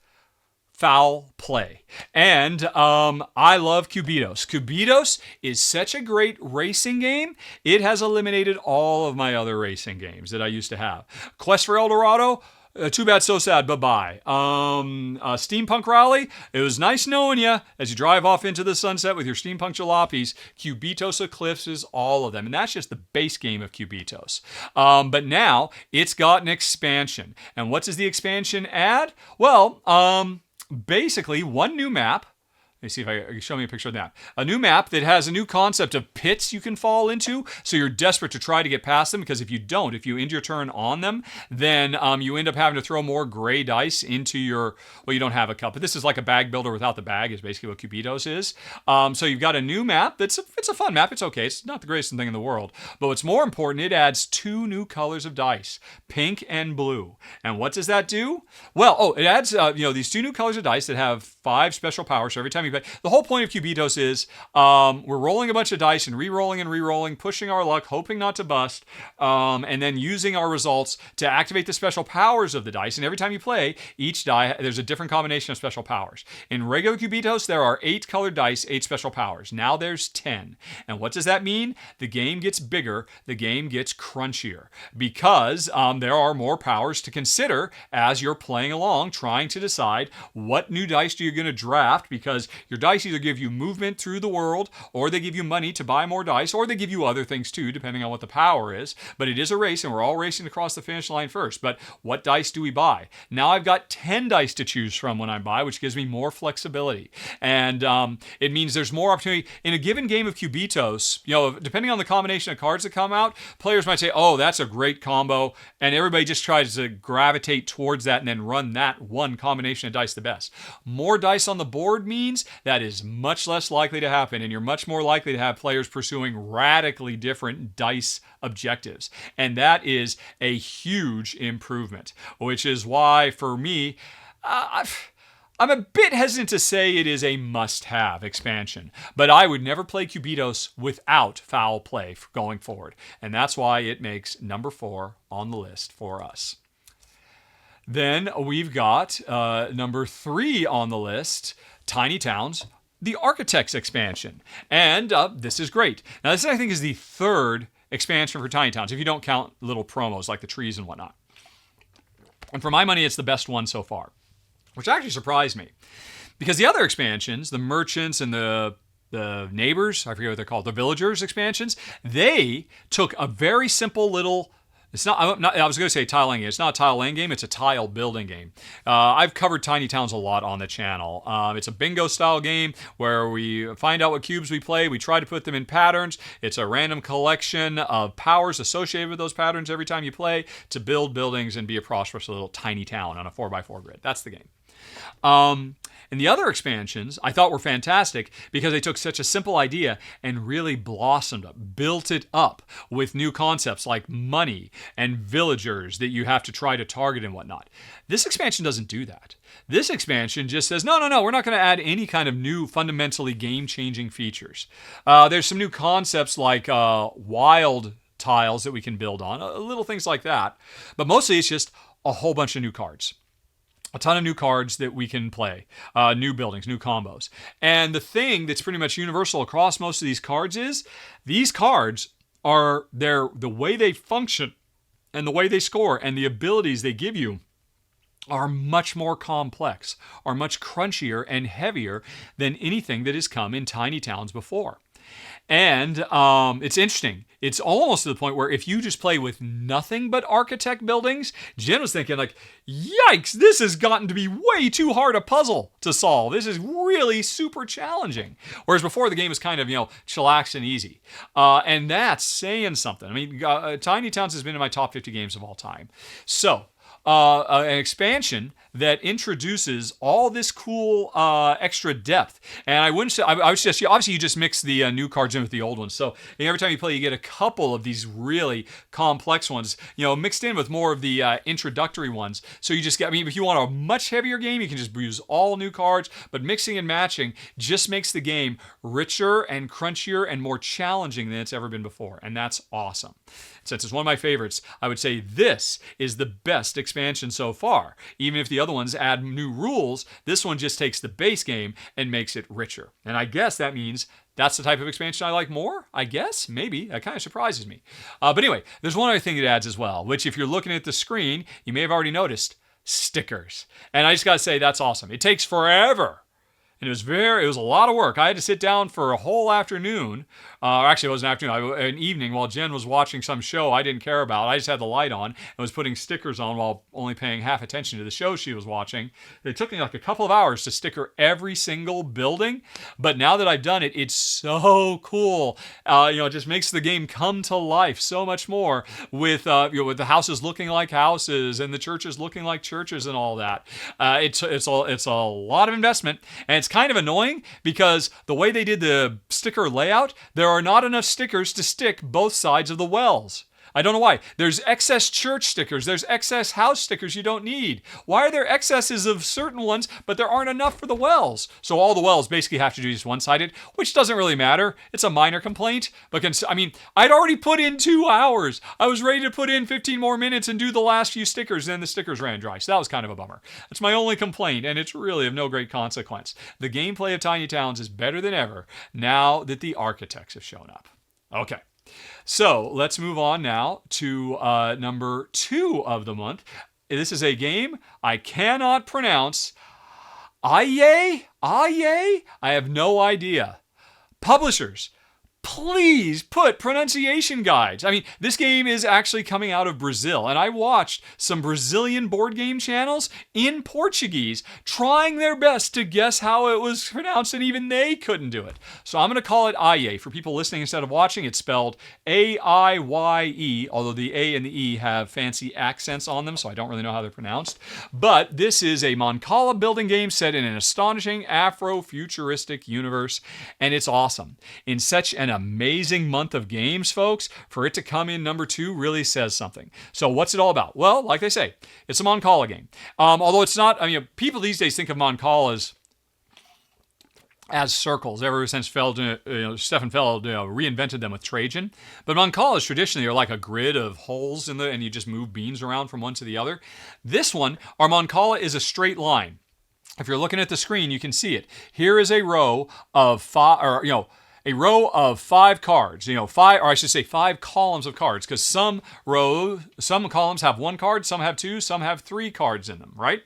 Fowl Play. And I love Cubitos. Cubitos is such a great racing game. It has eliminated all of my other racing games that I used to have. Quest for El Dorado, too bad, so sad, bye-bye. Steampunk Rally, it was nice knowing you as you drive off into the sunset with your steampunk jalopies. Cubitos eclipses all of them, and that's just the base game of Cubitos. But now, it's got an expansion. And what does the expansion add? Well, basically, one new map. Let me see if I can show me a picture of that. A new map that has a new concept of pits you can fall into. So you're desperate to try to get past them because if you end your turn on them, then you end up having to throw more gray dice into your, you don't have a cup, but this is like a bag builder without the bag is basically what Cubitos is. So you've got a new map. It's a fun map. It's okay. It's not the greatest thing in the world. But what's more important, it adds 2 new colors of dice, pink and blue. And what does that do? Well, it adds these 2 new colors of dice that have 5 special powers. So every time the whole point of Cubitos is we're rolling a bunch of dice and re-rolling, pushing our luck, hoping not to bust, and then using our results to activate the special powers of the dice. And every time you play, each die, there's a different combination of special powers. In regular Cubitos, there are 8 colored dice, 8 special powers. Now there's 10. And what does that mean? The game gets bigger, the game gets crunchier, because there are more powers to consider as you're playing along, trying to decide what new dice you're going to draft, because Your dice either give you movement through the world, or they give you money to buy more dice, or they give you other things too, depending on what the power is. But it is a race, and we're all racing across the finish line first. But what dice do we buy? Now I've got 10 dice to choose from when I buy, which gives me more flexibility. And it means there's more opportunity. In a given game of Cubitos, depending on the combination of cards that come out, players might say, oh, that's a great combo, and everybody just tries to gravitate towards that and then run that one combination of dice the best. More dice on the board means that is much less likely to happen, and you're much more likely to have players pursuing radically different dice objectives. And that is a huge improvement, which is why, for me, I'm a bit hesitant to say it is a must-have expansion, but I would never play Cubitos without Fowl play going forward, and that's why it makes number 4 on the list for us. Then we've got number 3 on the list, Tiny Towns, the Architects expansion, and this is great. Now this I think is the 3rd expansion for Tiny Towns, if you don't count little promos like the trees and whatnot. And for my money, it's the best one so far, which actually surprised me. Because the other expansions, the merchants and the neighbors, I forget what they're called, the villagers expansions, they took a very simple little, I was going to say tile laying game. It's not a tile laying game, it's a tile building game. I've covered Tiny Towns a lot on the channel. It's a bingo style game where we find out what cubes we play, we try to put them in patterns. It's a random collection of powers associated with those patterns every time you play to build buildings and be a prosperous little tiny town on a 4x4 grid. That's the game. And the other expansions I thought were fantastic because they took such a simple idea and really blossomed up, built it up with new concepts like money and villagers that you have to try to target and whatnot. This expansion doesn't do that. This expansion just says, no, we're not going to add any kind of new fundamentally game-changing features. There's some new concepts like wild tiles that we can build on, little things like that. But mostly it's just a whole bunch of new cards. A ton of new cards that we can play, new buildings, new combos. And the thing that's pretty much universal across most of these cards is these cards are the way they function and the way they score and the abilities they give you are much more complex, are much crunchier and heavier than anything that has come in Tiny Towns before. And it's interesting. It's almost to the point where if you just play with nothing but architect buildings, Jen was thinking like, yikes, this has gotten to be way too hard a puzzle to solve. This is really super challenging. Whereas before the game was kind of, chillax and easy. And that's saying something. I mean, Tiny Towns has been in my top 50 games of all time. So, an expansion that introduces all this cool extra depth. And I would suggest, obviously you just mix the new cards in with the old ones. So every time you play, you get a couple of these really complex ones, mixed in with more of the introductory ones. So you just get, if you want a much heavier game, you can just use all new cards, but mixing and matching just makes the game richer and crunchier and more challenging than it's ever been before. And that's awesome. Since it's one of my favorites, I would say this is the best expansion so far. Even if the other ones add new rules, this one just takes the base game and makes it richer. And I guess that means that's the type of expansion I like more, I guess. Maybe. That kind of surprises me. But anyway, there's one other thing it adds as well, which if you're looking at the screen, you may have already noticed, stickers. And I just got to say, that's awesome. It takes forever. And it was a lot of work. I had to sit down for a whole afternoon. Actually, it was an afternoon, an evening while Jen was watching some show I didn't care about. I just had the light on and was putting stickers on while only paying half attention to the show she was watching. It took me like a couple of hours to sticker every single building. But now that I've done it, it's so cool. It just makes the game come to life so much more with the houses looking like houses and the churches looking like churches and all that. It's a lot of investment, and it's kind of annoying because the way they did the sticker layout, there are not enough stickers to stick both sides of the wells. I don't know why. There's excess church stickers. There's excess house stickers you don't need. Why are there excesses of certain ones, but there aren't enough for the wells? So all the wells basically have to do just one-sided, which doesn't really matter. It's a minor complaint. But I'd already put in 2 hours. I was ready to put in 15 more minutes and do the last few stickers, and then the stickers ran dry. So that was kind of a bummer. That's my only complaint, and it's really of no great consequence. The gameplay of Tiny Towns is better than ever now that the architects have shown up. Okay. So let's move on now to number 2 of the month. This is a game I cannot pronounce. Aiye? Aiye? I have no idea. Publishers, please put pronunciation guides. I mean, this game is actually coming out of Brazil, and I watched some Brazilian board game channels in Portuguese trying their best to guess how it was pronounced, and even they couldn't do it. So I'm going to call it Aiye. For people listening instead of watching, it's spelled A-I-Y-E, although the A and the E have fancy accents on them, so I don't really know how they're pronounced. But this is a Mancala building game set in an astonishing Afro-futuristic universe, and it's awesome. In such an amazing month of games, folks, for it to come in number 2 really says something. So what's it all about? Well, like they say, it's a Mancala game. Although it's not, people these days think of Mancalas as circles ever since Stefan Feld reinvented them with Trajan. But Mancalas traditionally are like a grid of holes and you just move beans around from one to the other. This one, our Mancala, is a straight line. If you're looking at the screen, you can see it. Here is a row of a row of 5 cards, 5 columns of cards, because some columns have 1 card, some have 2, some have 3 cards in them, right?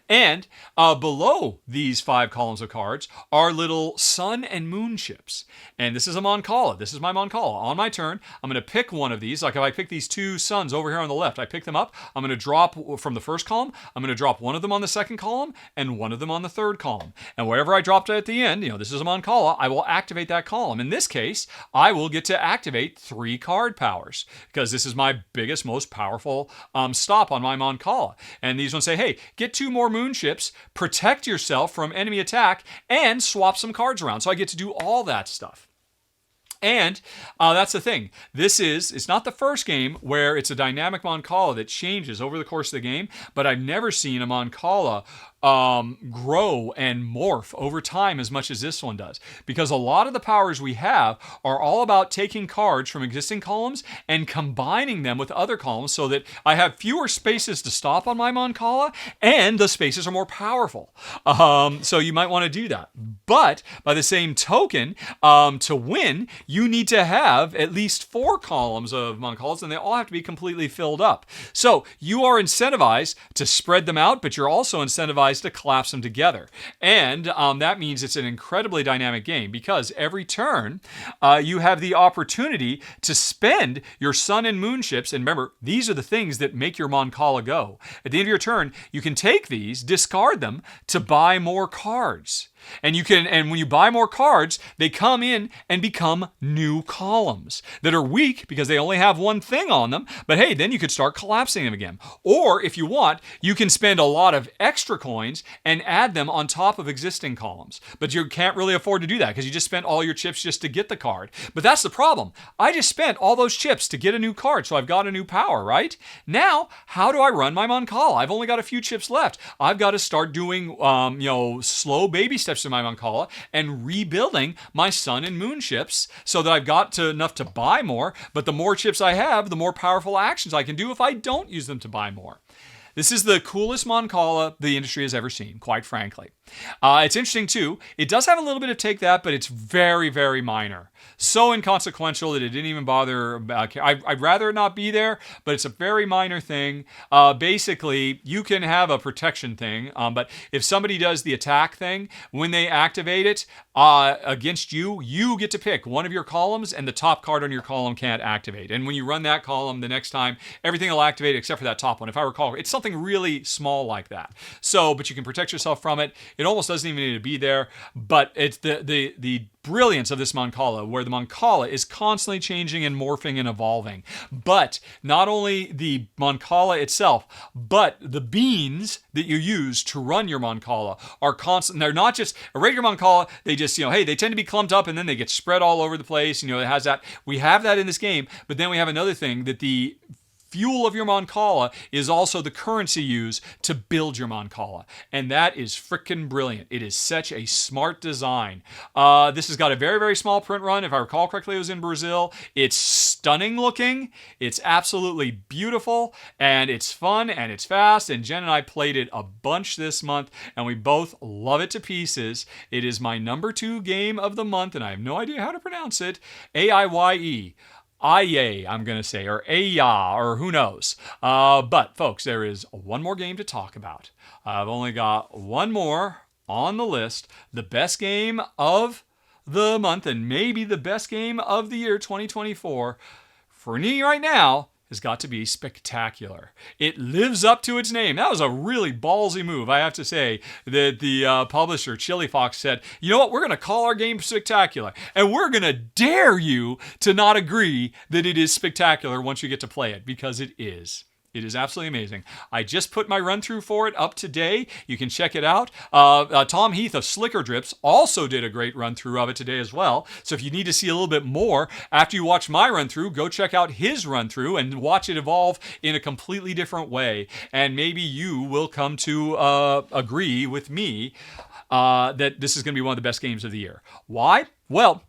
And below these 5 columns of cards are little sun and moon chips. And this is a Mancala. This is my Mancala. On my turn, I'm going to pick one of these. Like if I pick these 2 suns over here on the left, I pick them up. I'm going to drop from the first column. I'm going to drop one of them on the second column and one of them on the third column. And wherever I dropped at the end, this is a Mancala, I will activate that column. In this case, I will get to activate 3 card powers because this is my biggest, most powerful stop on my Mancala. And these ones say, hey, get 2 more moon chips, protect yourself from enemy attack, and swap some cards around. So I get to do all that stuff. And that's the thing. It's not the first game where it's a dynamic Mancala that changes over the course of the game, but I've never seen a Mancala grow and morph over time as much as this one does. Because a lot of the powers we have are all about taking cards from existing columns and combining them with other columns so that I have fewer spaces to stop on my Mancala and the spaces are more powerful. So you might want to do that. But by the same token, to win, you need to have at least 4 columns of Mancalas and they all have to be completely filled up. So you are incentivized to spread them out, but you're also incentivized to collapse them together. And that means it's an incredibly dynamic game because every turn you have the opportunity to spend your sun and moon chips. And remember, these are the things that make your Mancala go. At the end of your turn, you can take these, discard them to buy more cards. And when you buy more cards, they come in and become new columns that are weak because they only have 1 thing on them. But hey, then you could start collapsing them again. Or if you want, you can spend a lot of extra coins and add them on top of existing columns. But you can't really afford to do that because you just spent all your chips just to get the card. But that's the problem. I just spent all those chips to get a new card, so I've got a new power, right? Now, how do I run my Mancala? I've only got a few chips left. I've got to start doing, slow baby steps in my Mancala and rebuilding my sun and moon chips so that I've got enough to buy more, but the more chips I have, the more powerful actions I can do if I don't use them to buy more. This is the coolest Mancala the industry has ever seen, quite frankly. It's interesting, too. It does have a little bit of take that, but it's very, very minor. So inconsequential that it didn't even bother. I'd rather it not be there, but it's a very minor thing. Basically, you can have a protection thing, but if somebody does the attack thing, when they activate it against you, you get to pick one of your columns, and the top card on your column can't activate. And when you run that column the next time, everything will activate except for that top one. If I recall, it's something really small like that. But you can protect yourself from it. It almost doesn't even need to be there, but it's the brilliance of this Mancala, where the Mancala is constantly changing and morphing and evolving. But not only the Mancala itself, but the beans that you use to run your Mancala are constant. They're not just a regular Mancala. They just, they tend to be clumped up and then they get spread all over the place. It has that. We have that in this game, but then we have another thing that the fuel of your Mancala is also the currency used to build your Mancala. And that is freaking brilliant. It is such a smart design. This has got a very, very small print run. If I recall correctly, it was in Brazil. It's stunning looking. It's absolutely beautiful. And it's fun and it's fast. And Jen and I played it a bunch this month. And we both love it to pieces. It is my number 2 game of the month. And I have no idea how to pronounce it. Aiye. Aiye, I'm going to say, or Aiye, or who knows. But, folks, there is one more game to talk about. I've only got one more on the list, the best game of the month and maybe the best game of the year 2024, for me right now, has got to be Spectacular. It lives up to its name. That was a really ballsy move, I have to say, that the publisher, Chili Fox, said, you know what, we're going to call our game Spectacular, and we're going to dare you to not agree that it is spectacular once you get to play it, because it is. It is absolutely amazing. I just put my run-through for it up today. You can check it out. Tom Heath of Slicker Drips also did a great run-through of it today as well. So if you need to see a little bit more after you watch my run-through, go check out his run-through and watch it evolve in a completely different way. And maybe you will come to agree with me that this is going to be one of the best games of the year. Why? Well,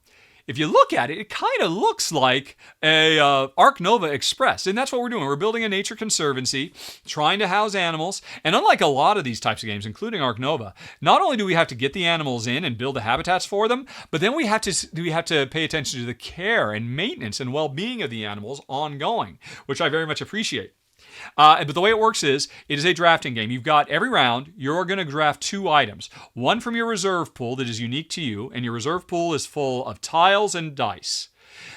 if you look at it, it kind of looks like a Ark Nova Express. And that's what we're doing. We're building a nature conservancy, trying to house animals. And unlike a lot of these types of games, including Ark Nova, not only do we have to get the animals in and build the habitats for them, but then we have to pay attention to the care and maintenance and well-being of the animals ongoing, which I very much appreciate. But the way it works is, it is a drafting game. You've got every round, you're going to draft 2 items. One from your reserve pool that is unique to you, and your reserve pool is full of tiles and dice.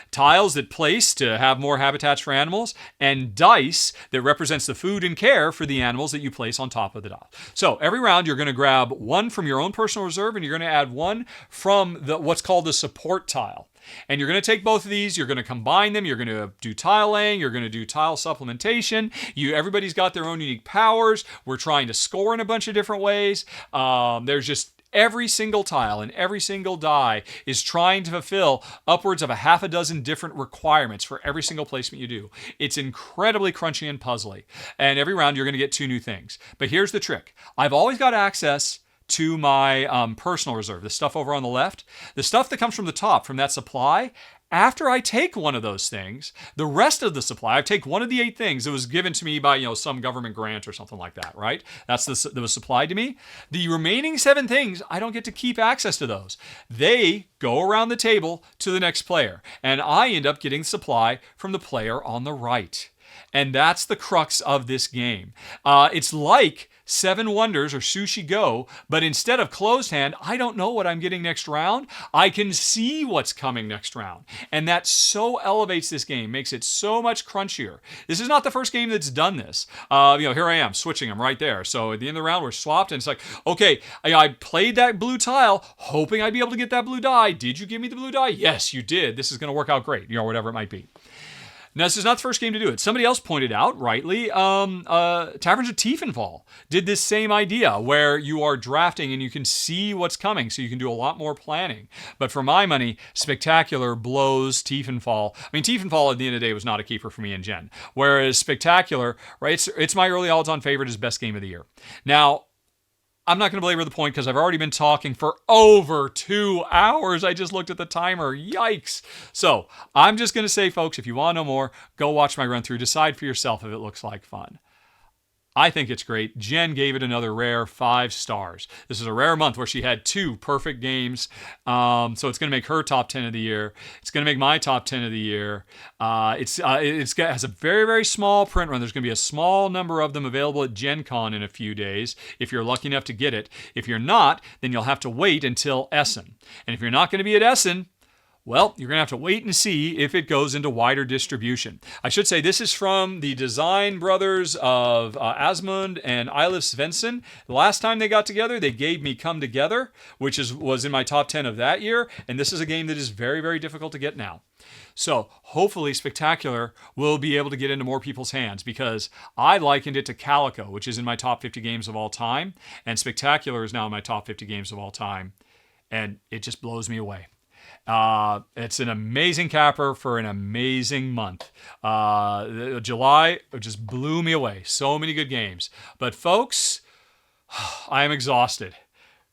Tiles that place to have more habitats for animals, and dice that represents the food and care for the animals that you place on top of the dial. So every round, you're going to grab one from your own personal reserve, and you're going to add one from what's called the support tile. And you're going to take both of these, you're going to combine them, you're going to do tile laying, you're going to do tile supplementation. Everybody's got their own unique powers. We're trying to score in a bunch of different ways. There's just every single tile and every single die is trying to fulfill upwards of a half a dozen different requirements for every single placement you do. It's incredibly crunchy and puzzly. And every round you're going to get 2 new things. But here's the trick. I've always got access to my personal reserve, the stuff over on the left, the stuff that comes from the top, from that supply. After I take one of those things, the rest of the supply, I take one of the 8 things that was given to me by some government grant or something like that, right? That was supplied to me. The remaining 7 things, I don't get to keep access to those. They go around the table to the next player, and I end up getting supply from the player on the right. And that's the crux of this game. It's like 7 Wonders or Sushi Go, but instead of closed hand, I don't know what I'm getting next round. I can see what's coming next round. And that so elevates this game, makes it so much crunchier. This is not the first game that's done this. Here I am, switching them right there. So at the end of the round, we're swapped, and it's like, okay, I played that blue tile, hoping I'd be able to get that blue die. Did you give me the blue die? Yes, you did. This is going to work out great, whatever it might be. Now, this is not the first game to do it. Somebody else pointed out, rightly, Taverns of Tiefenfall did this same idea where you are drafting and you can see what's coming, so you can do a lot more planning. But for my money, Spectacular blows Tiefenfall. I mean, Tiefenfall at the end of the day was not a keeper for me and Jen, whereas Spectacular, right, it's my early odds-on favorite as best game of the year. Now, I'm not going to belabor the point because I've already been talking for over 2 hours. I just looked at the timer. Yikes. So I'm just going to say, folks, if you want to know more, go watch my run through. Decide for yourself if it looks like fun. I think it's great. Jen gave it another rare 5 stars. This is a rare month where she had 2 perfect games. So it's going to make her top 10 of the year. It's going to make my top 10 of the year. It has a very, very small print run. There's going to be a small number of them available at Gen Con in a few days, if you're lucky enough to get it. If you're not, then you'll have to wait until Essen. And if you're not going to be at Essen, well, you're going to have to wait and see if it goes into wider distribution. I should say this is from the design brothers of Asmund and Eilif Svensson. The last time they got together, they gave me Come Together, which was in my top 10 of that year. And this is a game that is very, very difficult to get now. So hopefully Spectacular will be able to get into more people's hands, because I likened it to Calico, which is in my top 50 games of all time. And Spectacular is now in my top 50 games of all time. And it just blows me away. It's an amazing capper for an amazing month. July just blew me away. So many good games. But folks, I am exhausted.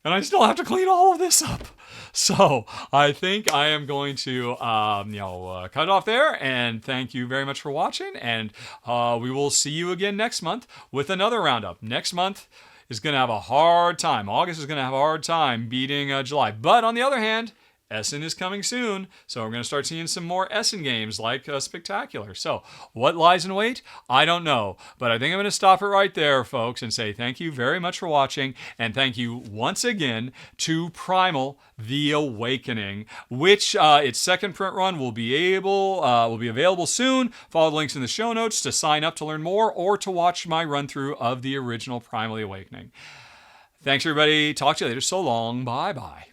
And I still have to clean all of this up. So I think I am going to cut it off there. And thank you very much for watching. And we will see you again next month with another roundup. Next month is going to have a hard time. August is going to have a hard time beating July. But on the other hand, Essen is coming soon, so we're going to start seeing some more Essen games like Spectacular. So, what lies in wait? I don't know, but I think I'm going to stop it right there, folks, and say thank you very much for watching, and thank you once again to Primal The Awakening, which its second print run will be available soon. Follow the links in the show notes to sign up to learn more or to watch my run through of the original Primal The Awakening. Thanks, everybody. Talk to you later. So long. Bye-bye.